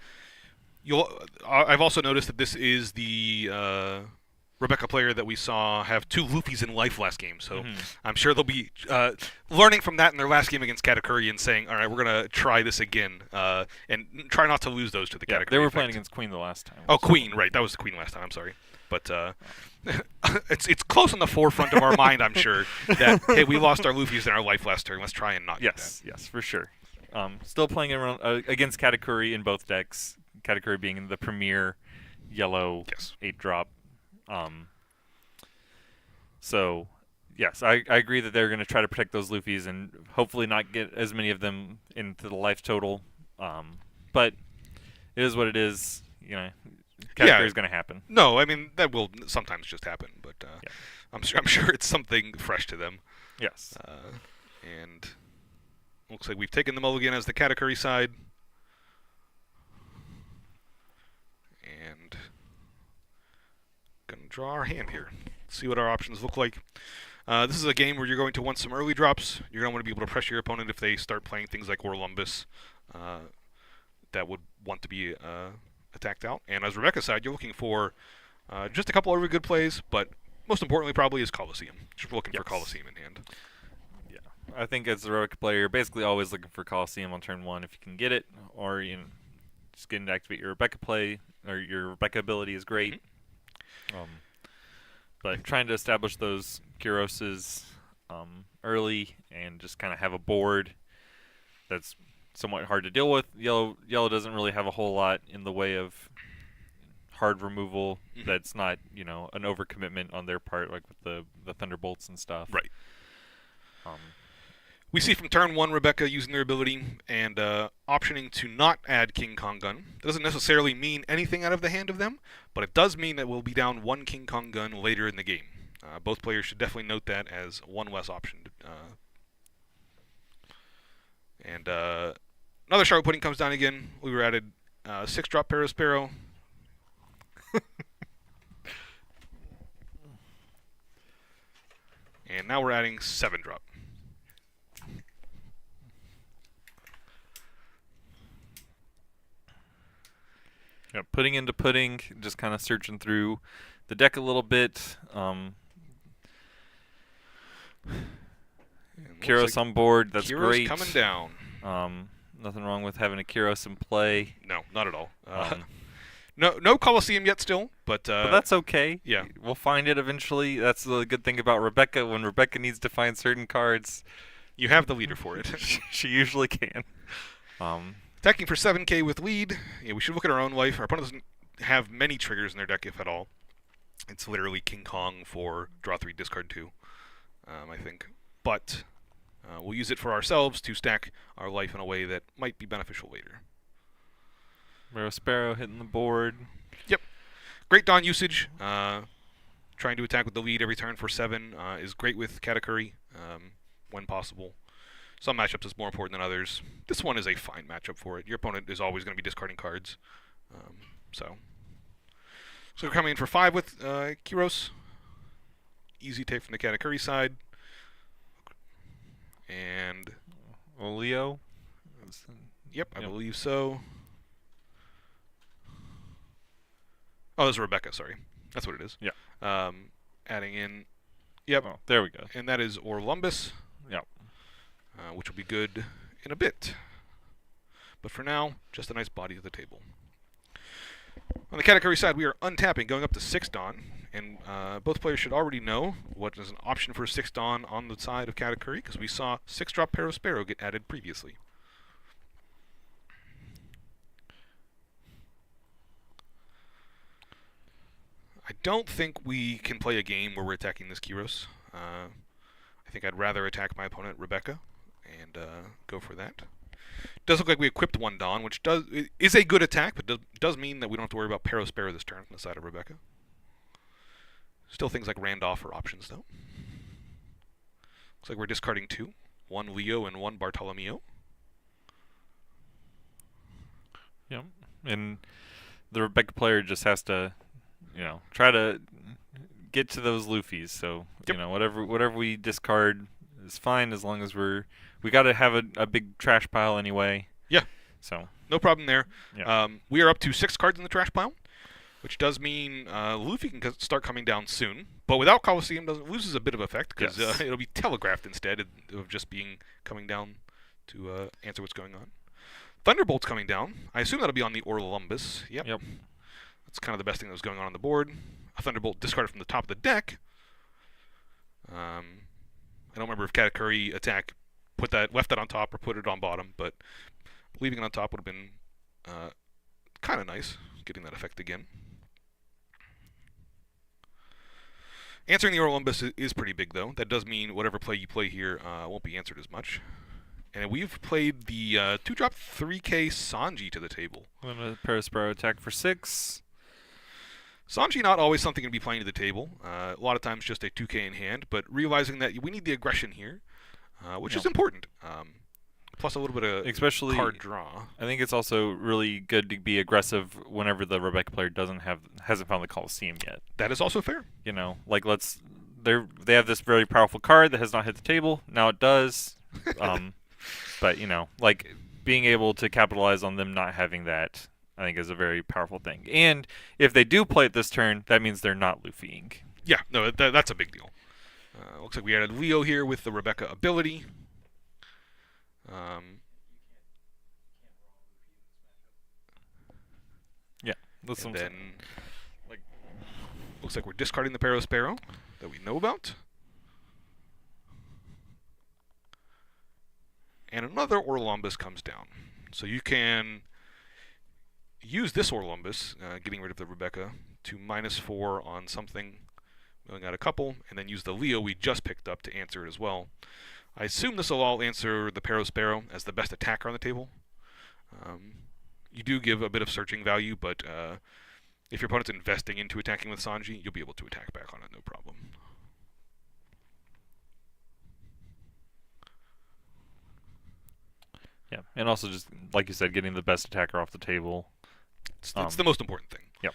also noticed that this is the Rebecca player that we saw have 2 Luffys in life last game, so I'm sure they'll be learning from that in their last game against Katakuri and saying, all right, we're going to try this again, and try not to lose those to the Katakuri.
They were
effect.
playing against Queen the last time.
Oh, Queen, right. That was the Queen last time, I'm sorry. But it's close on the forefront of our mind, I'm sure, that, hey, we lost our Luffys in our life last turn. Let's try and not do that.
Yes, for sure. Still playing around against Katakuri in both decks. Katakuri being the premier yellow 8-drop. So, yes, I agree that they're going to try to protect those Luffys and hopefully not get as many of them into the life total. But it is what it is. Katakuri is going to happen.
No, I mean, that will sometimes just happen, but I'm sure it's something fresh to them.
Yes.
And looks like we've taken the mulligan as the Katakuri side. And gonna draw our hand here. See what our options look like. This is a game where you're going to want some early drops. You're going to want to be able to pressure your opponent if they start playing things like Orlumbus that would want to be attacked out. And as Rebecca's side, you're looking for just a couple of good plays, but most importantly probably is Colosseum. Just looking for Colosseum in hand.
Yeah, I think as a Rebecca player, you're basically always looking for Colosseum on turn 1 if you can get it, or just getting to activate your Rebecca play, or your Rebecca ability is great. But trying to establish those Kyroses early and just kind of have a board that's somewhat hard to deal with. Yellow doesn't really have a whole lot in the way of card removal
Mhm.
that's not, an overcommitment on their part, like with the Thunderbolts and stuff.
Right.
Um,
We see from turn 1 Rebecca using their ability and optioning to not add King Kong Gun. That doesn't necessarily mean anything out of the hand of them, but it does mean that we'll be down 1 King Kong Gun later in the game. Both players should definitely note that as one less option. And another Sharp Pudding comes down again. We were added 6-drop Parasparrow. And now we're adding 7-drop.
Yeah, putting into pudding, just kind of searching through the deck a little bit. Kyros on board, that's
Kyros
great.
coming down.
Nothing wrong with having a Kyros in play.
No, not at all. No Colosseum yet still, but
that's okay.
Yeah.
We'll find it eventually. That's the good thing about Rebecca. When Rebecca needs to find certain cards,
you have the leader for it.
she usually can.
Attacking for 7k with lead. Yeah, we should look at our own life. Our opponent doesn't have many triggers in their deck, if at all. It's literally King Kong for draw 3, discard 2, I think. But we'll use it for ourselves to stack our life in a way that might be beneficial later.
Sparrow hitting the board.
Yep. Great Dawn usage. Trying to attack with the lead every turn for 7 is great with Katakuri when possible. Some matchups is more important than others. This one is a fine matchup for it. Your opponent is always going to be discarding cards. So we're coming in for 5 with Kyros. Easy take from the Katakuri side. And
Leo?
Yep, I believe so. Oh, this is Rebecca, sorry. That's what it is.
Yeah.
Adding in, yep.
Oh, there we go.
And that is Orlumbus.
Yep.
Which will be good in a bit. But for now, just a nice body to the table. On the Katakuri side, we are untapping, going up to 6 Dawn. And both players should already know what is an option for 6 Dawn on the side of Katakuri, because we saw 6-drop Parasparrow get added previously. I don't think we can play a game where we're attacking this Kyros. I think I'd rather attack my opponent, Rebecca, and go for that. Does look like we equipped 1 Dawn, which is a good attack, but does mean that we don't have to worry about Parasparrow this turn from the side of Rebecca. Still things like Randolph are options, though. Looks like we're discarding 2. 1 Leo and 1 Bartolomeo.
Yep. And the Rebecca player just has to, try to get to those Luffys. So,
yep.
Whatever we discard is fine as long as we got to have a big trash pile anyway.
Yeah.
So
no problem there.
Yeah.
We are up to 6 cards in the trash pile, which does mean Luffy can start coming down soon. But without Colosseum, loses a bit of effect because
yes.
It'll be telegraphed instead of just coming down to answer what's going on. Thunderbolt's coming down. I assume that'll be on the Orlumbus. Yep. That's kind of the best thing that was going on the board. A Thunderbolt discarded from the top of the deck. I don't remember if Katakuri attack left that on top or put it on bottom, but leaving it on top would have been kind of nice, getting that effect again. Answering the Orlumbus is pretty big, though. That does mean whatever play you play here won't be answered as much. And we've played the 2-drop 3k Sanji to the table.
I'm going to Parasparrow attack for 6.
Sanji not always something to be playing to the table. A lot of times just a 2k in hand, but realizing that we need the aggression here, which is important. Plus a little bit of
especially
card draw.
I think it's also really good to be aggressive whenever the Rebecca player hasn't found the Colosseum yet.
That is also fair.
Like they have this very powerful card that has not hit the table. Now it does. But like being able to capitalize on them not having that, I think is a very powerful thing. And if they do play it this turn, that means they're not Luffying.
Yeah, no, that's a big deal. Looks like we added Leo here with the Rebecca ability.
Yeah, that's
and
what I'm
then
saying.
looks like we're discarding the Parasparrow that we know about. And another Orlumbus comes down. So you can use this Orlumbus, getting rid of the Rebecca, to -4 on something, milling out a couple, and then use the Leo we just picked up to answer it as well. I assume this will all answer the Parasparrow as the best attacker on the table. You do give a bit of searching value, but if your opponent's investing into attacking with Sanji, you'll be able to attack back on it, no problem.
Yeah, and also just like you said, getting the best attacker off the table.
It's the most important thing.
Yep.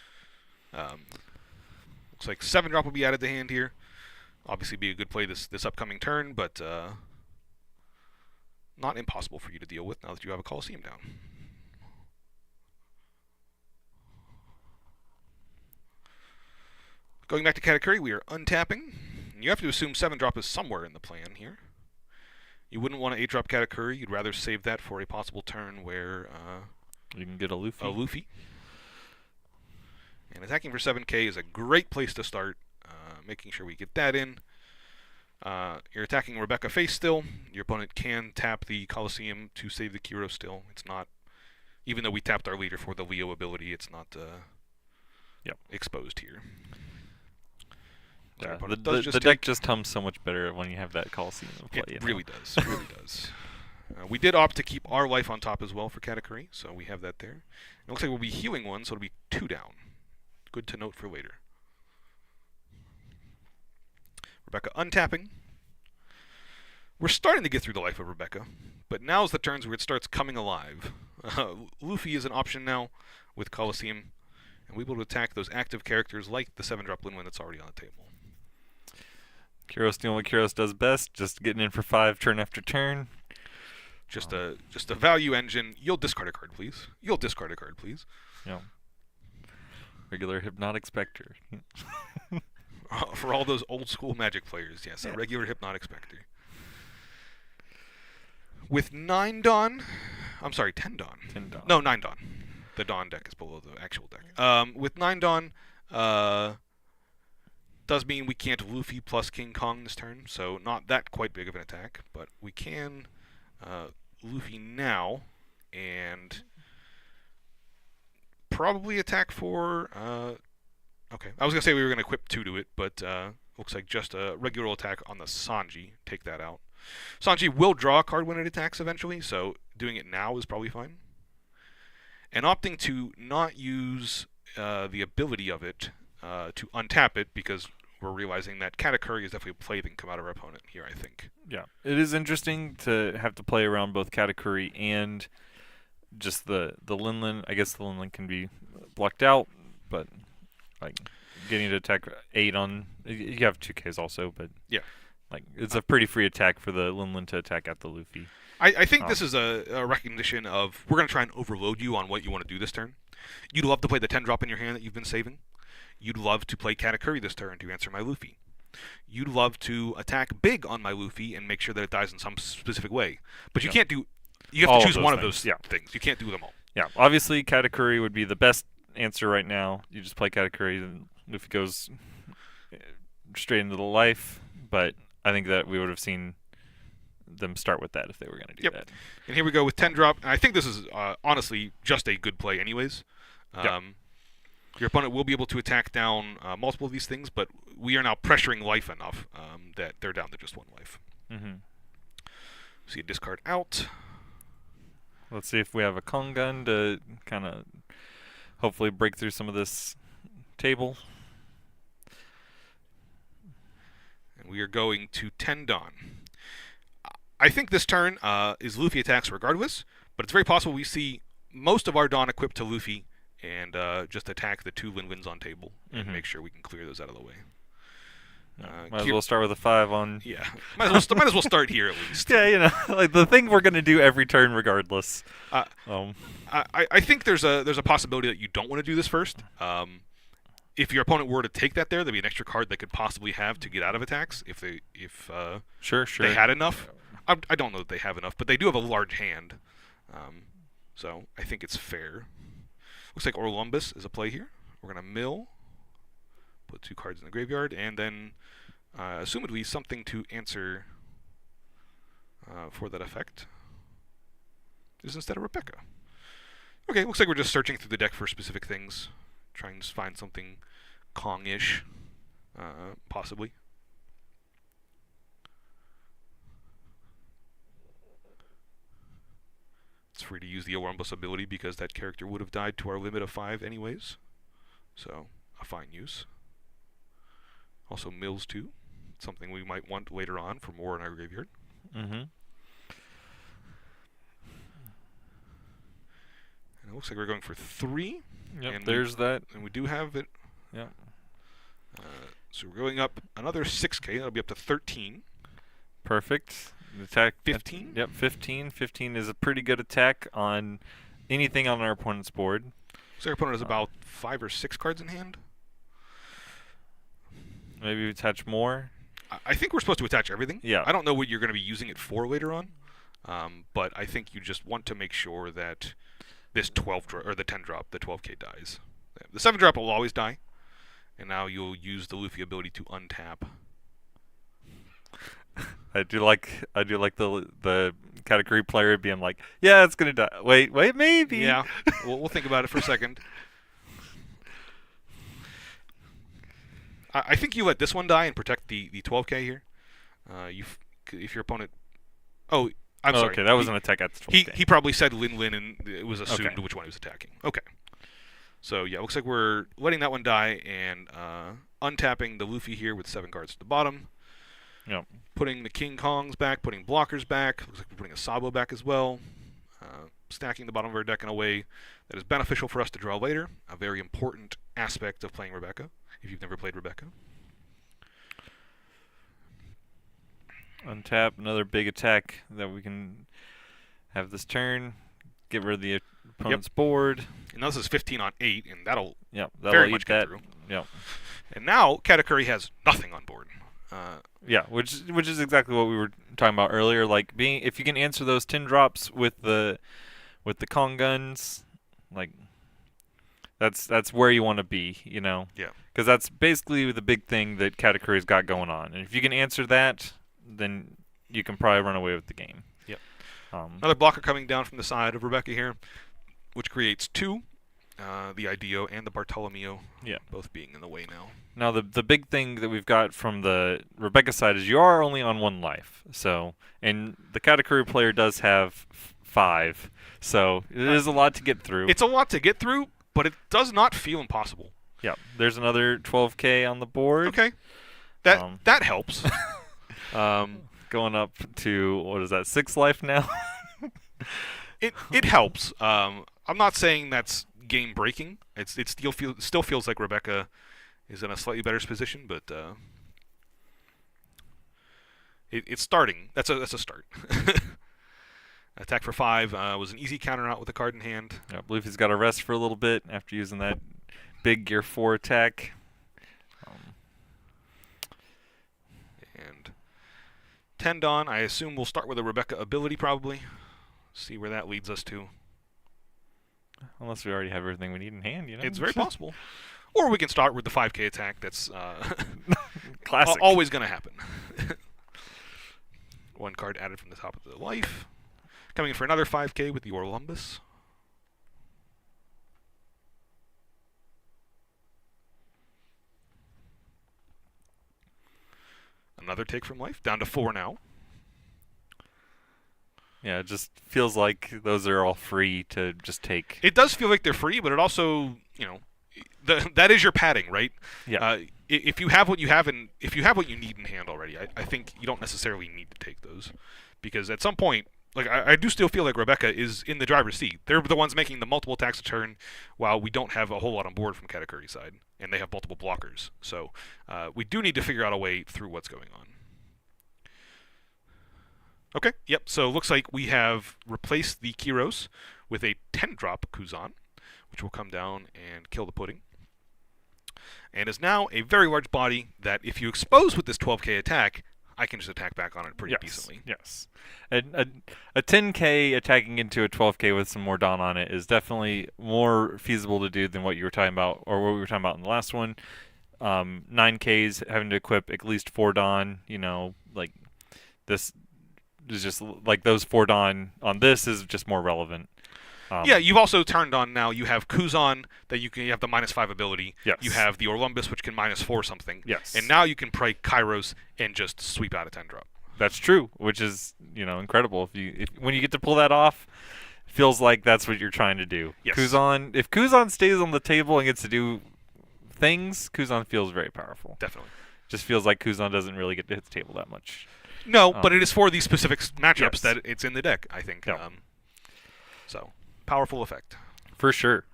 Looks like 7-drop will be added to hand here. Obviously, be a good play this upcoming turn, but not impossible for you to deal with now that you have a Colosseum down. Going back to Katakuri, we are untapping. You have to assume 7-drop is somewhere in the plan here. You wouldn't want to 8-drop Katakuri. You'd rather save that for a possible turn where
you can get a Luffy.
And attacking for 7k is a great place to start, making sure we get that in. You're attacking Rebecca face still. Your opponent can tap the Colosseum to save the Kiro still. It's not, even though we tapped our leader for the Leo ability, it's not exposed here.
Yeah, the deck just hums so much better when you have that Colosseum in play.
It really does. It really does. We did opt to keep our life on top as well for Katakuri, so we have that there. It looks like we'll be healing one, so it'll be 2 down. Good to note for later. Rebecca untapping. We're starting to get through the life of Rebecca, but now's the turns where it starts coming alive. Luffy is an option now with Colosseum, and we'll be able to attack those active characters like the 7-drop Linwen that's already on the table.
Kyros doing what Kyros does best, just getting in for 5 turn after turn.
Just a value engine. You'll discard a card, please. You'll discard a card, please.
Yeah. Regular Hypnotic Spectre.
For all those old school Magic players, yes, a regular Hypnotic Spectre. With 9 Dawn, I'm sorry, 10 Dawn.
10 Dawn.
No, 9 Dawn. The Dawn deck is below the actual deck. With 9 Dawn, does mean we can't Luffy plus King Kong this turn, so not that quite big of an attack, but we can Luffy now and probably attack for okay, I was going to say we were going to equip 2 to it, but looks like just a regular attack on the Sanji. Take that out. Sanji will draw a card when it attacks eventually, so doing it now is probably fine. And opting to not use the ability of it to untap it, because we're realizing that Katakuri is definitely a play that can come out of our opponent here, I think.
Yeah, it is interesting to have to play around both Katakuri and just the Linlin. I guess the Linlin can be blocked out, but like getting to attack 8 on, you have 2Ks also, but
yeah,
like it's a pretty free attack for the Linlin to attack at the Luffy.
I think this is a recognition of we're going to try and overload you on what you want to do this turn. You'd love to play the 10-drop in your hand that you've been saving. You'd love to play Katakuri this turn to answer my Luffy. You'd love to attack big on my Luffy and make sure that it dies in some specific way. But you can't do... You have to choose one of those things. You can't do them all.
Yeah, obviously Katakuri would be the best answer right now. You just play Katakuri and Luffy goes straight into the life. But I think that we would have seen them start with that if they were going to do that.
And here we go with 10-drop. And I think this is honestly just a good play anyways. Your opponent will be able to attack down multiple of these things, but we are now pressuring life enough that they're down to just 1 life. See a discard out.
Let's see if we have a Kong gun to kind of hopefully break through some of this table.
And we are going to 10 Dawn. I think this turn is Luffy attacks regardless, but it's very possible we see most of our Dawn equipped to Luffy and just attack the 2 Linwins on table and make sure we can clear those out of the way.
Might as well start with a 5 on...
Yeah, might as well start here at least.
Yeah, you know, like the thing we're going to do every turn regardless.
I think there's a possibility that you don't want to do this first. If your opponent were to take that there'd be an extra card they could possibly have to get out of attacks if they had enough. I don't know that they have enough, but they do have a large hand. So I think it's fair. Looks like Orlumbus is a play here. We're going to mill, put 2 cards in the graveyard, and then assumedly something to answer for that effect is instead of Rebecca. Okay, looks like we're just searching through the deck for specific things, trying to find something Kong-ish, possibly. It's free to use the Olympus ability because that character would have died to our limit of 5 anyways. So, a fine use. Also, Mills too. Something we might want later on for more in our graveyard.
Mm-hmm.
And it looks like we're going for 3.
Yep,
and
there's that.
And we do have it.
Yep.
So we're going up another 6k. That'll be up to 13.
Perfect. Attack
15?
Yep, 15. 15 is a pretty good attack on anything on our opponent's board.
So our opponent has about 5 or 6 cards in hand.
Maybe we attach more.
I think we're supposed to attach everything.
Yeah.
I don't know what you're going to be using it for later on, but I think you just want to make sure that this 12 or the 10 drop, the 12k dies. The 7 drop will always die, and now you'll use the Luffy ability to untap.
I do like the category player being like, yeah, it's gonna die. Wait, maybe.
Yeah, we'll think about it for a second. I think you let this one die and protect the 12k here. If your opponent, I'm sorry.
Okay, that was an attack at the 12k.
He probably said Lin and it was assumed
Okay.
which one he was attacking. Okay. So yeah, looks like we're letting that one die and untapping the Luffy here with 7 cards to the bottom.
Yep.
Putting the King Kongs back, putting blockers back. Looks like we're putting a Sabo back as well. Stacking the bottom of our deck in a way that is beneficial for us to draw later. A very important aspect of playing Rebecca, if you've never played Rebecca.
Untap, another big attack that we can have this turn. Get rid of the opponent's board.
And now this is 15 on 8, and that'll
Yep,
very
eat
much
that.
get through.
Yep.
And now Katakuri has nothing on board.
Yeah, which is exactly what we were talking about earlier. Like if you can answer those 10 drops with the Kong guns, like that's where you want to be, you know.
Yeah.
Because that's basically the big thing that Katakuri's got going on, and if you can answer that, then you can probably run away with the game.
Yep.
Another
Another blocker coming down from the side of Rebecca here, which creates 2. The Ideo and the Bartolomeo, both being in the way now.
Now the big thing that we've got from the Rebecca side is you are only on 1 life. So, and the Katakuri player does have 5. So it is a lot to get through.
It's a lot to get through, but it does not feel impossible.
Yeah. There's another 12k on the board.
Okay. That helps.
Going up to, what is that, 6 life now?
It helps. I'm not saying that's game breaking. It still feels like Rebecca is in a slightly better position, but it's starting. That's a start. Attack for 5 was an easy counter out with a card in hand.
I believe he's got to rest for a little bit after using that big Gear 4 attack.
And 10 Dawn, I assume we'll start with a Rebecca ability probably. See where that leads us to.
Unless we already have everything we need in hand, you know.
It's very possible. Or we can start with the 5k attack. That's
classic.
Always going to happen. 1 card added from the top of the life. Coming in for another 5k with the Orlumbus. Another take from life. Down to 4 now.
Yeah, it just feels like those are all free to just take.
It does feel like they're free, but it also, that is your padding, right?
Yeah.
If you have what you have and if you have what you need in hand already, I think you don't necessarily need to take those. Because at some point, like I do still feel like Rebecca is in the driver's seat. They're the ones making the multiple attacks a turn while we don't have a whole lot on board from Katakuri's side. And they have multiple blockers. So we do need to figure out a way through what's going on. Okay, yep, so it looks like we have replaced the Kyros with a 10-drop Kuzan, which will come down and kill the pudding. And is now a very large body that if you expose with this 12k attack, I can just attack back on it pretty decently.
Yes. A 10k attacking into a 12k with some more Dawn on it is definitely more feasible to do than what you were talking about, or what we were talking about in the last one. 9k's having to equip at least 4 Dawn, like this is just like those 4 Dawn on this is just more relevant.
Yeah, you've also turned on now. You have Kuzan that you have the -5 ability.
Yes.
You have the Orlumbus, which can -4 something.
Yes.
And now you can play Kairos and just sweep out a 10-drop.
That's true, which is incredible. When you get to pull that off, feels like that's what you're trying to do.
Yes.
Kuzan, if Kuzan stays on the table and gets to do things, Kuzan feels very powerful.
Definitely.
Just feels like Kuzan doesn't really get to hit the table that much.
No, but it is for these specific matchups
Yes.
that it's in the deck, I think.
Yeah.
So, powerful effect.
For sure.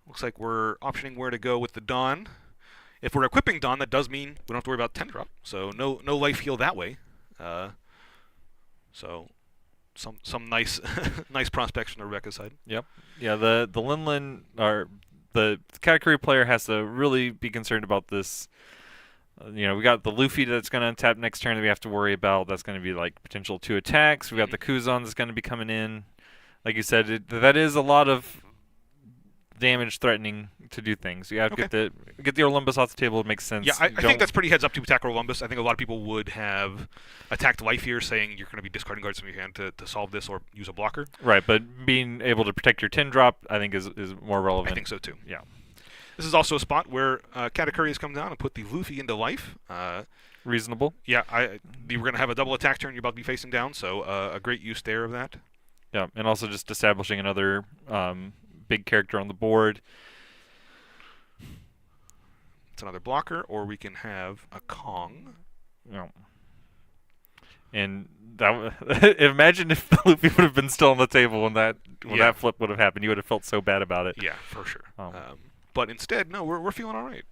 Looks like we're optioning where to go with the Dawn. If we're equipping Dawn, that does mean we don't have to worry about 10-drop. So no life heal that way. So some nice nice prospects from the Rebecca side.
Yep. Yeah, the Linlin, or the Katakuri player has to really be concerned about this. We got the Luffy that's going to untap next turn that we have to worry about. That's going to be like potential 2 attacks. We got the Kuzan that's going to be coming in. Like you said, that is a lot of damage threatening to do things. You have to get the Orlumbus off the table. It makes sense.
Yeah, I think that's pretty heads up to attack Orlumbus. I think a lot of people would have attacked life here, saying you're going to be discarding cards from your hand to solve this or use a blocker.
Right, but being able to protect your 10-drop, I think, is more relevant.
I think so too.
Yeah.
This is also a spot where Katakuri has come down and put the Luffy into life.
Reasonable.
Yeah, you were going to have a double attack turn. You're about to be facing down, so a great use there of that.
Yeah, and also just establishing another big character on the board.
It's another blocker, or we can have a Kong.
Yeah. And imagine if the Luffy would have been still on the table when that flip would have happened. You would have felt so bad about it.
Yeah, for sure. But instead, no, we're feeling all right.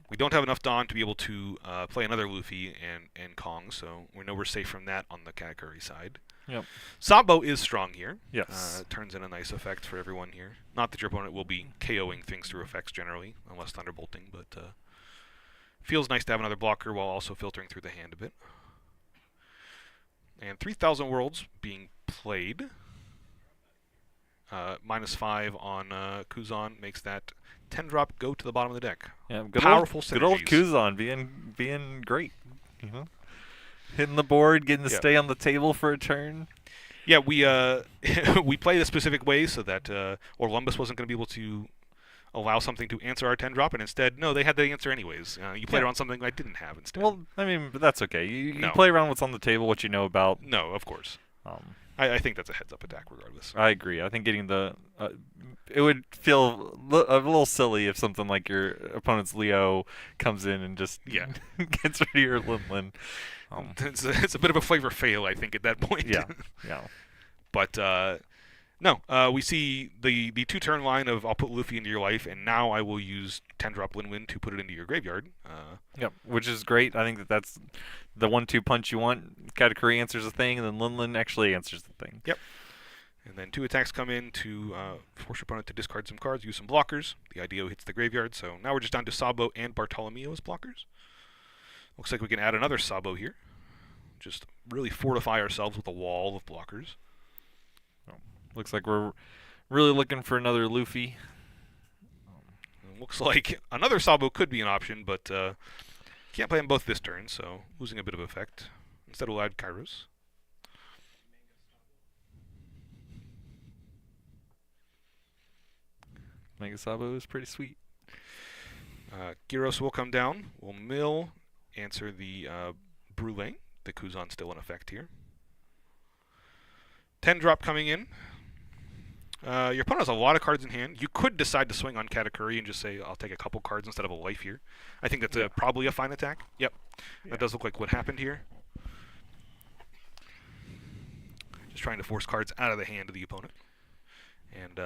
We don't have enough Dawn to be able to play another Luffy and Kong, so we know we're safe from that on the Katakuri side.
Yep.
Sabo is strong here.
Yes.
Turns in a nice effect for everyone here. Not that your opponent will be KOing things through effects generally, unless Thunderbolting, but feels nice to have another blocker while also filtering through the hand a bit. And 3,000 Worlds being played. -5 on Kuzan makes that 10-drop go to the bottom of the deck.
Yeah,
Powerful
good old
synergies.
Kuzan being great. Hitting the board, getting to stay on the table for a turn.
Yeah, we we played a specific way so that Orlumbus wasn't going to be able to allow something to answer our 10-drop, and instead, no, they had the answer anyways. You played around something I didn't have instead.
Well, I mean, but that's okay. You play around what's on the table, what you know about.
No, of course. I think that's a heads-up attack regardless.
I agree. I think getting the it would feel a little silly if something like your opponent's Leo comes in and just gets rid of your Linlin.
It's a bit of a flavor fail, I think, at that point.
Yeah.
But no, we see the 2-turn line of I'll put Luffy into your life, and now I will use 10-drop Linwin to put it into your graveyard.
Yep, which is great. I think that's the 1-2 punch you want. Katakuri answers the thing, and then Linlin actually answers the thing.
Yep. And then 2 attacks come in to force your opponent to discard some cards, use some blockers. The IDO hits the graveyard, so now we're just down to Sabo and Bartolomeo as blockers. Looks like we can add another Sabo here. Just really fortify ourselves with a wall of blockers.
Looks like we're really looking for another Luffy.
Looks like another Sabo could be an option, but can't play them both this turn, so losing a bit of effect. Instead, we'll add Kairos.
Mega Sabo is pretty sweet.
Gyros will come down. We'll mill, answer the Brule. The Kuzan's still in effect here. 10-drop coming in. Your opponent has a lot of cards in hand. You could decide to swing on Katakuri and just say, I'll take a couple cards instead of a life here. I think that's probably a fine attack. Yep. That does look like what happened here. Just trying to force cards out of the hand of the opponent. And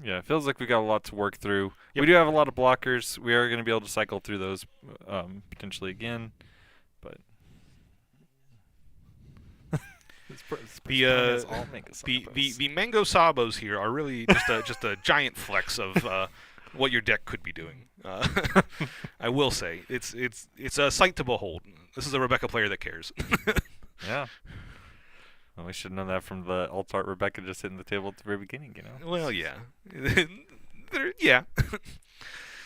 yeah, it feels like we got a lot to work through. We do have a lot of blockers. We are going to be able to cycle through those potentially again, but
the Mango Sabos here are really just a giant flex of what your deck could be doing. I will say it's a sight to behold. This is a Rebecca player that cares.
Yeah. Well, we should have known that from the alt art Rebecca just hitting the table at the very beginning,
Well, yeah. Yeah.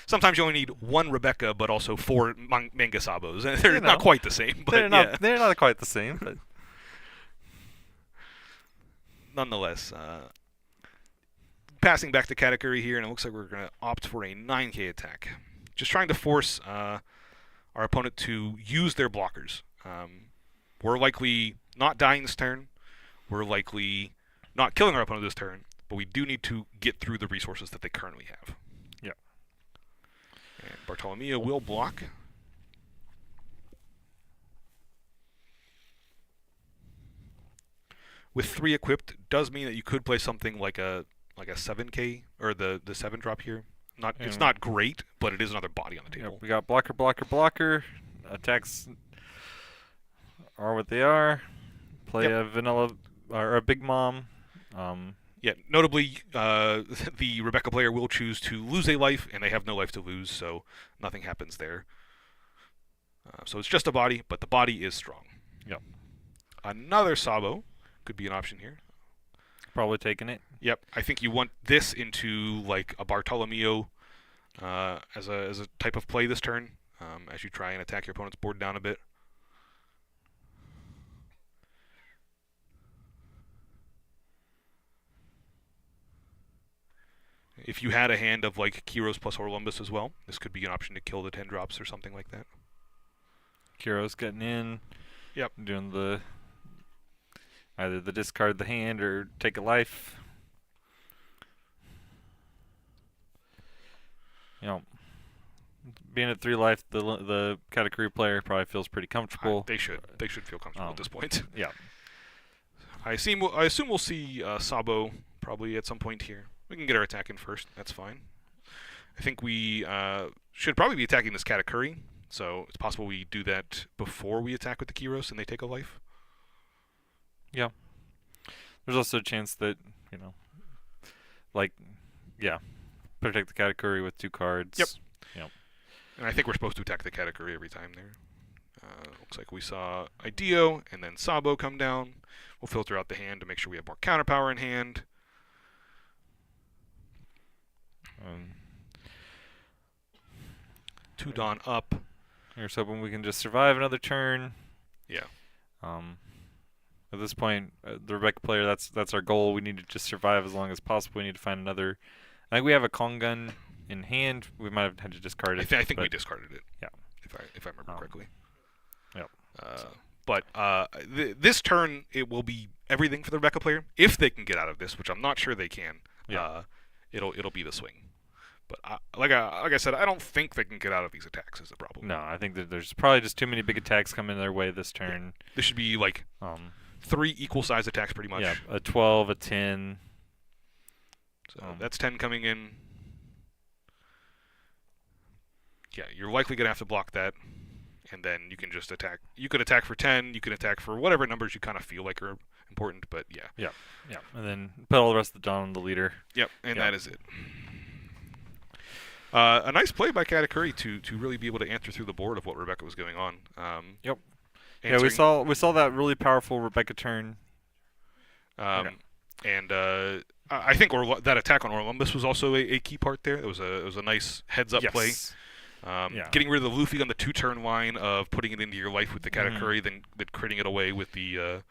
sometimes you only need one Rebecca, but also four Manga Sabos. They're
You
not
know,
quite the same, but
they're
yeah.
not quite the same. But
Nonetheless, passing back to Katakuri here, and it looks like we're going to opt for a 9k attack. Just trying to force our opponent to use their blockers. We're likely not dying this turn. We're likely not killing our opponent this turn, but we do need to get through the resources that they currently have.
yeah.
And Bartolomeo will block. With 3 equipped does mean that you could play something like a 7k or the 7 drop here. It's not great, but it is another body on the table.
Yep, we got blocker. Attacks are what they are. Play a vanilla or a big mom.
Yeah, notably, the Rebecca player will choose to lose a life, and they have no life to lose, so nothing happens there. So it's just a body, but the body is strong.
Yep.
Another Sabo could be an option here.
Probably taking it.
Yep, I think you want this into like a Bartolomeo as a type of play this turn, as you try and attack your opponent's board down a bit. If you had a hand of like Kiros plus Orlumbus as well, this could be an option to kill the 10 drops or something like that.
Kiros getting in.
Yep.
Doing the either the discard the hand or take a life. You know, being at 3 life, the Katakuri player probably feels pretty comfortable.
They should feel comfortable at this point.
Yeah.
I assume we'll see Sabo probably at some point here. We can get our attack in first. That's fine. I think we should probably be attacking this Katakuri, so it's possible we do that before we attack with the Kiros and they take a life.
Yeah. There's also a chance that, protect the Katakuri with 2 cards.
Yep.
Yep.
And I think we're supposed to attack the Katakuri every time there. Looks like we saw Ideo and then Sabo come down. We'll filter out the hand to make sure we have more counterpower in hand. Two Dawn up.
Here's hoping we can just survive another turn.
Yeah.
At this point, the Rebecca player, that's our goal. We need to just survive as long as possible. We need to find another. I think we have a Kongun in hand. We might have had to discard it.
I think we discarded it.
Yeah.
If I remember correctly.
Yep.
But this turn, it will be everything for the Rebecca player. If they can get out of this, which I'm not sure they can, it'll be the swing. But like I said, I don't think they can get out of these attacks is the problem.
No, I think that there's probably just too many big attacks coming their way this turn.
Yeah. This should be like 3 equal-sized attacks pretty much.
Yeah, a 12, a 10.
So that's 10 coming in. Yeah, you're likely going to have to block that. And then you can just attack. You could attack for 10. You can attack for whatever numbers you kind of feel like are important. But yeah.
Yeah. And then put all the rest of the Dawn on the leader.
Yep, and that is it. A nice play by Katakuri to really be able to answer through the board of what Rebecca was going on.
Yep. Yeah, we saw that really powerful Rebecca turn.
And I think that attack on Orlumbus was also a key part there. It was a nice heads-up play. Getting rid of the Luffy on the 2-turn line of putting it into your life with the Katakuri, then critting it away with the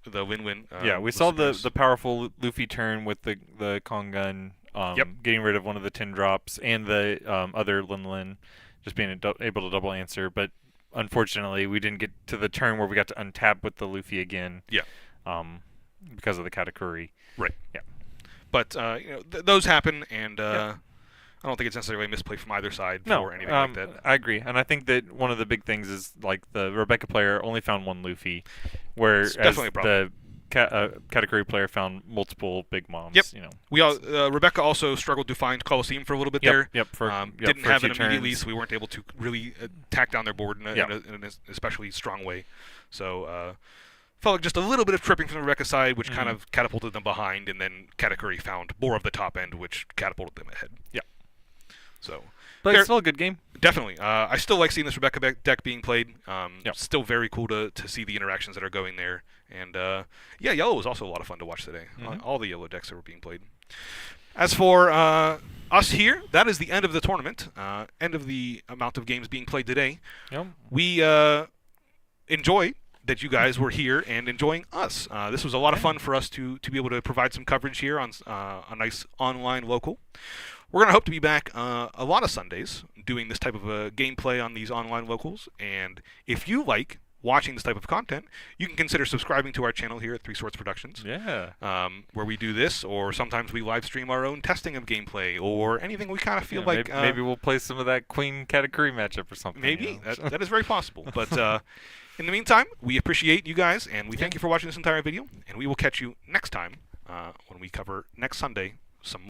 win-win.
We saw the powerful Luffy turn with the Kongun. Getting rid of one of the 10 drops and the other Lin just being able to double answer. But unfortunately, we didn't get to the turn where we got to untap with the Luffy again.
Yeah.
Because of the Katakuri.
Right.
Yeah.
But those happen, and I don't think it's necessarily a misplay from either side or anything like that.
I agree, and I think that one of the big things is like the Rebecca player only found 1 Luffy, whereas the Katakuri player found multiple big moms.
Yep. Rebecca also struggled to find Colosseum for a little bit there.
Yep.
Didn't have it immediately,
turns.
so we weren't able to really tack down their board in an especially strong way. So felt like just a little bit of tripping from the Rebecca side, which kind of catapulted them behind, and then Katakuri found more of the top end, which catapulted them ahead. Yeah. So.
But it's still a good game.
Definitely. I still like seeing this Rebecca deck being played. Still very cool to see the interactions that are going there. And, Yellow was also a lot of fun to watch today. All the Yellow decks that were being played. As for us here, that is the end of the tournament, end of the amount of games being played today.
Yep.
We enjoy that you guys were here and enjoying us. This was a lot of fun for us to be able to provide some coverage here on a nice online local. We're going to hope to be back a lot of Sundays doing this type of gameplay on these online locals. And if you like watching this type of content, you can consider subscribing to our channel here at Three Swords Productions.
Yeah.
Where we do this, or sometimes we live stream our own testing of gameplay, or anything we kind of feel like...
Maybe we'll play some of that Queen Katakuri matchup or something.
Maybe. That is very possible. But in the meantime, we appreciate you guys, and we thank you for watching this entire video, and we will catch you next time when we cover next Sunday some